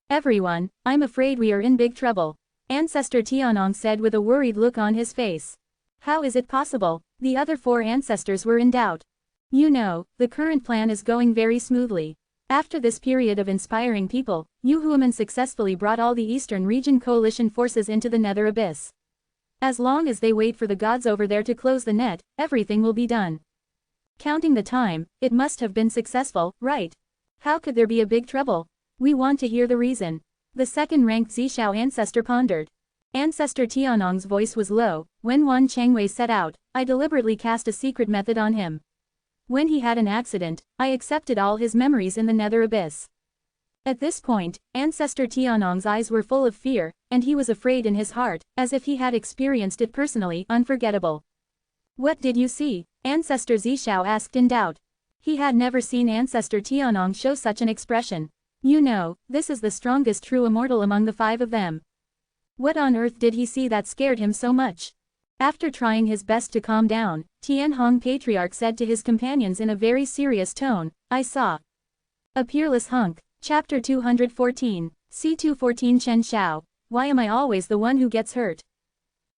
Everyone, I'm afraid we are in big trouble. Ancestor Tianong said with a worried look on his face. How is it possible? The other 4 ancestors were in doubt. You know, the current plan is going very smoothly. After this period of inspiring people, Yu Huaman successfully brought all the Eastern Region coalition forces into the Nether Abyss. As long as they wait for the gods over there to close the net, everything will be done. Counting the time, it must have been successful, right? How could there be a big trouble? We want to hear the reason. The second-ranked Zishao ancestor pondered. Ancestor Tianong's voice was low. When Wan Changwei set out, I deliberately cast a secret method on him. When he had an accident, I accepted all his memories in the Nether Abyss. At this point, Ancestor Tianong's eyes were full of fear, and he was afraid in his heart, as if he had experienced it personally, unforgettable. What did you see? Ancestor Zishao asked in doubt. He had never seen Ancestor Tianong show such an expression. You know, this is the strongest true immortal among the 5 of them. What on earth did he see that scared him so much? After trying his best to calm down, Tianhong Patriarch said to his companions in a very serious tone, I saw a peerless hunk. Chapter 214, C214 Chen Xiao, why am I always the one who gets hurt?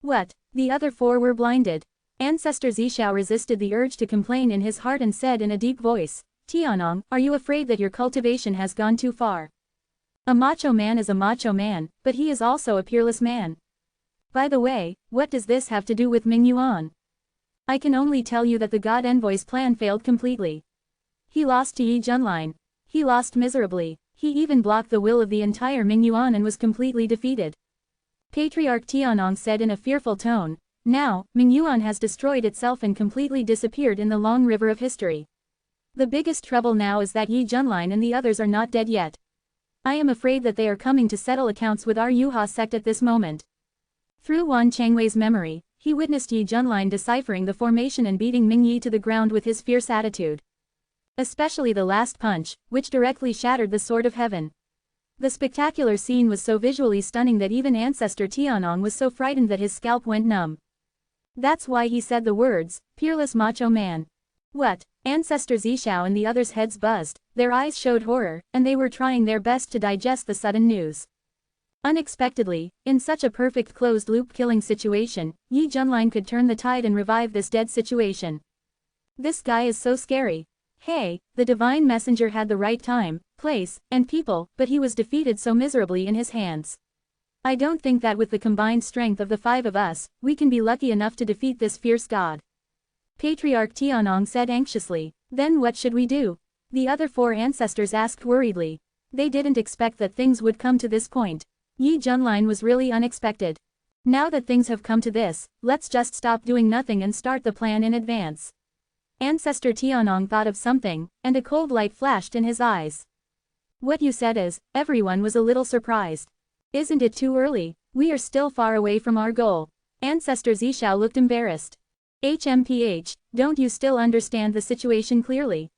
What? The other 4 were blinded. Ancestor Zishao resisted the urge to complain in his heart and said in a deep voice, Tianong, are you afraid that your cultivation has gone too far? A macho man is a macho man, but he is also a peerless man. By the way, what does this have to do with Ming Yuan? I can only tell you that the God Envoy's plan failed completely. He lost to Yi Junlin. He lost miserably. He even blocked the will of the entire Ming Yuan and was completely defeated. Patriarch Tianong said in a fearful tone, now, Ming Yuan has destroyed itself and completely disappeared in the long river of history. The biggest trouble now is that Yi Junlin and the others are not dead yet. I am afraid that they are coming to settle accounts with our Yuha sect at this moment. Through Wan Changwei's memory, he witnessed Yi Junlin deciphering the formation and beating Ming Yi to the ground with his fierce attitude. Especially the last punch, which directly shattered the Sword of Heaven. The spectacular scene was so visually stunning that even Ancestor Tianong was so frightened that his scalp went numb. That's why he said the words, peerless macho man. What? Ancestor Zishao and the others' heads buzzed, their eyes showed horror, and they were trying their best to digest the sudden news. Unexpectedly, in such a perfect closed-loop killing situation, Yi Junlin could turn the tide and revive this dead situation. This guy is so scary. Hey, the divine messenger had the right time, place, and people, but he was defeated so miserably in his hands. I don't think that with the combined strength of the 5 of us, we can be lucky enough to defeat this fierce god. Patriarch Tianong said anxiously. Then what should we do? The other 4 ancestors asked worriedly. They didn't expect that things would come to this point. Yi Junlin was really unexpected. Now that things have come to this, let's just stop doing nothing and start the plan in advance. Ancestor Tianong thought of something, and a cold light flashed in his eyes. What you said is, everyone was a little surprised. Isn't it too early? We are still far away from our goal. Ancestor Zishao looked embarrassed. HMPH, don't you still understand the situation clearly?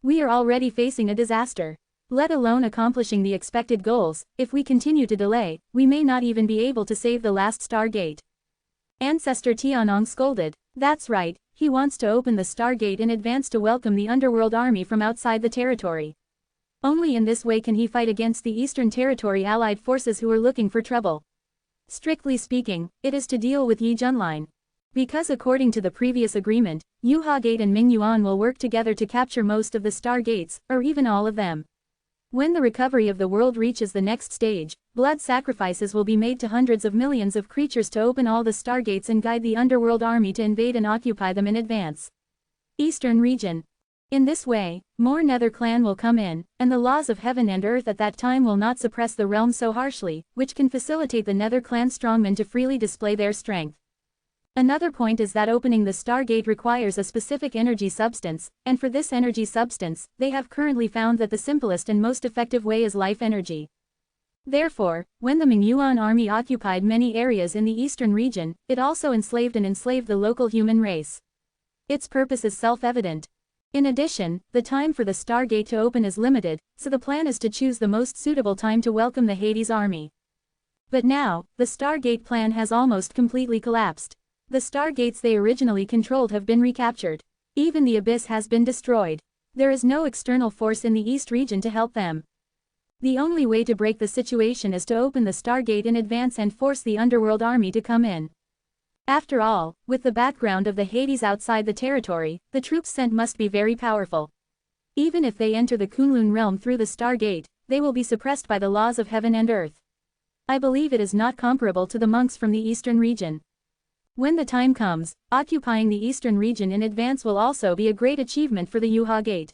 We are already facing a disaster. Let alone accomplishing the expected goals, if we continue to delay, we may not even be able to save the last Stargate. Ancestor Tianong scolded. That's right, he wants to open the Stargate in advance to welcome the underworld army from outside the territory. Only in this way can he fight against the Eastern Territory allied forces who are looking for trouble. Strictly speaking, it is to deal with Yi Junlin. Because according to the previous agreement, Yuha Gate and Ming Yuan will work together to capture most of the Stargates, or even all of them. When the recovery of the world reaches the next stage, blood sacrifices will be made to hundreds of millions of creatures to open all the Stargates and guide the underworld army to invade and occupy them in advance. Eastern Region. In this way, more Nether clan will come in, and the laws of heaven and earth at that time will not suppress the realm so harshly, which can facilitate the Nether clan strongmen to freely display their strength. Another point is that opening the Stargate requires a specific energy substance, and for this energy substance, they have currently found that the simplest and most effective way is life energy. Therefore, when the Ming Yuan army occupied many areas in the eastern region, it also enslaved the local human race. Its purpose is self-evident. In addition, the time for the Stargate to open is limited, so the plan is to choose the most suitable time to welcome the Hades army. But now, the Stargate plan has almost completely collapsed. The Stargates they originally controlled have been recaptured. Even the Abyss has been destroyed. There is no external force in the East region to help them. The only way to break the situation is to open the Stargate in advance and force the Underworld army to come in. After all, with the background of the Hades outside the territory, the troops sent must be very powerful. Even if they enter the Kunlun realm through the Star Gate, they will be suppressed by the laws of heaven and earth. I believe it is not comparable to the monks from the eastern region. When the time comes, occupying the eastern region in advance will also be a great achievement for the Yuha Gate.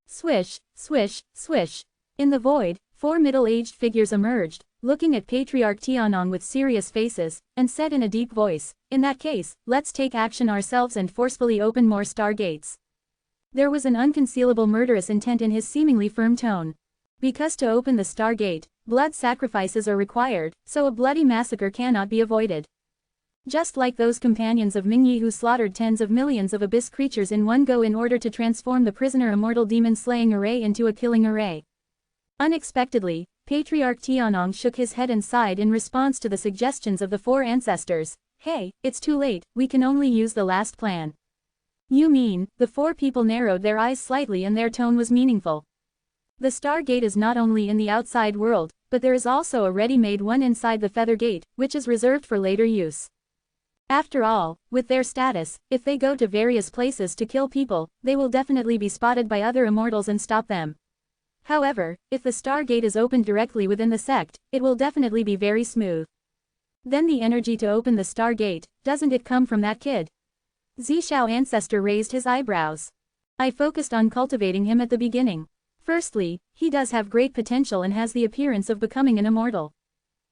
Swish, swish, swish. In the void, 4 middle-aged figures emerged, looking at Patriarch Tianong with serious faces, and said in a deep voice, "In that case, let's take action ourselves and forcefully open more star gates." There was an unconcealable murderous intent in his seemingly firm tone. Because to open the Star Gate, blood sacrifices are required, so a bloody massacre cannot be avoided. Just like those companions of Mingyi who slaughtered tens of millions of abyss creatures in one go in order to transform the prisoner immortal demon-slaying array into a killing array. Unexpectedly, Patriarch Tianong shook his head and sighed in response to the suggestions of the 4 ancestors. "Hey, it's too late, we can only use the last plan." "You mean?" The 4 people narrowed their eyes slightly and their tone was meaningful. The Star Gate is not only in the outside world, but there is also a ready-made one inside the Feather Gate, which is reserved for later use. After all, with their status, if they go to various places to kill people, they will definitely be spotted by other immortals and stop them. However, if the Star Gate is opened directly within the sect, it will definitely be very smooth. Then the energy to open the Star Gate, doesn't it come from that kid? Zishao ancestor raised his eyebrows. I focused on cultivating him at the beginning. Firstly, he does have great potential and has the appearance of becoming an immortal.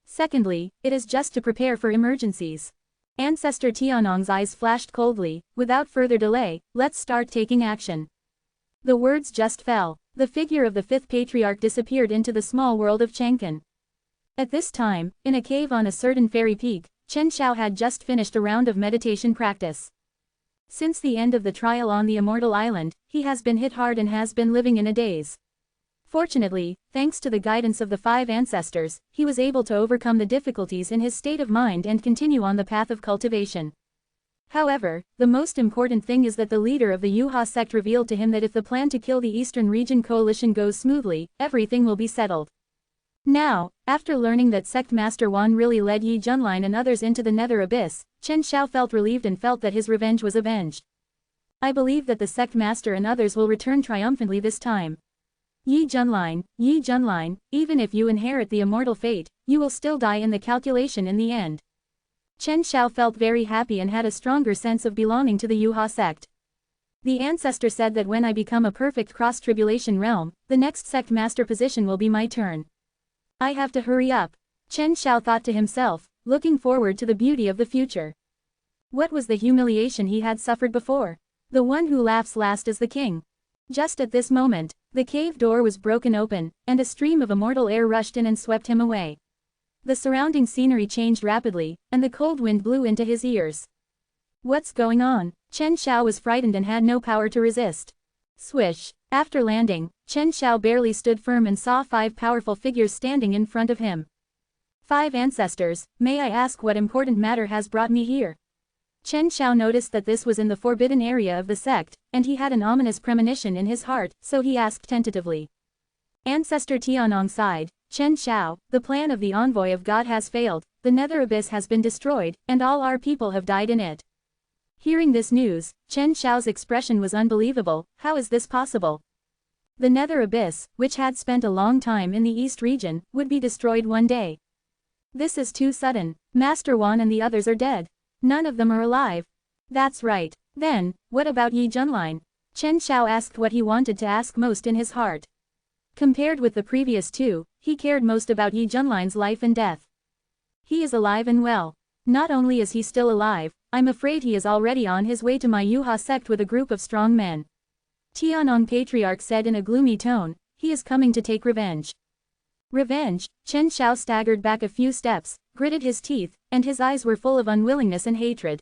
Secondly, it is just to prepare for emergencies. Ancestor Tianong's eyes flashed coldly. Without further delay, let's start taking action. The words just fell. The figure of the 5th patriarch disappeared into the small world of Chang'an. At this time, in a cave on a certain fairy peak, Chen Xiao had just finished a round of meditation practice. Since the end of the trial on the Immortal Island, he has been hit hard and has been living in a daze. Fortunately, thanks to the guidance of the 5 ancestors, he was able to overcome the difficulties in his state of mind and continue on the path of cultivation. However, the most important thing is that the leader of the Yuha sect revealed to him that if the plan to kill the Eastern Region coalition goes smoothly, everything will be settled. Now, after learning that Sect Master Wan really led Yi Junlin and others into the Nether Abyss, Chen Xiao felt relieved and felt that his revenge was avenged. I believe that the Sect Master and others will return triumphantly this time. Yi Junlin, even if you inherit the immortal fate, you will still die in the calculation in the end. Chen Xiao felt very happy and had a stronger sense of belonging to the Yuha sect. The ancestor said that when I become a perfect cross-tribulation realm, the next sect master position will be my turn. I have to hurry up. Chen Xiao thought to himself, looking forward to the beauty of the future. What was the humiliation he had suffered before? The one who laughs last is the king. Just at this moment, the cave door was broken open, and a stream of immortal air rushed in and swept him away. The surrounding scenery changed rapidly, and the cold wind blew into his ears. What's going on? Chen Xiao was frightened and had no power to resist. Swish. After landing, Chen Xiao barely stood firm and saw 5 powerful figures standing in front of him. 5 ancestors, may I ask what important matter has brought me here? Chen Xiao noticed that this was in the forbidden area of the sect, and he had an ominous premonition in his heart, so he asked tentatively. Ancestor Tianong sighed. Chen Xiao, the plan of the envoy of God has failed, the Nether Abyss has been destroyed, and all our people have died in it. Hearing this news, Chen Xiao's expression was unbelievable. How is this possible? The Nether Abyss, which had spent a long time in the East region, would be destroyed one day. This is too sudden. Master Wan and the others are dead. None of them are alive. That's right. Then, what about Yi Junlin? Chen Xiao asked what he wanted to ask most in his heart. Compared with the previous 2, he cared most about Yi Junlin's life and death. He is alive and well. Not only is he still alive, I'm afraid he is already on his way to my Yuha sect with a group of strong men. Tianong Patriarch said in a gloomy tone, he is coming to take revenge. Revenge? Chen Xiao staggered back a few steps, gritted his teeth, and his eyes were full of unwillingness and hatred.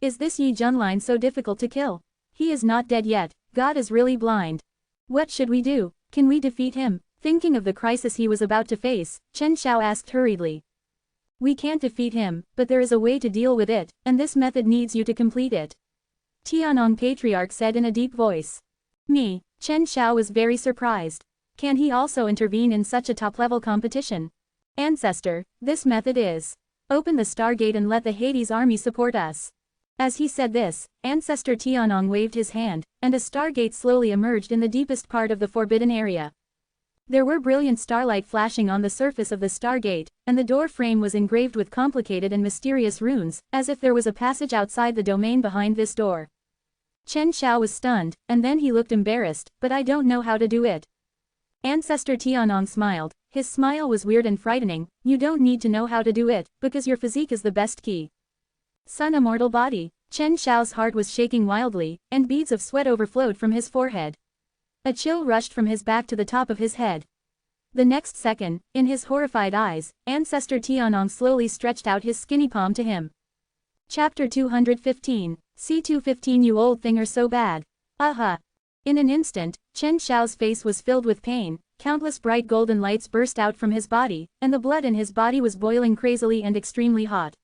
Is this Yi Junlin so difficult to kill? He is not dead yet, God is really blind. What should we do? Can we defeat him? Thinking of the crisis he was about to face, Chen Xiao asked hurriedly. We can't defeat him, but there is a way to deal with it, and this method needs you to complete it. Tianong Patriarch said in a deep voice. Me? Chen Xiao was very surprised. Can he also intervene in such a top-level competition? Ancestor, this method is. Open the Stargate and let the Hades army support us. As he said this, Ancestor Tianong waved his hand, and a Stargate slowly emerged in the deepest part of the forbidden area. There were brilliant starlight flashing on the surface of the Stargate, and the door frame was engraved with complicated and mysterious runes, as if there was a passage outside the domain behind this door. Chen Xiao was stunned, and then he looked embarrassed, but I don't know how to do it. Ancestor Tianong smiled. His smile was weird and frightening. You don't need to know how to do it, because your physique is the best key. Sun immortal body. Chen Xiao's heart was shaking wildly, and beads of sweat overflowed from his forehead. A chill rushed from his back to the top of his head. The next second, in his horrified eyes, Ancestor Tianong slowly stretched out his skinny palm to him. Chapter 215. C215 You old thing are so bad. Aha! In an instant, Chen Xiao's face was filled with pain, countless bright golden lights burst out from his body, and the blood in his body was boiling crazily and extremely hot.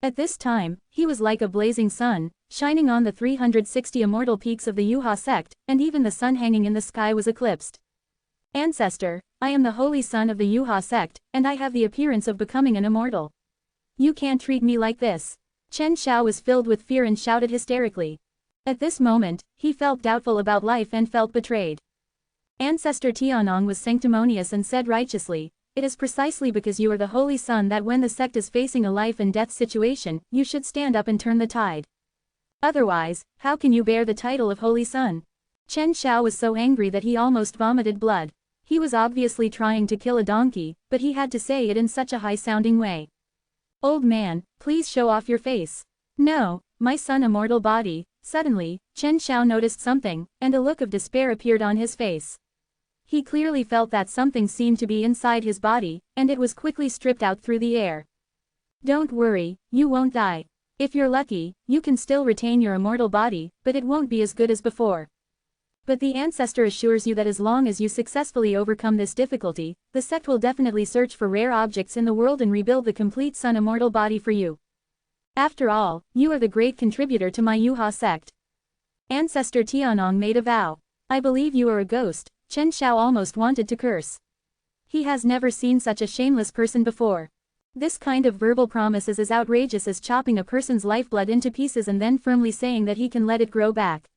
At this time, he was like a blazing sun, shining on the 360 immortal peaks of the Yuha sect, and even the sun hanging in the sky was eclipsed. Ancestor, I am the holy son of the Yuha sect, and I have the appearance of becoming an immortal. You can't treat me like this. Chen Xiao was filled with fear and shouted hysterically. At this moment, he felt doubtful about life and felt betrayed. Ancestor Tianong was sanctimonious and said righteously, it is precisely because you are the holy son that when the sect is facing a life and death situation, you should stand up and turn the tide. Otherwise, how can you bear the title of holy son? Chen Xiao was so angry that he almost vomited blood. He was obviously trying to kill a donkey, but he had to say it in such a high-sounding way. Old man, please show off your face. No, my son immortal body. Suddenly, Chen Xiao noticed something, and a look of despair appeared on his face. He clearly felt that something seemed to be inside his body, and it was quickly stripped out through the air. Don't worry, you won't die. If you're lucky, you can still retain your immortal body, but it won't be as good as before. But the ancestor assures you that as long as you successfully overcome this difficulty, the sect will definitely search for rare objects in the world and rebuild the complete sun immortal body for you. After all, you are the great contributor to my Yuha sect. Ancestor Tianong made a vow. I believe you are a ghost. Chen Xiao almost wanted to curse. He has never seen such a shameless person before. This kind of verbal promise is as outrageous as chopping a person's lifeblood into pieces and then firmly saying that he can let it grow back.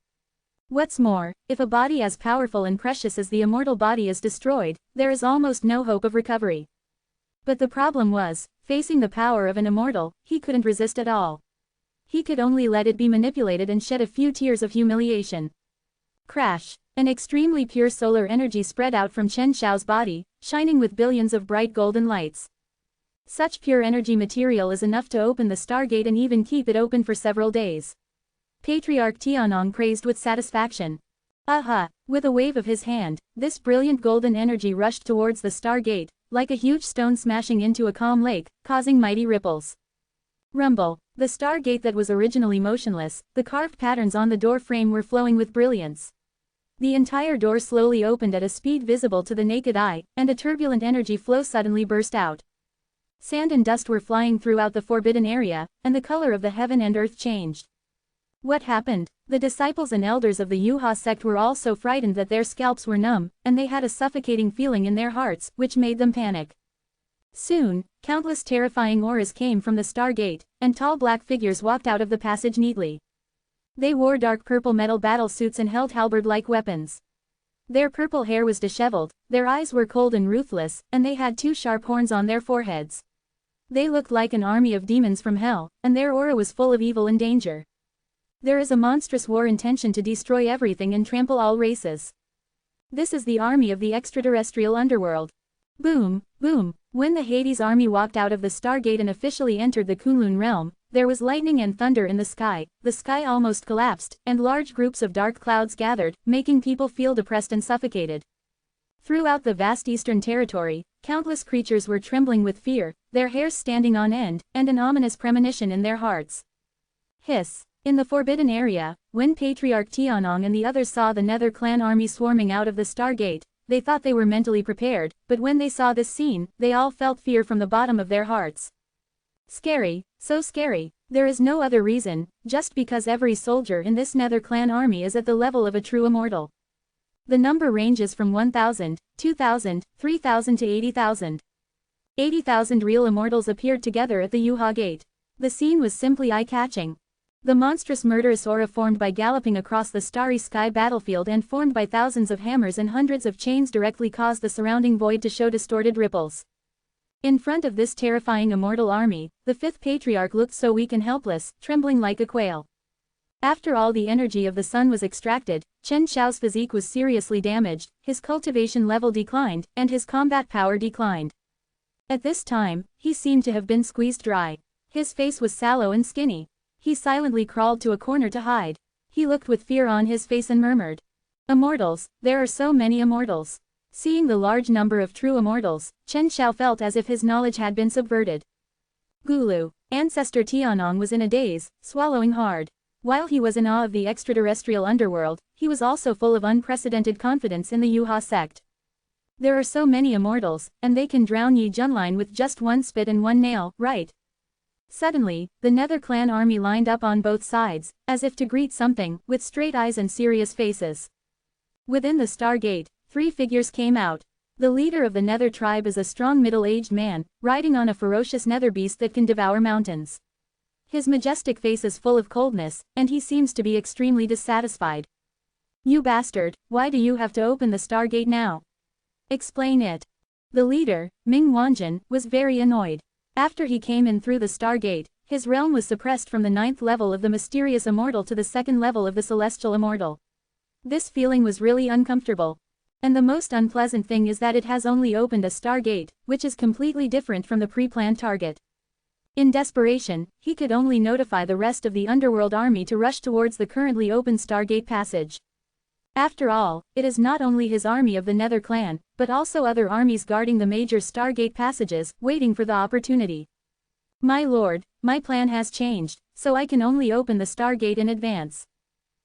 What's more, if a body as powerful and precious as the immortal body is destroyed, there is almost no hope of recovery. But the problem was, facing the power of an immortal, he couldn't resist at all. He could only let it be manipulated and shed a few tears of humiliation. Crash! An extremely pure solar energy spread out from Chen Xiao's body, shining with billions of bright golden lights. Such pure energy material is enough to open the Stargate and even keep it open for several days. Patriarch Tianong praised with satisfaction. Aha! With a wave of his hand, this brilliant golden energy rushed towards the Stargate, like a huge stone smashing into a calm lake, causing mighty ripples. Rumble! The Stargate that was originally motionless, the carved patterns on the door frame were flowing with brilliance. The entire door slowly opened at a speed visible to the naked eye, and a turbulent energy flow suddenly burst out. Sand and dust were flying throughout the forbidden area, and the color of the heaven and earth changed. What happened? The disciples and elders of the Yuha sect were all so frightened that their scalps were numb, and they had a suffocating feeling in their hearts, which made them panic. Soon, countless terrifying auras came from the Stargate, and tall black figures walked out of the passage neatly. They wore dark purple metal battle suits and held halberd-like weapons. Their purple hair was disheveled, their eyes were cold and ruthless, and they had two sharp horns on their foreheads. They looked like an army of demons from hell, and their aura was full of evil and danger. There is a monstrous war intention to destroy everything and trample all races. This is the army of the extraterrestrial underworld. Boom, boom. When the Hades army walked out of the Stargate and officially entered the Kunlun realm, there was lightning and thunder in the sky almost collapsed, and large groups of dark clouds gathered, making people feel depressed and suffocated. Throughout the vast eastern territory, countless creatures were trembling with fear, their hairs standing on end, and an ominous premonition in their hearts. Hiss! In the forbidden area, when Patriarch Tianong and the others saw the Nether clan army swarming out of the Stargate, they thought they were mentally prepared, but when they saw this scene, they all felt fear from the bottom of their hearts. Scary, so scary. There is no other reason, just because every soldier in this Nether clan army is at the level of a true immortal. The number ranges from 1,000, 2,000, 3,000 to 80,000. 80,000 real immortals appeared together at the Yuha gate. The scene was simply eye-catching. The monstrous murderous aura formed by galloping across the starry sky battlefield and formed by thousands of hammers and hundreds of chains directly caused the surrounding void to show distorted ripples. In front of this terrifying immortal army, the fifth patriarch looked so weak and helpless, trembling like a quail. After all the energy of the sun was extracted, Chen Xiao's physique was seriously damaged, his cultivation level declined, and his combat power declined. At this time, he seemed to have been squeezed dry. His face was sallow and skinny. He silently crawled to a corner to hide. He looked with fear on his face and murmured, "Immortals, there are so many immortals." Seeing the large number of true immortals, Chen Xiao felt as if his knowledge had been subverted. Gulu, Ancestor Tianong was in a daze, swallowing hard. While he was in awe of the extraterrestrial underworld, he was also full of unprecedented confidence in the Yuha sect. There are so many immortals, and they can drown Yi Junline with just one spit and one nail, right? Suddenly, the Nether clan army lined up on both sides, as if to greet something, with straight eyes and serious faces. Within the Star Gate, 3 figures came out. The leader of the Nether tribe is a strong middle-aged man, riding on a ferocious nether beast that can devour mountains. His majestic face is full of coldness, and he seems to be extremely dissatisfied. "You bastard, why do you have to open the Star Gate now? Explain it." The leader, Ming Wanjin, was very annoyed. After he came in through the Star Gate, his realm was suppressed from the 9th level of the mysterious immortal to the 2nd level of the celestial immortal. This feeling was really uncomfortable. And the most unpleasant thing is that it has only opened a Star Gate, which is completely different from the pre-planned target. In desperation, he could only notify the rest of the underworld army to rush towards the currently open Star Gate passage. After all, it is not only his army of the Nether clan, but also other armies guarding the major Star Gate passages, waiting for the opportunity. "My lord, my plan has changed, so I can only open the Star Gate in advance.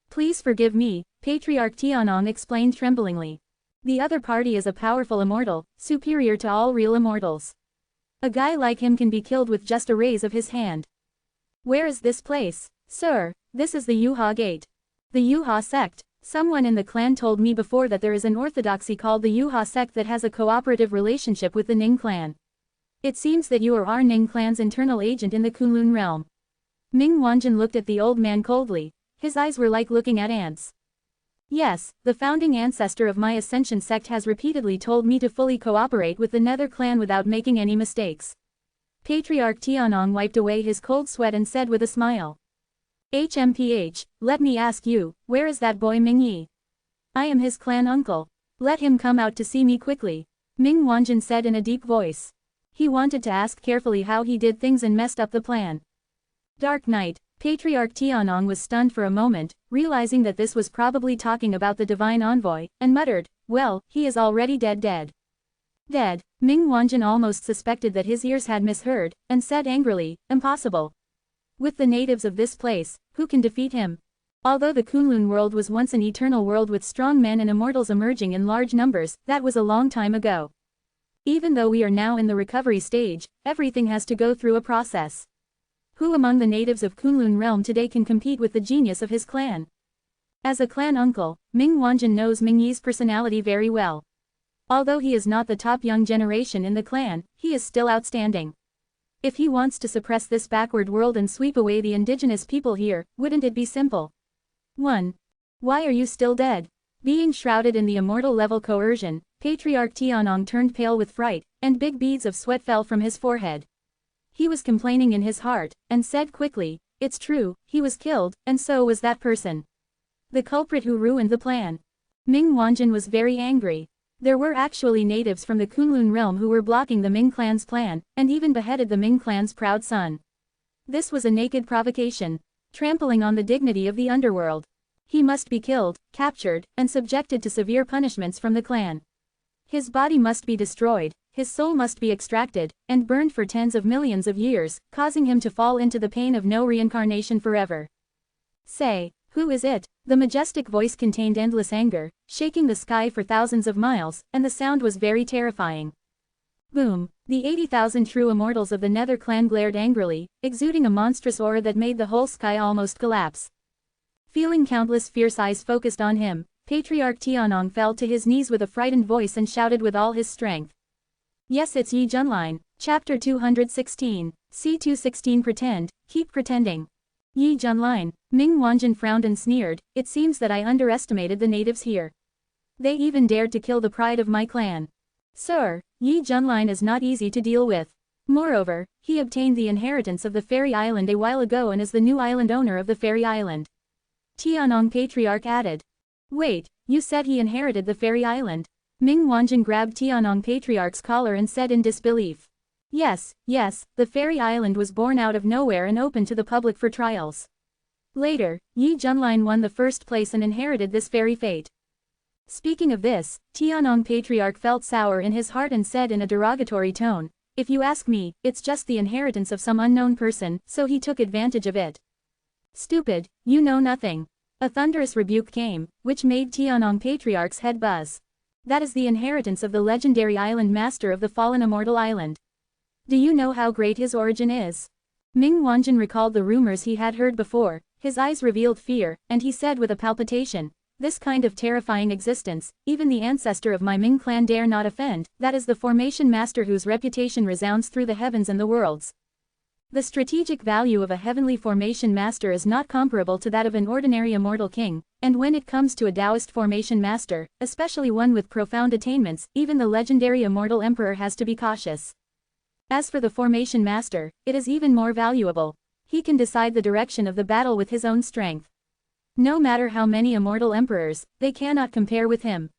Please forgive me," Patriarch Tianong explained tremblingly. "The other party is a powerful immortal, superior to all real immortals. A guy like him can be killed with just a raise of his hand." "Where is this place?" "Sir, this is the Yuha Gate." "The Yuha sect. Someone in the clan told me before that there is an orthodoxy called the Yuha sect that has a cooperative relationship with the Ning clan. It seems that you are our Ning clan's internal agent in the Kunlun realm." Ming Wanjin looked at the old man coldly. His eyes were like looking at ants. "Yes, the founding ancestor of my Ascension sect has repeatedly told me to fully cooperate with the Nether clan without making any mistakes." Patriarch Tianong wiped away his cold sweat and said with a smile, "HMPH, let me ask you, where is that boy Ming Yi? I am his clan uncle. Let him come out to see me quickly," Ming Wanjin said in a deep voice. He wanted to ask carefully how he did things and messed up the plan. Dark night. Patriarch Tianong was stunned for a moment, realizing that this was probably talking about the divine envoy, and muttered, "Well, he is already dead. Dead." Ming Wanjin almost suspected that his ears had misheard, and said angrily, "Impossible. With the natives of this place, who can defeat him? Although the Kunlun world was once an eternal world with strong men and immortals emerging in large numbers, that was a long time ago. Even though we are now in the recovery stage, everything has to go through a process. Who among the natives of Kunlun realm today can compete with the genius of his clan?" As a clan uncle, Ming Wanjin knows Ming Yi's personality very well. Although he is not the top young generation in the clan, he is still outstanding. If he wants to suppress this backward world and sweep away the indigenous people here, wouldn't it be simple? 1. Why are you still dead? Being shrouded in the immortal level coercion, Patriarch Tianong turned pale with fright, and big beads of sweat fell from his forehead. He was complaining in his heart, and said quickly, "It's true, he was killed, and so was that person. The culprit who ruined the plan." Ming Wanjin was very angry. There were actually natives from the Kunlun realm who were blocking the Ming clan's plan, and even beheaded the Ming clan's proud son. This was a naked provocation, trampling on the dignity of the underworld. He must be killed, captured, and subjected to severe punishments from the clan. His body must be destroyed, his soul must be extracted, and burned for tens of millions of years, causing him to fall into the pain of no reincarnation forever. "Say, who is it?" The majestic voice contained endless anger, shaking the sky for thousands of miles, and the sound was very terrifying. Boom! The 80,000 true immortals of the Nether clan glared angrily, exuding a monstrous aura that made the whole sky almost collapse. Feeling countless fierce eyes focused on him, Patriarch Tianong fell to his knees with a frightened voice and shouted with all his strength. "Yes, it's Yi Junline, Chapter 216. C216 Pretend, Keep Pretending. Yi Junlin. Ming Wanjin frowned and sneered, it seems that I underestimated the natives here. They even dared to kill the pride of my clan. Sir, Yi Junlin is not easy to deal with. Moreover, he obtained the inheritance of the Fairy Island a while ago and is the new island owner of the Fairy Island. Tianong Patriarch added. Wait, you said he inherited the Fairy Island? Ming Wanjin grabbed Tianong Patriarch's collar and said in disbelief. Yes, the Fairy Island was born out of nowhere and open to the public for trials. Later, Yi Junlin won the first place and inherited this fairy fate. Speaking of this, Tianong Patriarch felt sour in his heart and said in a derogatory tone, if you ask me, it's just the inheritance of some unknown person, so he took advantage of it. Stupid, you know nothing. A thunderous rebuke came, which made Tianong Patriarch's head buzz. That is the inheritance of the legendary island master of the fallen immortal island. Do you know how great his origin is? Ming Wanjin recalled the rumors he had heard before, his eyes revealed fear, and he said with a palpitation, this kind of terrifying existence, even the ancestor of my Ming clan dare not offend, that is the formation master whose reputation resounds through the heavens and the worlds. The strategic value of a heavenly formation master is not comparable to that of an ordinary immortal king, and when it comes to a Taoist formation master, especially one with profound attainments, even the legendary immortal emperor has to be cautious. As for the formation master, it is even more valuable. He can decide the direction of the battle with his own strength. No matter how many immortal emperors, they cannot compare with him.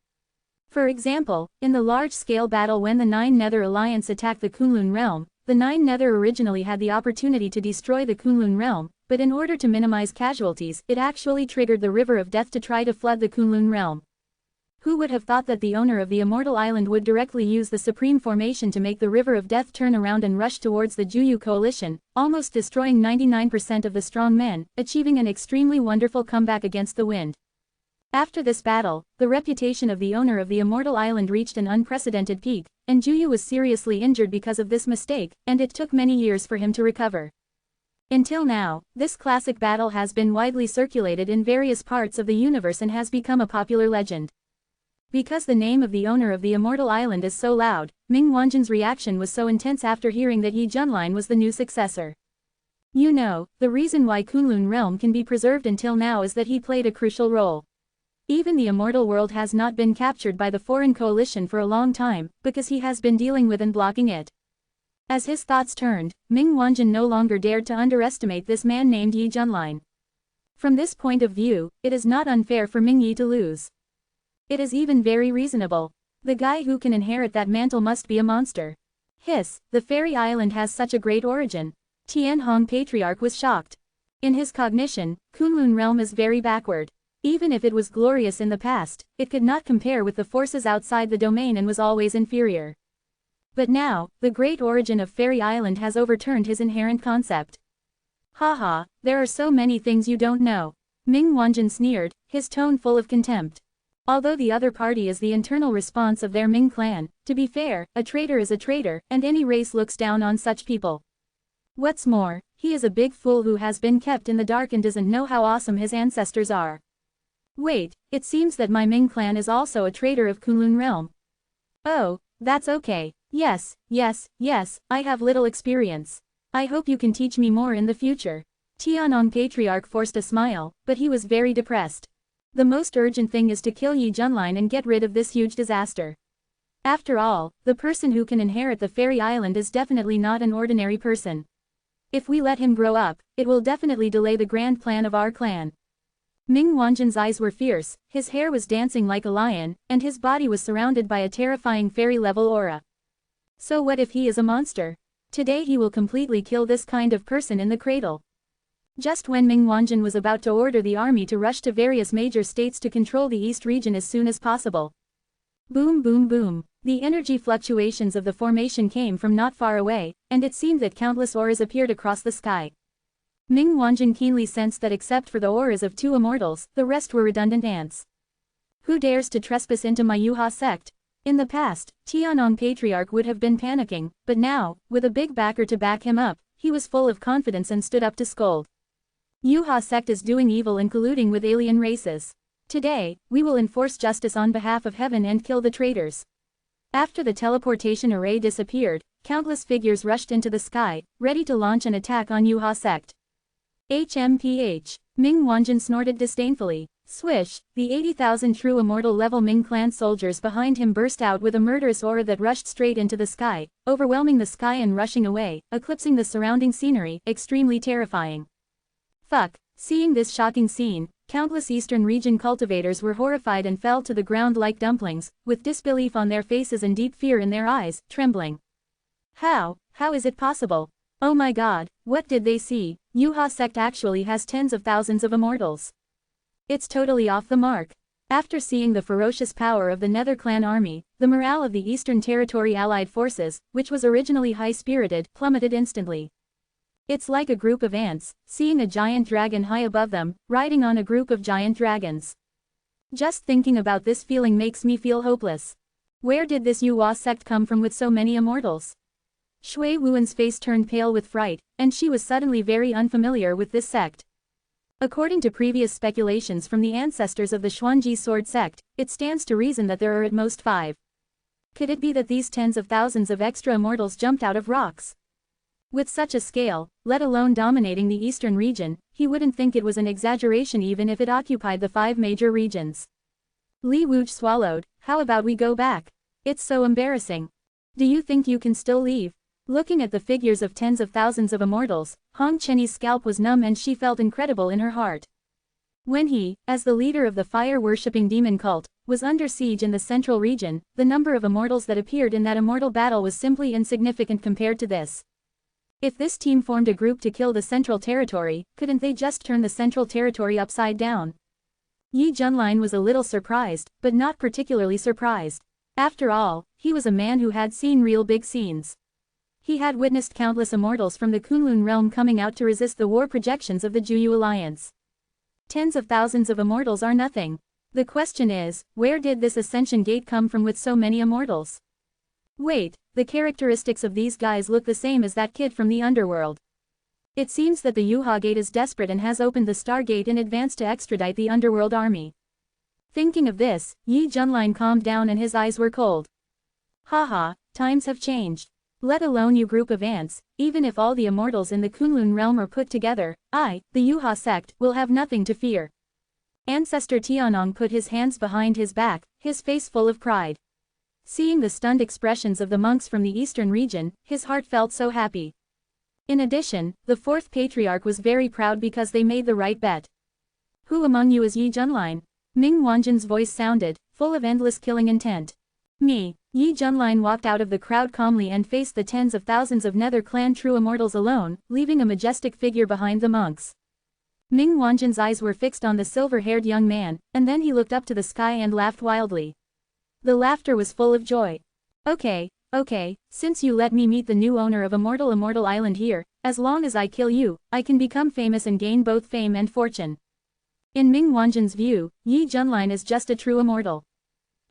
For example, in the large-scale battle when the Nine Nether Alliance attacked the Kunlun realm, the Nine Nether originally had the opportunity to destroy the Kunlun realm, but in order to minimize casualties, it actually triggered the River of Death to try to flood the Kunlun realm. Who would have thought that the owner of the immortal island would directly use the supreme formation to make the River of Death turn around and rush towards the Juyu coalition, almost destroying 99% of the strong men, achieving an extremely wonderful comeback against the wind. After this battle, the reputation of the owner of the immortal island reached an unprecedented peak, and Juyu was seriously injured because of this mistake, and it took many years for him to recover. Until now, this classic battle has been widely circulated in various parts of the universe and has become a popular legend. Because the name of the owner of the immortal island is so loud, Ming Wanjin's reaction was so intense after hearing that Yi Junlin was the new successor. You know, the reason why Kunlun realm can be preserved until now is that he played a crucial role. Even the immortal world has not been captured by the foreign coalition for a long time, because he has been dealing with and blocking it. As his thoughts turned, Ming Wanjin no longer dared to underestimate this man named Yi Junlin. From this point of view, it is not unfair for Ming Yi to lose. It is even very reasonable. The guy who can inherit that mantle must be a monster. Hiss, the Fairy Island has such a great origin. Tianhong Patriarch was shocked. In his cognition, Kunlun realm is very backward. Even if it was glorious in the past, it could not compare with the forces outside the domain and was always inferior. But now, the great origin of Fairy Island has overturned his inherent concept. Haha, there are so many things you don't know. Ming Wanjin sneered, his tone full of contempt. Although the other party is the internal response of their Ming clan, to be fair, a traitor is a traitor, and any race looks down on such people. What's more, he is a big fool who has been kept in the dark and doesn't know how awesome his ancestors are. Wait, it seems that my Ming clan is also a traitor of Kunlun realm. Oh, that's okay. Yes, I have little experience. I hope you can teach me more in the future. Tianong Patriarch forced a smile, but he was very depressed. The most urgent thing is to kill Yi Junlin and get rid of this huge disaster. After all, the person who can inherit the Fairy Island is definitely not an ordinary person. If we let him grow up, it will definitely delay the grand plan of our clan. Ming Wanjin's eyes were fierce, his hair was dancing like a lion, and his body was surrounded by a terrifying fairy-level aura. So what if he is a monster? Today he will completely kill this kind of person in the cradle. Just when Ming Wanjin was about to order the army to rush to various major states to control the East region as soon as possible. Boom boom boom. The energy fluctuations of the formation came from not far away, and it seemed that countless auras appeared across the sky. Ming Wanjin keenly sensed that except for the auras of two immortals, the rest were redundant ants. Who dares to trespass into my Yuha sect? In the past, Tianong Patriarch would have been panicking, but now, with a big backer to back him up, he was full of confidence and stood up to scold. Yuha sect is doing evil and colluding with alien races. Today, we will enforce justice on behalf of heaven and kill the traitors. After the teleportation array disappeared, countless figures rushed into the sky, ready to launch an attack on Yuha sect. HMPH. Ming Wanjin snorted disdainfully. Swish, the 80,000 true immortal level Ming clan soldiers behind him burst out with a murderous aura that rushed straight into the sky, overwhelming the sky and rushing away, eclipsing the surrounding scenery, extremely terrifying. Fuck. Seeing this shocking scene, countless Eastern region cultivators were horrified and fell to the ground like dumplings, with disbelief on their faces and deep fear in their eyes, trembling. How is it possible? Oh my god, what did they see? Yuha sect actually has tens of thousands of immortals. It's totally off the mark. After seeing the ferocious power of the Nether Clan army, the morale of the Eastern Territory allied forces, which was originally high-spirited, plummeted instantly. It's like a group of ants, seeing a giant dragon high above them, riding on a group of giant dragons. Just thinking about this feeling makes me feel hopeless. Where did this Yuha sect come from with so many immortals? Shui Wuan's face turned pale with fright, and she was suddenly very unfamiliar with this sect. According to previous speculations from the ancestors of the Xuanji sword sect, it stands to reason that there are at most 5. Could it be that these tens of thousands of extra immortals jumped out of rocks? With such a scale, let alone dominating the eastern region, he wouldn't think it was an exaggeration even if it occupied the 5 major regions. Li Wuj swallowed. How about we go back? It's so embarrassing. Do you think you can still leave? Looking at the figures of tens of thousands of immortals, Hong Chenyi's scalp was numb and she felt incredible in her heart. When he, as the leader of the fire-worshipping demon cult, was under siege in the central region, the number of immortals that appeared in that immortal battle was simply insignificant compared to this. If this team formed a group to kill the central territory, couldn't they just turn the central territory upside down? Yi Junlin was a little surprised, but not particularly surprised. After all, he was a man who had seen real big scenes. He had witnessed countless immortals from the Kunlun realm coming out to resist the war projections of the Juyu alliance. Tens of thousands of immortals are nothing. The question is, where did this ascension gate come from with so many immortals? Wait, the characteristics of these guys look the same as that kid from the underworld. It seems that the Yuha gate is desperate and has opened the Star Gate in advance to extradite the underworld army. Thinking of this, Yi Junlin calmed down and his eyes were cold. Haha, times have changed. Let alone you group of ants, even if all the immortals in the Kunlun realm are put together, I, the Yuha sect, will have nothing to fear. Ancestor Tianong put his hands behind his back, his face full of pride. Seeing the stunned expressions of the monks from the eastern region, his heart felt so happy. In addition, the 4th patriarch was very proud because they made the right bet. Who among you is Yi Junlin? Ming Wanjin's voice sounded, full of endless killing intent. Me. Yi Junlin walked out of the crowd calmly and faced the tens of thousands of Nether Clan true immortals alone, leaving a majestic figure behind the monks. Ming Wanjin's eyes were fixed on the silver-haired young man, and then he looked up to the sky and laughed wildly. The laughter was full of joy. Okay, since you let me meet the new owner of Immortal Island here, as long as I kill you, I can become famous and gain both fame and fortune. In Ming Wanjin's view, Yi Junlin is just a true immortal.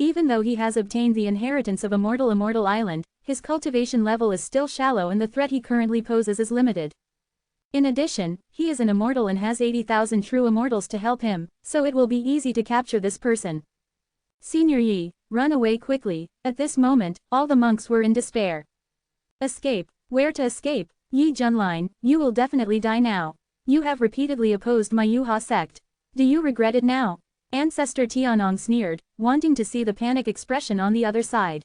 Even though he has obtained the inheritance of Immortal Island, his cultivation level is still shallow and the threat he currently poses is limited. In addition, he is an immortal and has 80,000 true immortals to help him, so it will be easy to capture this person. Senior Yi, run away quickly. At this moment, all the monks were in despair. Escape. Where to escape? Yi Junlin, you will definitely die now. You have repeatedly opposed my Yuha sect. Do you regret it now? Ancestor Tianong sneered, wanting to see the panic expression on the other side.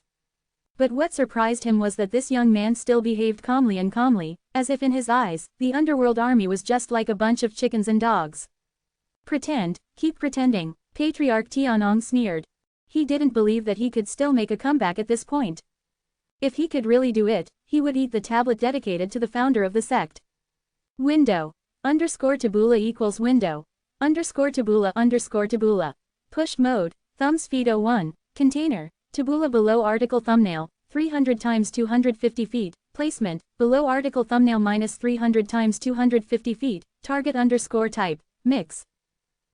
But what surprised him was that this young man still behaved calmly, as if in his eyes, the underworld army was just like a bunch of chickens and dogs. Pretend, keep pretending, Patriarch Tianong sneered. He didn't believe that he could still make a comeback at this point. If he could really do it, he would eat the tablet dedicated to the founder of the sect. Window. _Taboola equals window. _Taboola. Push mode, thumb speed 01, container, Taboola below article thumbnail, 300 times 250 feet, placement, below article thumbnail minus 300 times 250 feet, target _type, mix.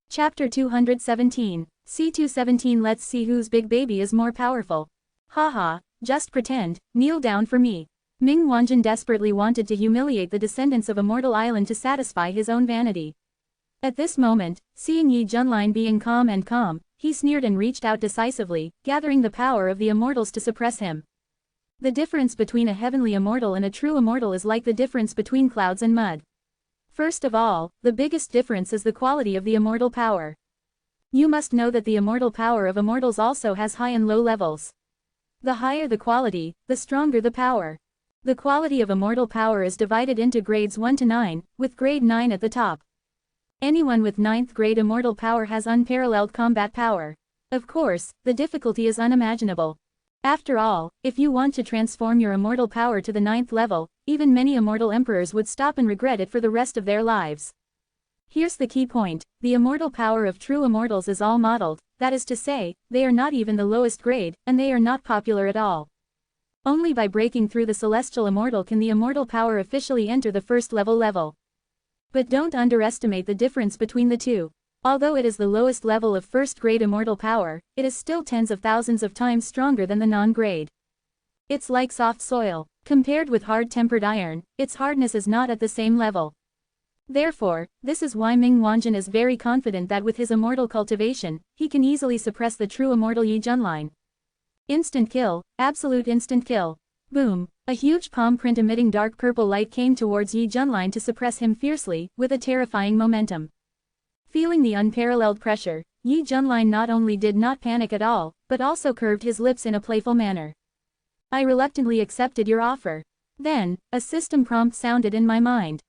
Chapter 217, C217. Let's see whose big baby is more powerful. Haha, just pretend, kneel down for me. Ming Wanjin desperately wanted to humiliate the descendants of Immortal Island to satisfy his own vanity. At this moment, seeing Yi Junlin being calm, he sneered and reached out decisively, gathering the power of the immortals to suppress him. The difference between a heavenly immortal and a true immortal is like the difference between clouds and mud. First of all, the biggest difference is the quality of the immortal power. You must know that the immortal power of immortals also has high and low levels. The higher the quality, the stronger the power. The quality of immortal power is divided into grades 1 to 9, with grade 9 at the top. Anyone with 9th grade immortal power has unparalleled combat power. Of course, the difficulty is unimaginable. After all, if you want to transform your immortal power to the 9th level, even many immortal emperors would stop and regret it for the rest of their lives. Here's the key point: the immortal power of true immortals is all modeled, that is to say, they are not even the lowest grade, and they are not popular at all. Only by breaking through the celestial immortal can the immortal power officially enter the first level. But don't underestimate the difference between the two. Although it is the lowest level of first-grade immortal power, it is still tens of thousands of times stronger than the non-grade. It's like soft soil. Compared with hard-tempered iron, its hardness is not at the same level. Therefore, this is why Ming Wanjin is very confident that with his immortal cultivation, he can easily suppress the true immortal Yi Junlin. Instant kill, absolute instant kill. Boom! A huge palm print emitting dark purple light came towards Yi Junlin to suppress him fiercely, with a terrifying momentum. Feeling the unparalleled pressure, Yi Junlin not only did not panic at all, but also curved his lips in a playful manner. I reluctantly accepted your offer. Then, a system prompt sounded in my mind.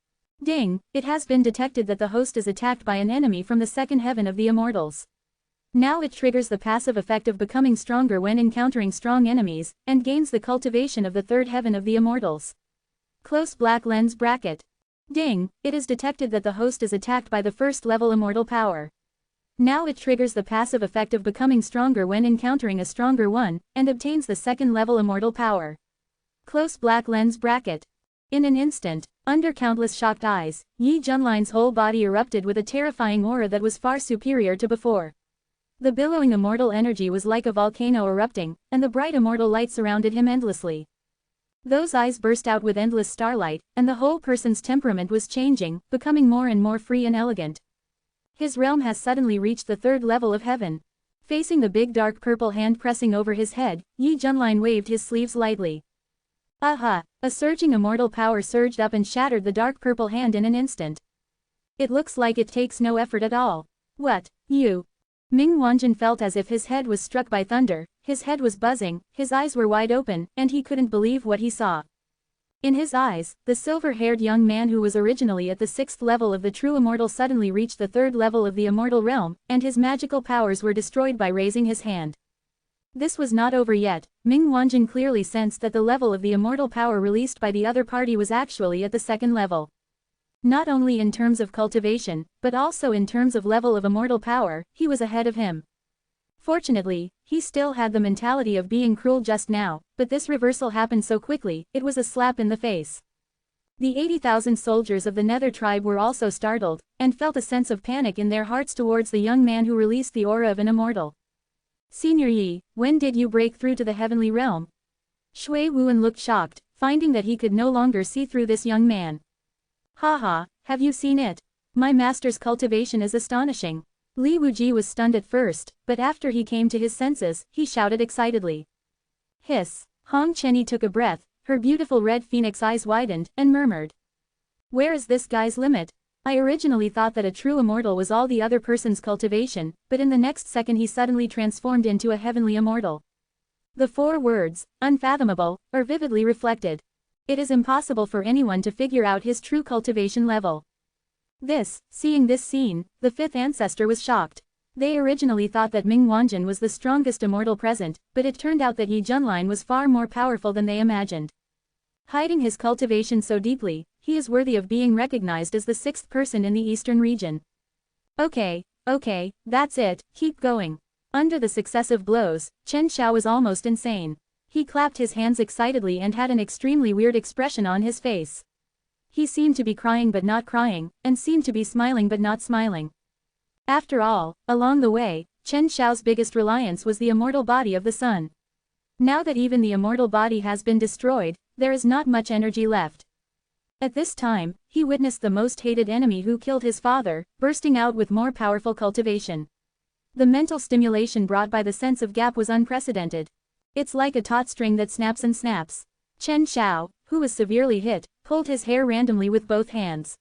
Ding, it has been detected that the host is attacked by an enemy from the second heaven of the immortals. Now it triggers the passive effect of becoming stronger when encountering strong enemies, and gains the cultivation of the third heaven of the immortals. Close black lens bracket. Ding, it is detected that the host is attacked by the first level immortal power. Now it triggers the passive effect of becoming stronger when encountering a stronger one, and obtains the second level immortal power. Close black lens bracket. In an instant, under countless shocked eyes, Yi Junlin's whole body erupted with a terrifying aura that was far superior to before. The billowing immortal energy was like a volcano erupting, and the bright immortal light surrounded him endlessly. Those eyes burst out with endless starlight, and the whole person's temperament was changing, becoming more and more free and elegant. His realm has suddenly reached the third level of heaven. Facing the big dark purple hand pressing over his head, Yi Junlin waved his sleeves lightly. Aha! A surging immortal power surged up and shattered the dark purple hand in an instant. It looks like it takes no effort at all. What, you? Ming Wanjin felt as if his head was struck by thunder, his head was buzzing, his eyes were wide open, and he couldn't believe what he saw. In his eyes, the silver-haired young man who was originally at the 6th level of the true immortal suddenly reached the 3rd level of the immortal realm, and his magical powers were destroyed by raising his hand. This was not over yet. Ming Wanjin clearly sensed that the level of the immortal power released by the other party was actually at the 2nd level. Not only in terms of cultivation, but also in terms of level of immortal power, he was ahead of him. Fortunately, he still had the mentality of being cruel just now, but this reversal happened so quickly, it was a slap in the face. The 80,000 soldiers of the Nether tribe were also startled, and felt a sense of panic in their hearts towards the young man who released the aura of an immortal. Senior Yi, when did you break through to the heavenly realm? Shui Wuan looked shocked, finding that he could no longer see through this young man. Haha, have you seen it? My master's cultivation is astonishing. Li Wuji was stunned at first, but after he came to his senses, he shouted excitedly. Hiss. Hong Chenyi took a breath, her beautiful red phoenix eyes widened, and murmured. Where is this guy's limit? I originally thought that a true immortal was all the other person's cultivation, but in the next second he suddenly transformed into a heavenly immortal. The 4 words, unfathomable, are vividly reflected. It is impossible for anyone to figure out his true cultivation level. Seeing this scene, the 5th ancestor was shocked. They originally thought that Ming Wanjin was the strongest immortal present, but it turned out that Yi Junlin was far more powerful than they imagined. Hiding his cultivation so deeply, he is worthy of being recognized as the 6th person in the eastern region. Okay, that's it, keep going. Under the successive blows, Chen Xiao was almost insane. He clapped his hands excitedly and had an extremely weird expression on his face. He seemed to be crying but not crying, and seemed to be smiling but not smiling. After all, along the way, Chen Xiao's biggest reliance was the immortal body of the sun. Now that even the immortal body has been destroyed, there is not much energy left. At this time, he witnessed the most hated enemy who killed his father, bursting out with more powerful cultivation. The mental stimulation brought by the sense of gap was unprecedented. It's like a taut string that snaps and snaps. Chen Xiao, who was severely hit, pulled his hair randomly with both hands.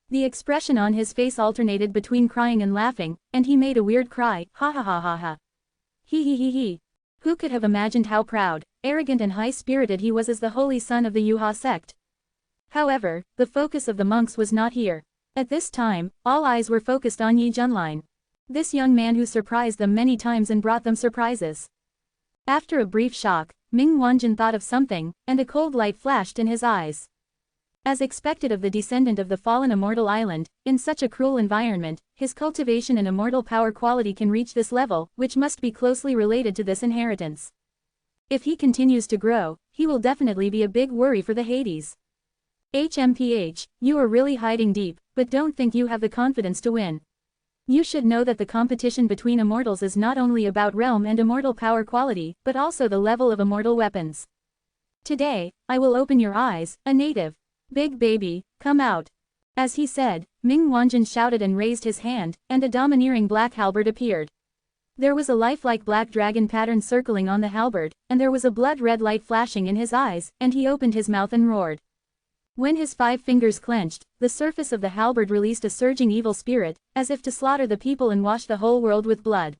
The expression on his face alternated between crying and laughing, and he made a weird cry, ha ha ha ha ha. He he he he. Who could have imagined how proud, arrogant and high-spirited he was as the holy son of the Yuha sect? However, the focus of the monks was not here. At this time, all eyes were focused on Yi Junlin. This young man who surprised them many times and brought them surprises. After a brief shock, Ming Wanjin thought of something, and a cold light flashed in his eyes. As expected of the descendant of the fallen immortal island, in such a cruel environment, his cultivation and immortal power quality can reach this level, which must be closely related to this inheritance. If he continues to grow, he will definitely be a big worry for the Hades. HMPH, you are really hiding deep, but don't think you have the confidence to win. You should know that the competition between immortals is not only about realm and immortal power quality, but also the level of immortal weapons. Today, I will open your eyes, a native. Big baby, come out. As he said, Ming Wanjin shouted and raised his hand, and a domineering black halberd appeared. There was a lifelike black dragon pattern circling on the halberd, and there was a blood-red light flashing in his eyes, and he opened his mouth and roared. When his 5 fingers clenched, the surface of the halberd released a surging evil spirit, as if to slaughter the people and wash the whole world with blood.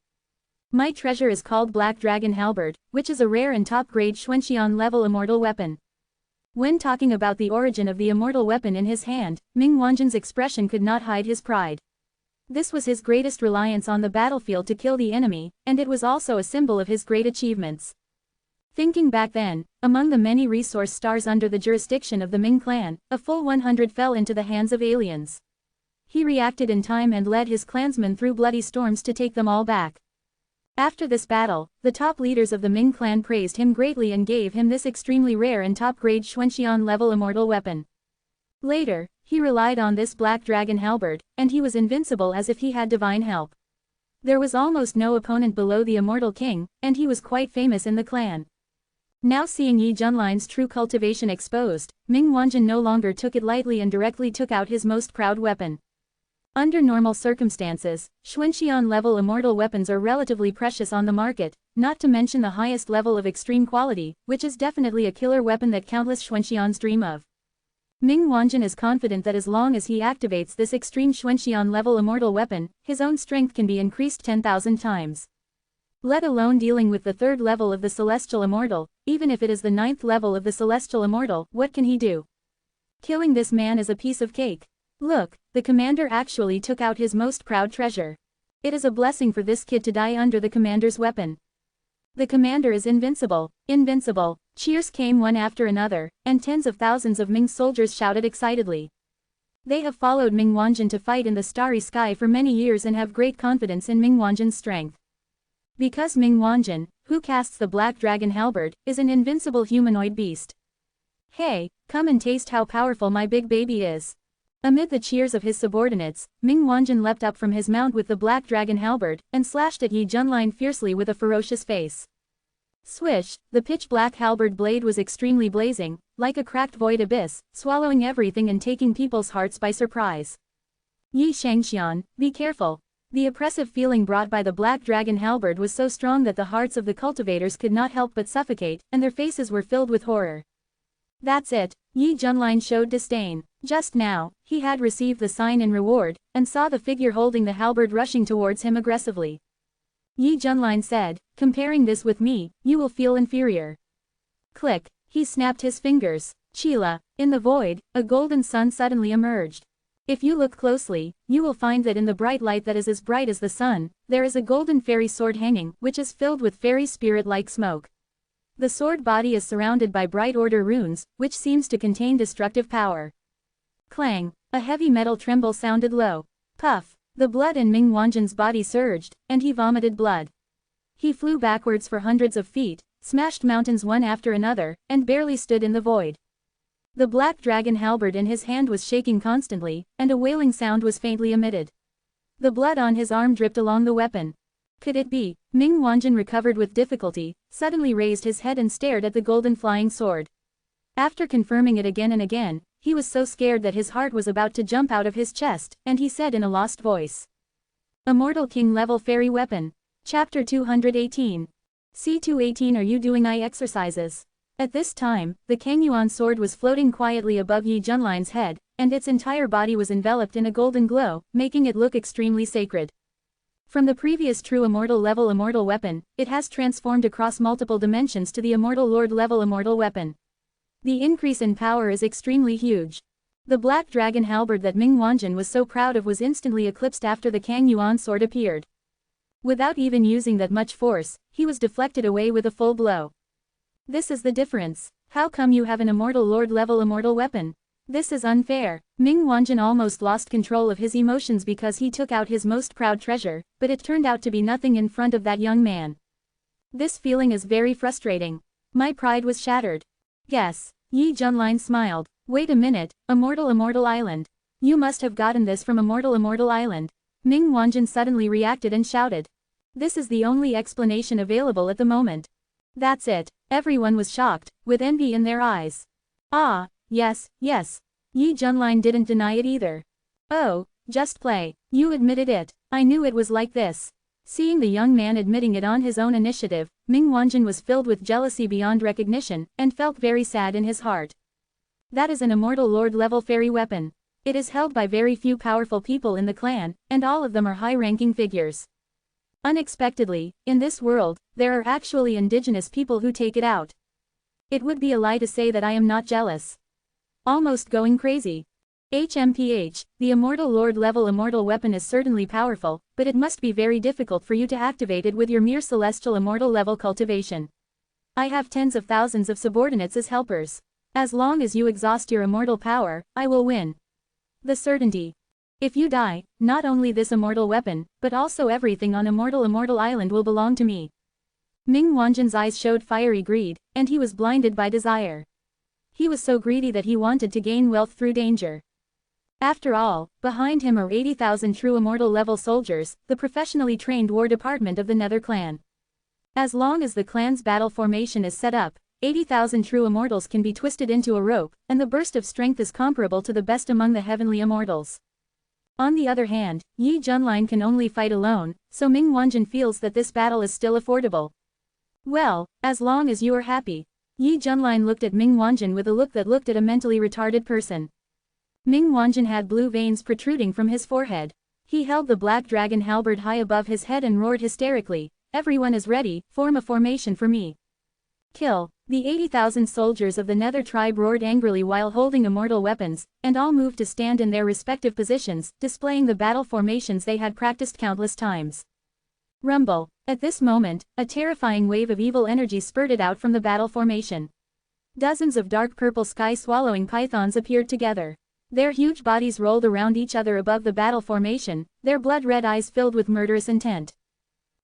My treasure is called Black Dragon Halberd, which is a rare and top-grade Xuanxian level immortal weapon. When talking about the origin of the immortal weapon in his hand, Ming Wanjin's expression could not hide his pride. This was his greatest reliance on the battlefield to kill the enemy, and it was also a symbol of his great achievements. Thinking back then, among the many resource stars under the jurisdiction of the Ming clan, a full 100 fell into the hands of aliens. He reacted in time and led his clansmen through bloody storms to take them all back. After this battle, the top leaders of the Ming clan praised him greatly and gave him this extremely rare and top-grade Xuanxian level immortal weapon. Later, he relied on this black dragon halberd, and he was invincible as if he had divine help. There was almost no opponent below the immortal king, and he was quite famous in the clan. Now seeing Yi Junlin's true cultivation exposed, Ming Wanjin no longer took it lightly and directly took out his most proud weapon. Under normal circumstances, Xuanxian level immortal weapons are relatively precious on the market, not to mention the highest level of extreme quality, which is definitely a killer weapon that countless Xuanxians dream of. Ming Wanjin is confident that as long as he activates this extreme Xuanxian level immortal weapon, his own strength can be increased 10,000 times. Let alone dealing with the 3rd level of the Celestial Immortal, even if it is the 9th level of the Celestial Immortal, what can he do? Killing this man is a piece of cake. Look, the commander actually took out his most proud treasure. It is a blessing for this kid to die under the commander's weapon. The commander is invincible, invincible. Cheers came one after another, and tens of thousands of Ming soldiers shouted excitedly. They have followed Ming Wanjin to fight in the starry sky for many years and have great confidence in Ming Wanjin's strength. Because Ming Wanjin, who casts the Black Dragon Halberd, is an invincible humanoid beast. Hey, come and taste how powerful my big baby is. Amid the cheers of his subordinates, Ming Wanjin leapt up from his mount with the Black Dragon Halberd, and slashed at Yi Junlin fiercely with a ferocious face. Swish, the pitch-black halberd blade was extremely blazing, like a cracked void abyss, swallowing everything and taking people's hearts by surprise. Yi Shangxian, be careful. The oppressive feeling brought by the Black Dragon Halberd was so strong that the hearts of the cultivators could not help but suffocate, and their faces were filled with horror. That's it, Yi Junlin showed disdain. Just now, he had received the sign in reward, and saw the figure holding the halberd rushing towards him aggressively. Yi Junlin said, comparing this with me, you will feel inferior. Click, he snapped his fingers. Chila, in the void, a golden sun suddenly emerged. If you look closely, you will find that in the bright light that is as bright as the sun, there is a golden fairy sword hanging, which is filled with fairy spirit-like smoke. The sword body is surrounded by bright order runes, which seems to contain destructive power. Clang, a heavy metal tremble sounded low. Puff, the blood in Ming Wanjin's body surged, and he vomited blood. He flew backwards for hundreds of feet, smashed mountains one after another, and barely stood in the void. The Black Dragon Halberd in his hand was shaking constantly, and a wailing sound was faintly emitted. The blood on his arm dripped along the weapon. Could it be? Ming Wanjin recovered with difficulty, suddenly raised his head and stared at the golden flying sword. After confirming it again and again, he was so scared that his heart was about to jump out of his chest, and he said in a lost voice. Immortal King Level Fairy Weapon. Chapter 218. C218 Are you doing eye exercises? At this time, the Kangyuan sword was floating quietly above Yi Junline's head, and its entire body was enveloped in a golden glow, making it look extremely sacred. From the previous true immortal level immortal weapon, it has transformed across multiple dimensions to the immortal lord level immortal weapon. The increase in power is extremely huge. The black dragon halberd that Ming Wanjin was so proud of was instantly eclipsed after the Kangyuan sword appeared. Without even using that much force, he was deflected away with a full blow. This is the difference. How come you have an immortal lord level immortal weapon? This is unfair. Ming Wanjin almost lost control of his emotions because he took out his most proud treasure, but it turned out to be nothing in front of that young man. This feeling is very frustrating. My pride was shattered. Yes. Yi Junline smiled. Wait a minute, Immortal Island. You must have gotten this from Immortal Island. Ming Wanjin suddenly reacted and shouted. This is the only explanation available at the moment. That's it. Everyone was shocked, with envy in their eyes. Ah, yes. Yi Junline didn't deny it either. Oh, just play. You admitted it. I knew it was like this. Seeing the young man admitting it on his own initiative, Ming Wanjin was filled with jealousy beyond recognition, and felt very sad in his heart. That is an immortal lord level fairy weapon. It is held by very few powerful people in the clan, and all of them are high-ranking figures. Unexpectedly, in this world, there are actually indigenous people who take it out. It would be a lie to say that I am not jealous. Almost going crazy. HMPH, the immortal lord level immortal weapon is certainly powerful, but it must be very difficult for you to activate it with your mere celestial immortal level cultivation. I have tens of thousands of subordinates as helpers. As long as you exhaust your immortal power, I will win. The certainty. If you die, not only this immortal weapon, but also everything on Immortal Island will belong to me. Ming Wanjin's eyes showed fiery greed, and he was blinded by desire. He was so greedy that he wanted to gain wealth through danger. After all, behind him are 80,000 true immortal level soldiers, the professionally trained war department of the Nether clan. As long as the clan's battle formation is set up, 80,000 true immortals can be twisted into a rope, and the burst of strength is comparable to the best among the heavenly immortals. On the other hand, Yi Junline can only fight alone, so Ming Wanjin feels that this battle is still affordable. Well, as long as you are happy. Yi Junline looked at Ming Wanjin with a look that looked at a mentally retarded person. Ming Wanjin had blue veins protruding from his forehead. He held the black dragon halberd high above his head and roared hysterically, "Everyone is ready, form a formation for me. Kill." The 80,000 soldiers of the Nether tribe roared angrily while holding immortal weapons, and all moved to stand in their respective positions, displaying the battle formations they had practiced countless times. Rumble. At this moment, a terrifying wave of evil energy spurted out from the battle formation. Dozens of dark purple sky-swallowing pythons appeared together. Their huge bodies rolled around each other above the battle formation, their blood-red eyes filled with murderous intent.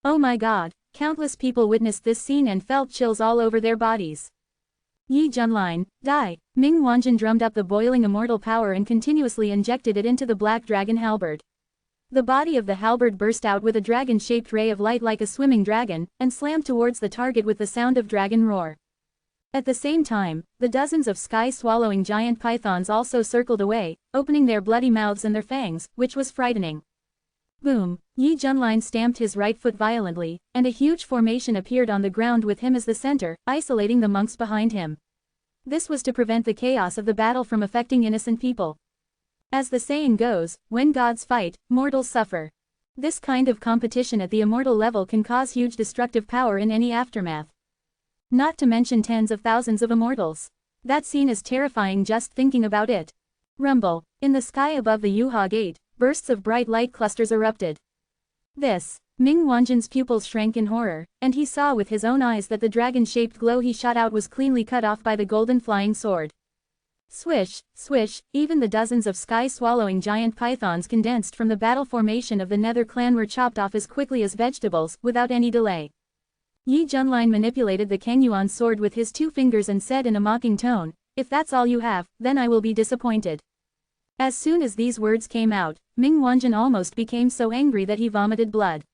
Oh my god. Countless people witnessed this scene and felt chills all over their bodies. Yi Junline, die! Ming Wanjin drummed up the boiling immortal power and continuously injected it into the black dragon halberd. The body of the halberd burst out with a dragon-shaped ray of light like a swimming dragon, and slammed towards the target with the sound of dragon roar. At the same time, the dozens of sky-swallowing giant pythons also circled away, opening their bloody mouths and their fangs, which was frightening. Boom! Yi Junline stamped his right foot violently, and a huge formation appeared on the ground with him as the center, isolating the monks behind him. This was to prevent the chaos of the battle from affecting innocent people. As the saying goes, when gods fight, mortals suffer. This kind of competition at the immortal level can cause huge destructive power in any aftermath. Not to mention tens of thousands of immortals. That scene is terrifying just thinking about it. Rumble. In the sky above the Yuha Gate, bursts of bright light clusters erupted. Ming Wanjin's pupils shrank in horror, and he saw with his own eyes that the dragon-shaped glow he shot out was cleanly cut off by the golden flying sword. Swish, swish, even the dozens of sky-swallowing giant pythons condensed from the battle formation of the Nether clan were chopped off as quickly as vegetables, without any delay. Yi Junline manipulated the Kangyuan sword with his 2 fingers and said in a mocking tone, "If that's all you have, then I will be disappointed." As soon as these words came out, Ming Wanjin almost became so angry that he vomited blood.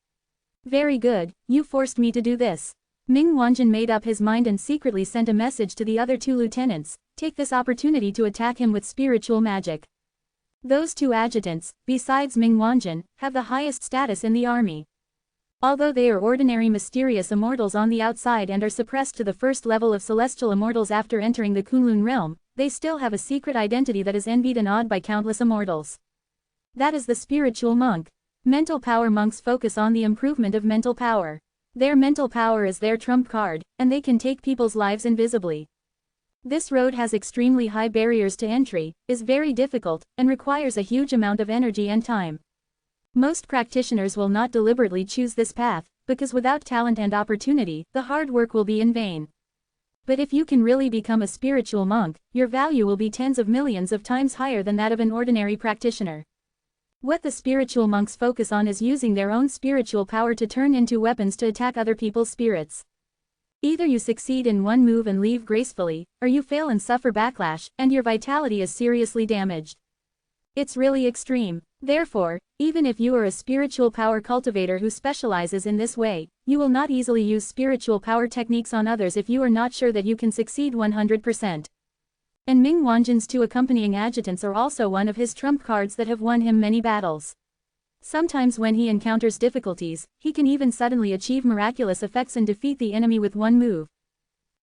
Very good, you forced me to do this. Ming Wanjin made up his mind and secretly sent a message to the other 2 lieutenants, take this opportunity to attack him with spiritual magic. Those 2 adjutants, besides Ming Wanjin, have the highest status in the army. Although they are ordinary mysterious immortals on the outside and are suppressed to the first level of celestial immortals after entering the Kunlun realm, they still have a secret identity that is envied and awed by countless immortals. That is the spiritual monk. Mental power monks focus on the improvement of mental power. Their mental power is their trump card, and they can take people's lives invisibly. This road has extremely high barriers to entry, is very difficult, and requires a huge amount of energy and time. Most practitioners will not deliberately choose this path, because without talent and opportunity, the hard work will be in vain. But if you can really become a spiritual monk, your value will be tens of millions of times higher than that of an ordinary practitioner. What the spiritual monks focus on is using their own spiritual power to turn into weapons to attack other people's spirits. Either you succeed in one move and leave gracefully, or you fail and suffer backlash, and your vitality is seriously damaged. It's really extreme. Therefore, even if you are a spiritual power cultivator who specializes in this way, you will not easily use spiritual power techniques on others if you are not sure that you can succeed 100%. And Ming Wanjin's 2 accompanying adjutants are also one of his trump cards that have won him many battles. Sometimes when he encounters difficulties, he can even suddenly achieve miraculous effects and defeat the enemy with one move.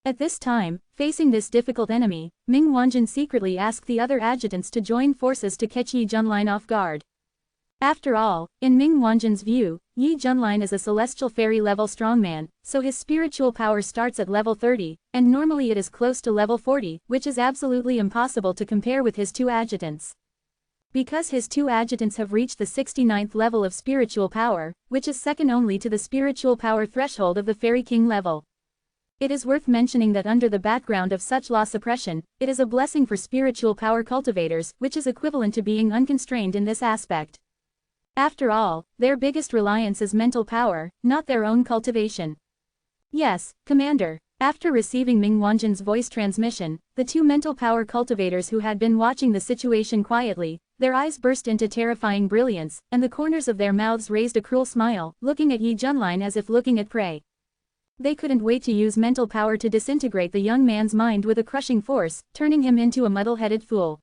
At this time, facing this difficult enemy, Ming Wanjin secretly asked the other adjutants to join forces to catch Yi Junlin off guard. After all, in Ming Wanjin's view, Yi Junlin is a celestial fairy-level strongman, so his spiritual power starts at level 30, and normally it is close to level 40, which is absolutely impossible to compare with his 2 adjutants. Because his 2 adjutants have reached the 69th level of spiritual power, which is second only to the spiritual power threshold of the Fairy King level. It is worth mentioning that under the background of such law suppression, it is a blessing for spiritual power cultivators, which is equivalent to being unconstrained in this aspect. After all, their biggest reliance is mental power, not their own cultivation. Yes, Commander. After receiving Ming Wanjin's voice transmission, the 2 mental power cultivators who had been watching the situation quietly, their eyes burst into terrifying brilliance, and the corners of their mouths raised a cruel smile, looking at Yi Junlin as if looking at prey. They couldn't wait to use mental power to disintegrate the young man's mind with a crushing force, turning him into a muddle-headed fool.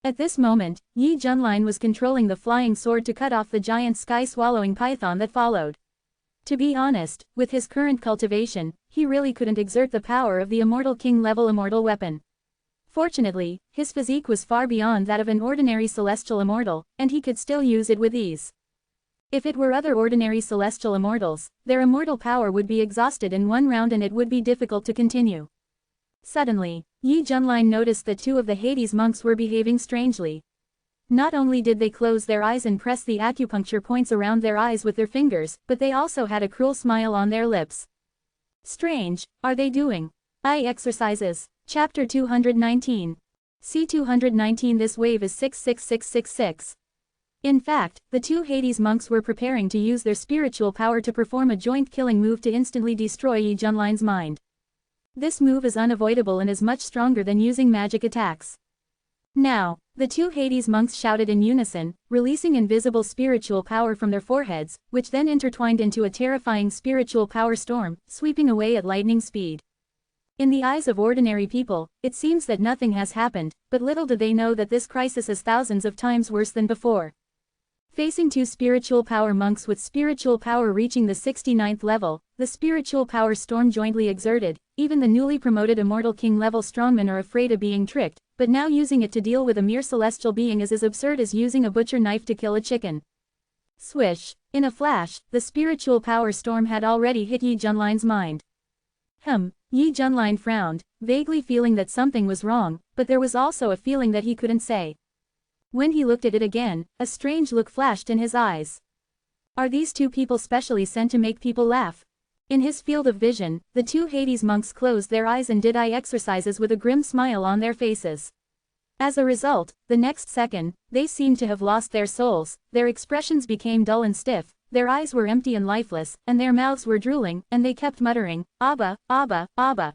At this moment, Yi Junlin was controlling the flying sword to cut off the giant sky-swallowing python that followed. To be honest, with his current cultivation, he really couldn't exert the power of the Immortal King-level immortal weapon. Fortunately, his physique was far beyond that of an ordinary celestial immortal, and he could still use it with ease. If it were other ordinary celestial immortals, their immortal power would be exhausted in one round and it would be difficult to continue. Suddenly, Yi Junlin noticed that 2 of the Hades monks were behaving strangely. Not only did they close their eyes and press the acupuncture points around their eyes with their fingers, but they also had a cruel smile on their lips. Strange, are they doing eye exercises? Chapter 219. C219. This wave is 66666. In fact, the 2 Hades monks were preparing to use their spiritual power to perform a joint killing move to instantly destroy Yi Junlin's mind. This move is unavoidable and is much stronger than using magic attacks. Now, the 2 Hades monks shouted in unison, releasing invisible spiritual power from their foreheads, which then intertwined into a terrifying spiritual power storm, sweeping away at lightning speed. In the eyes of ordinary people, it seems that nothing has happened, but little do they know that this crisis is thousands of times worse than before. Facing 2 spiritual power monks with spiritual power reaching the 69th level, the spiritual power storm jointly exerted, even the newly promoted Immortal King level strongmen are afraid of being tricked, but now using it to deal with a mere celestial being is as absurd as using a butcher knife to kill a chicken. Swish! In a flash, the spiritual power storm had already hit Yi Junlin's mind. Yi Junlin frowned, vaguely feeling that something was wrong, but there was also a feeling that he couldn't say. When he looked at it again, a strange look flashed in his eyes. Are these 2 people specially sent to make people laugh? In his field of vision, the 2 Hades monks closed their eyes and did eye exercises with a grim smile on their faces. As a result, the next second, they seemed to have lost their souls, their expressions became dull and stiff, their eyes were empty and lifeless, and their mouths were drooling, and they kept muttering, "Abba, Abba, Abba."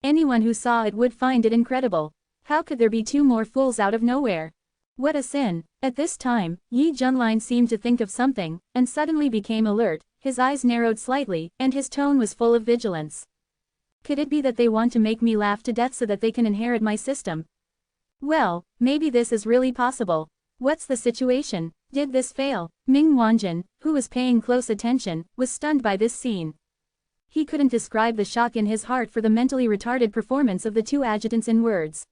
Anyone who saw it would find it incredible. How could there be 2 more fools out of nowhere? What a sin! At this time, Yi Junlin seemed to think of something, and suddenly became alert, his eyes narrowed slightly, and his tone was full of vigilance. Could it be that they want to make me laugh to death so that they can inherit my system? Well, maybe this is really possible. What's the situation? Did this fail? Ming Wanjin, who was paying close attention, was stunned by this scene. He couldn't describe the shock in his heart for the mentally retarded performance of the two adjutants in words.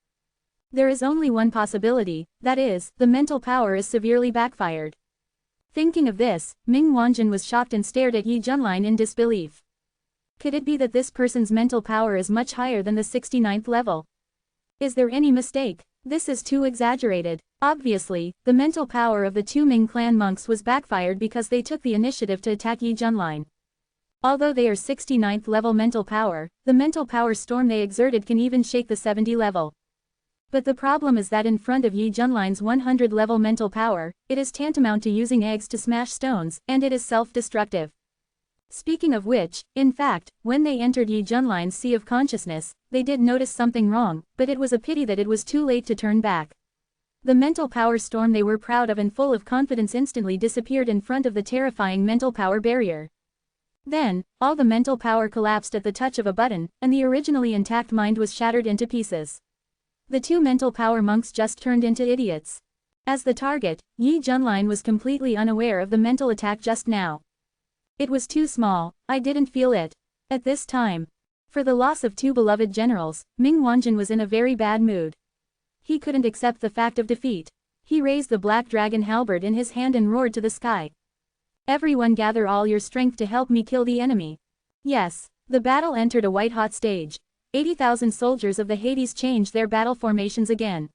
There is only one possibility, that is, the mental power is severely backfired. Thinking of this, Ming Wanjin was shocked and stared at Yi Junlin in disbelief. Could it be that this person's mental power is much higher than the 69th level? Is there any mistake? This is too exaggerated. Obviously, the mental power of the two Ming clan monks was backfired because they took the initiative to attack Yi Junlin. Although they are 69th level mental power, the mental power storm they exerted can even shake the 70 level. But the problem is that in front of Yi Junlin's 100 level mental power, it is tantamount to using eggs to smash stones, and it is self-destructive. Speaking of which, in fact, when they entered Yi Junlin's sea of consciousness, they did notice something wrong, but it was a pity that it was too late to turn back. The mental power storm they were proud of and full of confidence instantly disappeared in front of the terrifying mental power barrier. Then, all the mental power collapsed at the touch of a button, and the originally intact mind was shattered into pieces. The two mental power monks just turned into idiots. As the target, Yi Junlin was completely unaware of the mental attack just now. It was too small, I didn't feel it. At this time, for the loss of two beloved generals, Ming Wanjin was in a very bad mood. He couldn't accept the fact of defeat. He raised the black dragon halberd in his hand and roared to the sky. Everyone gather all your strength to help me kill the enemy. Yes, the battle entered a white-hot stage. 80,000 soldiers of the Hades changed their battle formations again.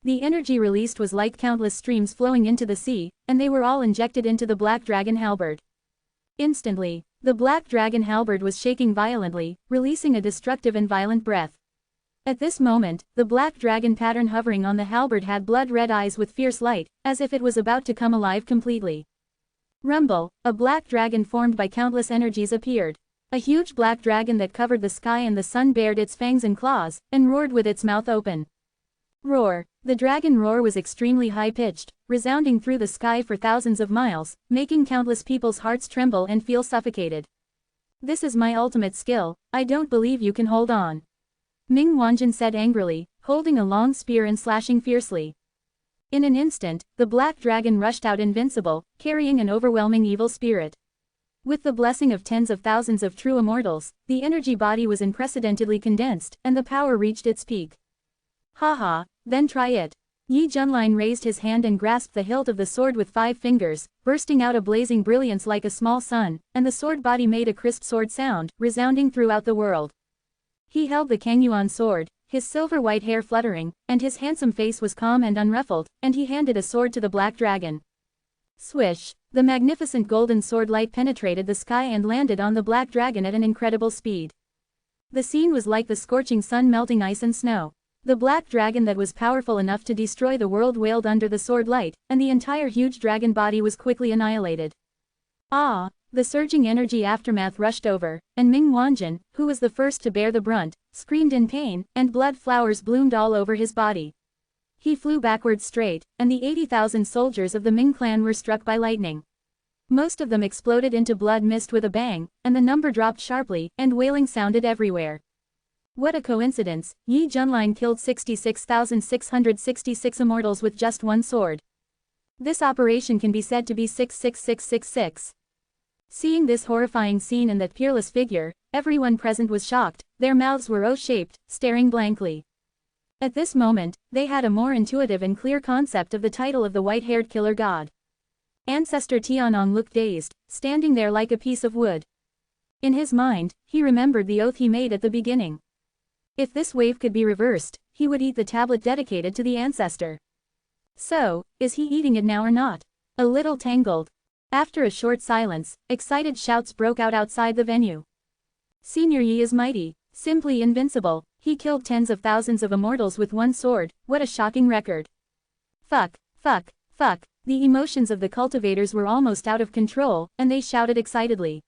The energy released was like countless streams flowing into the sea, and they were all injected into the black dragon halberd. Instantly, the black dragon halberd was shaking violently, releasing a destructive and violent breath. At this moment, the black dragon pattern hovering on the halberd had blood-red eyes with fierce light, as if it was about to come alive completely. Rumble, a black dragon formed by countless energies appeared. A huge black dragon that covered the sky and the sun bared its fangs and claws, and roared with its mouth open. Roar. The dragon roar was extremely high-pitched, resounding through the sky for thousands of miles, making countless people's hearts tremble and feel suffocated. This is my ultimate skill, I don't believe you can hold on. Ming Wanjin said angrily, holding a long spear and slashing fiercely. In an instant, the black dragon rushed out invincible, carrying an overwhelming evil spirit. With the blessing of tens of thousands of true immortals, the energy body was unprecedentedly condensed, and the power reached its peak. Haha, then try it. Yi Junlin raised his hand and grasped the hilt of the sword with 5 fingers, bursting out a blazing brilliance like a small sun, and the sword body made a crisp sword sound, resounding throughout the world. He held the Kangyuan sword, his silver-white hair fluttering, and his handsome face was calm and unruffled, and he handed a sword to the black dragon. Swish! The magnificent golden sword light penetrated the sky and landed on the black dragon at an incredible speed. The scene was like the scorching sun melting ice and snow. The black dragon that was powerful enough to destroy the world wailed under the sword light, and the entire huge dragon body was quickly annihilated. Ah! The surging energy aftermath rushed over, and Ming Wanjin, who was the first to bear the brunt, screamed in pain, and blood flowers bloomed all over his body. He flew backwards straight, and the 80,000 soldiers of the Ming clan were struck by lightning. Most of them exploded into blood mist with a bang, and the number dropped sharply, and wailing sounded everywhere. What a coincidence, Yi Junlin killed 66,666 immortals with just one sword. This operation can be said to be 66666. Seeing this horrifying scene and that peerless figure, everyone present was shocked, their mouths were O-shaped, staring blankly. At this moment, they had a more intuitive and clear concept of the title of the white-haired killer god. Ancestor Tianong looked dazed, standing there like a piece of wood. In his mind, he remembered the oath he made at the beginning. If this wave could be reversed, he would eat the tablet dedicated to the ancestor. So, is he eating it now or not? A little tangled. After a short silence, excited shouts broke out outside the venue. Senior Yi is mighty, simply invincible, he killed tens of thousands of immortals with one sword, what a shocking record. Fuck, fuck, fuck, the emotions of the cultivators were almost out of control, and they shouted excitedly.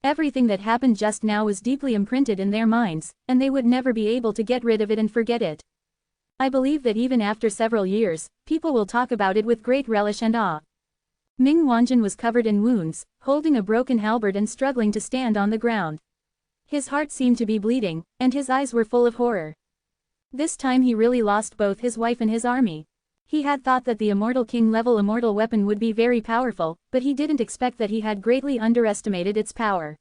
Everything that happened just now was deeply imprinted in their minds, and they would never be able to get rid of it and forget it. I believe that even after several years, people will talk about it with great relish and awe. Ming Wanjin was covered in wounds, holding a broken halberd and struggling to stand on the ground. His heart seemed to be bleeding, and his eyes were full of horror. This time he really lost both his wife and his army. He had thought that the Immortal King level immortal weapon would be very powerful, but he didn't expect that he had greatly underestimated its power.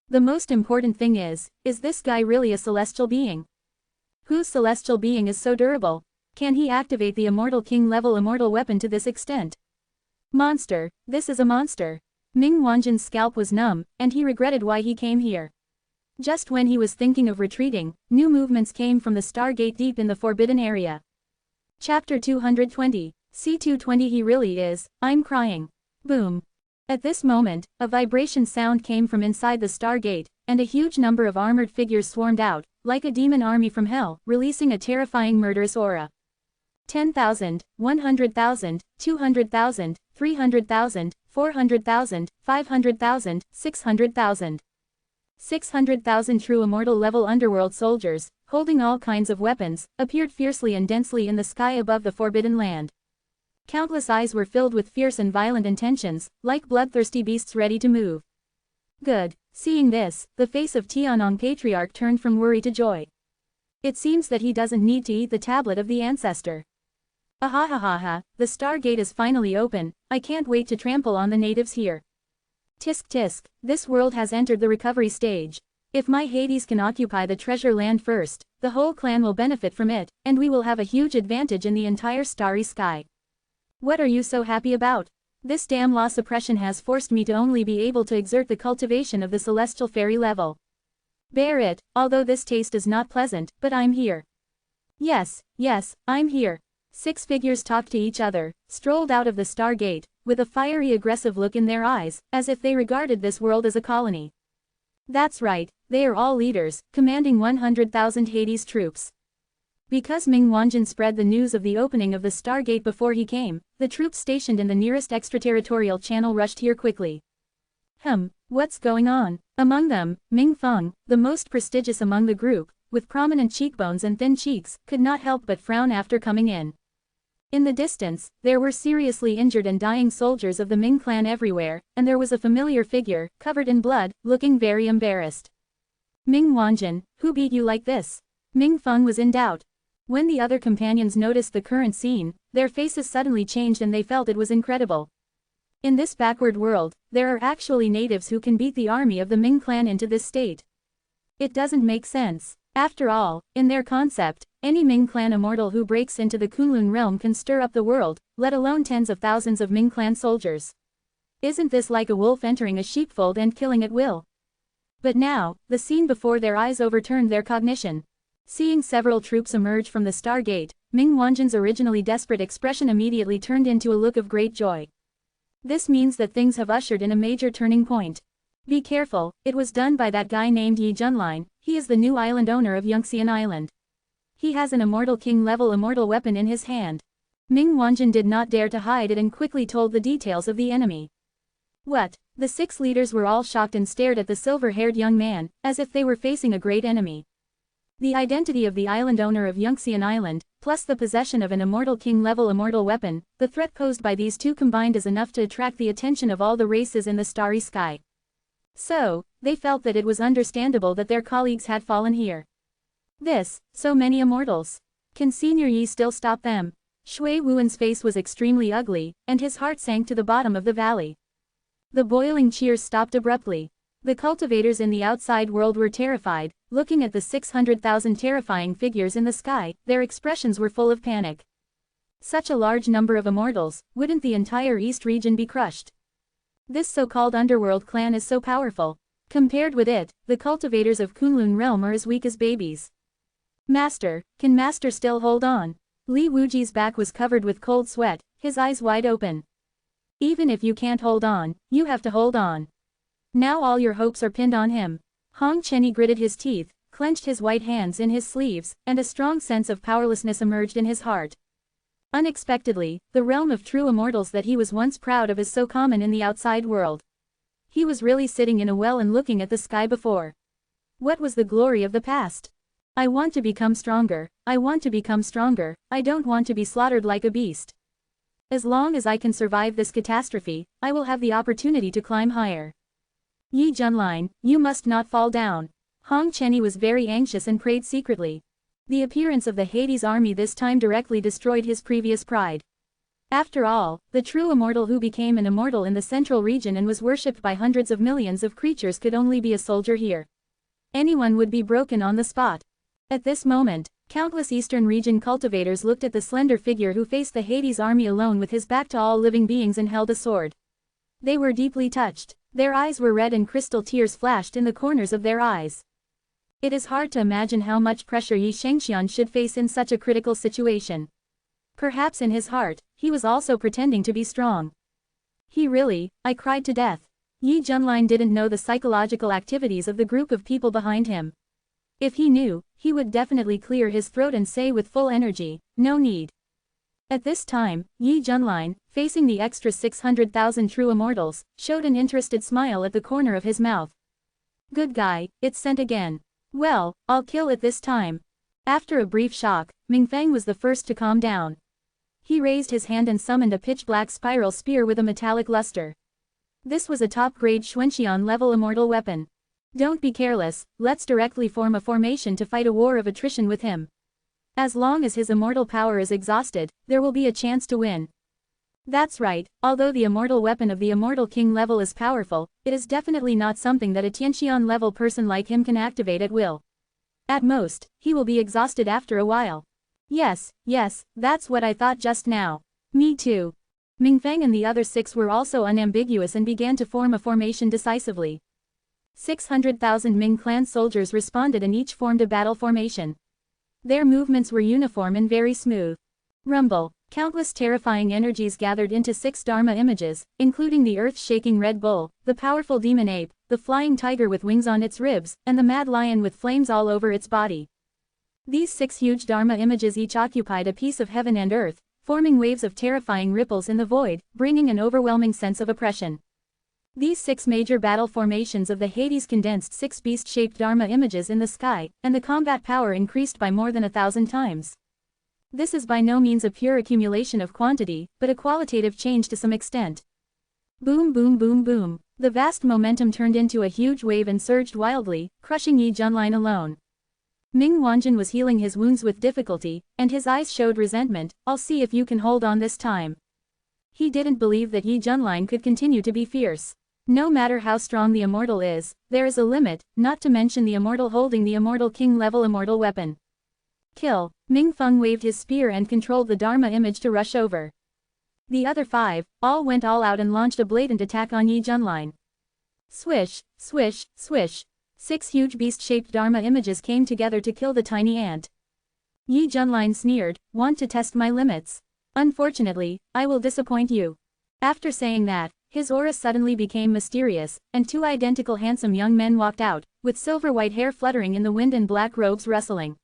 The most important thing is this guy really a celestial being? Whose celestial being is so durable? Can he activate the Immortal King level immortal weapon to this extent? Monster, this is a monster. Ming Wanjin's scalp was numb, and he regretted why he came here. Just when he was thinking of retreating, new movements came from the Stargate deep in the Forbidden Area. Chapter 220, C220 He really is, I'm crying. Boom. At this moment, a vibration sound came from inside the Stargate, and a huge number of armored figures swarmed out, like a demon army from hell, releasing a terrifying murderous aura. 10,000, 100,000, 200,000, 300,000, 400,000, 500,000, 600,000. 600,000 true immortal level underworld soldiers, holding all kinds of weapons, appeared fiercely and densely in the sky above the Forbidden Land. Countless eyes were filled with fierce and violent intentions, like bloodthirsty beasts ready to move. Good. Seeing this, the face of Tianong Patriarch turned from worry to joy. It seems that he doesn't need to eat the tablet of the ancestor. Ahahaha, the Stargate is finally open, I can't wait to trample on the natives here. Tisk tisk, this world has entered the recovery stage. If my Hades can occupy the treasure land first, the whole clan will benefit from it, and we will have a huge advantage in the entire starry sky. What are you so happy about? This damn law suppression has forced me to only be able to exert the cultivation of the celestial fairy level. Bear it, although this taste is not pleasant, but I'm here. Yes, I'm here. 6 figures talked to each other, strolled out of the Stargate, with a fiery aggressive look in their eyes, as if they regarded this world as a colony. That's right, they are all leaders, commanding 100,000 Hades troops. Because Ming Wanjin spread the news of the opening of the Stargate before he came, the troops stationed in the nearest extraterritorial channel rushed here quickly. What's going on? Among them, Ming Feng, the most prestigious among the group, with prominent cheekbones and thin cheeks, could not help but frown after coming in. In the distance, there were seriously injured and dying soldiers of the Ming clan everywhere, and there was a familiar figure, covered in blood, looking very embarrassed. Ming Wanjin, who beat you like this? Ming Feng was in doubt. When the other companions noticed the current scene, their faces suddenly changed and they felt it was incredible. In this backward world, there are actually natives who can beat the army of the Ming clan into this state. It doesn't make sense. After all, in their concept, any Ming clan immortal who breaks into the Kunlun realm can stir up the world, let alone tens of thousands of Ming clan soldiers. Isn't this like a wolf entering a sheepfold and killing at will? But now, the scene before their eyes overturned their cognition. Seeing several troops emerge from the Stargate, Ming Wanjin's originally desperate expression immediately turned into a look of great joy. This means that things have ushered in a major turning point. Be careful, it was done by that guy named Yi Junlin, he is the new island owner of Yunxian Island. He has an Immortal King level immortal weapon in his hand. Ming Wanjin did not dare to hide it and quickly told the details of the enemy. What? The 6 leaders were all shocked and stared at the silver-haired young man, as if they were facing a great enemy. The identity of the island owner of Yunxian Island, plus the possession of an Immortal King level immortal weapon, the threat posed by these two combined is enough to attract the attention of all the races in the starry sky. So, they felt that it was understandable that their colleagues had fallen here. So many immortals. Can Senior Yi still stop them? Shui Wuan's face was extremely ugly, and his heart sank to the bottom of the valley. The boiling cheers stopped abruptly. The cultivators in the outside world were terrified, looking at the 600,000 terrifying figures in the sky, their expressions were full of panic. Such a large number of immortals, wouldn't the entire East region be crushed? This so-called underworld clan is so powerful. Compared with it, the cultivators of Kunlun realm are as weak as babies. Master, can Master still hold on? Li Wuji's back was covered with cold sweat, his eyes wide open. Even if you can't hold on, you have to hold on. Now all your hopes are pinned on him. Hong Chenny gritted his teeth, clenched his white hands in his sleeves, and a strong sense of powerlessness emerged in his heart. Unexpectedly, the realm of true immortals that he was once proud of is so common in the outside world. He was really sitting in a well and looking at the sky before. What was the glory of the past? I want to become stronger, I want to become stronger, I don't want to be slaughtered like a beast. As long as I can survive this catastrophe, I will have the opportunity to climb higher. Yi Junlin, you must not fall down. Hong Chenny was very anxious and prayed secretly. The appearance of the Hades army this time directly destroyed his previous pride. After all, the true immortal who became an immortal in the central region and was worshipped by hundreds of millions of creatures could only be a soldier here. Anyone would be broken on the spot. At this moment, countless Eastern region cultivators looked at the slender figure who faced the Hades army alone with his back to all living beings and held a sword. They were deeply touched. Their eyes were red and crystal tears flashed in the corners of their eyes. It is hard to imagine how much pressure Yi Shengxian should face in such a critical situation. Perhaps in his heart, he was also pretending to be strong. I cried to death. Yi Junlin didn't know the psychological activities of the group of people behind him. If he knew, he would definitely clear his throat and say with full energy, no need. At this time, Yi Junlin, facing the extra 600,000 true immortals, showed an interested smile at the corner of his mouth. Good guy, it's sent again. Well, I'll kill it this time. After a brief shock, Mingfeng was the first to calm down. He raised his hand and summoned a pitch-black spiral spear with a metallic luster. This was a top-grade Xuanxian level immortal weapon. Don't be careless, let's directly form a formation to fight a war of attrition with him. As long as his immortal power is exhausted, there will be a chance to win. That's right, although the immortal weapon of the immortal king level is powerful, it is definitely not something that a Tianxian level person like him can activate at will. At most, he will be exhausted after a while. Yes, that's what I thought just now. Me too. Mingfeng and the other 6 were also unambiguous and began to form a formation decisively. 600,000 Ming clan soldiers responded and each formed a battle formation. Their movements were uniform and very smooth. Rumble. Countless terrifying energies gathered into 6 Dharma images, including the earth-shaking Red Bull, the powerful demon ape, the flying tiger with wings on its ribs, and the mad lion with flames all over its body. These 6 huge Dharma images each occupied a piece of heaven and earth, forming waves of terrifying ripples in the void, bringing an overwhelming sense of oppression. These 6 major battle formations of the Hades condensed 6 beast-shaped Dharma images in the sky, and the combat power increased by more than 1,000 times. This is by no means a pure accumulation of quantity, but a qualitative change to some extent. Boom boom boom boom. The vast momentum turned into a huge wave and surged wildly, crushing Yi Junlin alone. Ming Wanjin was healing his wounds with difficulty, and his eyes showed resentment. I'll see if you can hold on this time. He didn't believe that Yi Junlin could continue to be fierce. No matter how strong the immortal is, there is a limit, not to mention the immortal holding the immortal king level immortal weapon. Kill. Ming Feng waved his spear and controlled the Dharma image to rush over. The other 5, all went all out and launched a blatant attack on Yi Junlin. Swish, swish, swish. 6 huge beast-shaped Dharma images came together to kill the tiny ant. Yi Junlin sneered, want to test my limits? Unfortunately, I will disappoint you. After saying that, his aura suddenly became mysterious, and 2 identical handsome young men walked out, with silver-white hair fluttering in the wind and black robes rustling.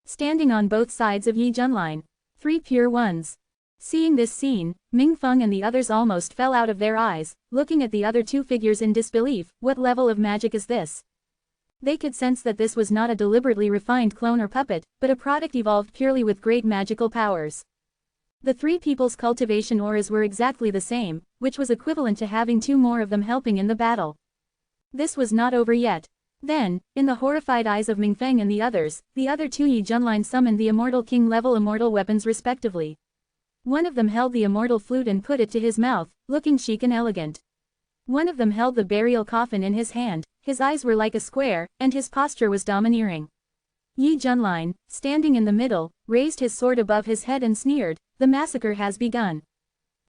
Standing on both sides of Yi Junlin. 3 pure ones. Seeing this scene, Ming Feng and the others almost fell out of their eyes, looking at the other 2 figures in disbelief. What level of magic is this? They could sense that this was not a deliberately refined clone or puppet, but a product evolved purely with great magical powers. The 3 people's cultivation auras were exactly the same, which was equivalent to having 2 more of them helping in the battle. This was not over yet. Then, in the horrified eyes of Mingfeng and the other 2 Yi Junlin summoned the immortal king level immortal weapons respectively. One of them held the immortal flute and put it to his mouth, looking chic and elegant. One of them held the burial coffin in his hand, his eyes were like a square, and his posture was domineering. Yi Junlin, standing in the middle, raised his sword above his head and sneered, the massacre has begun.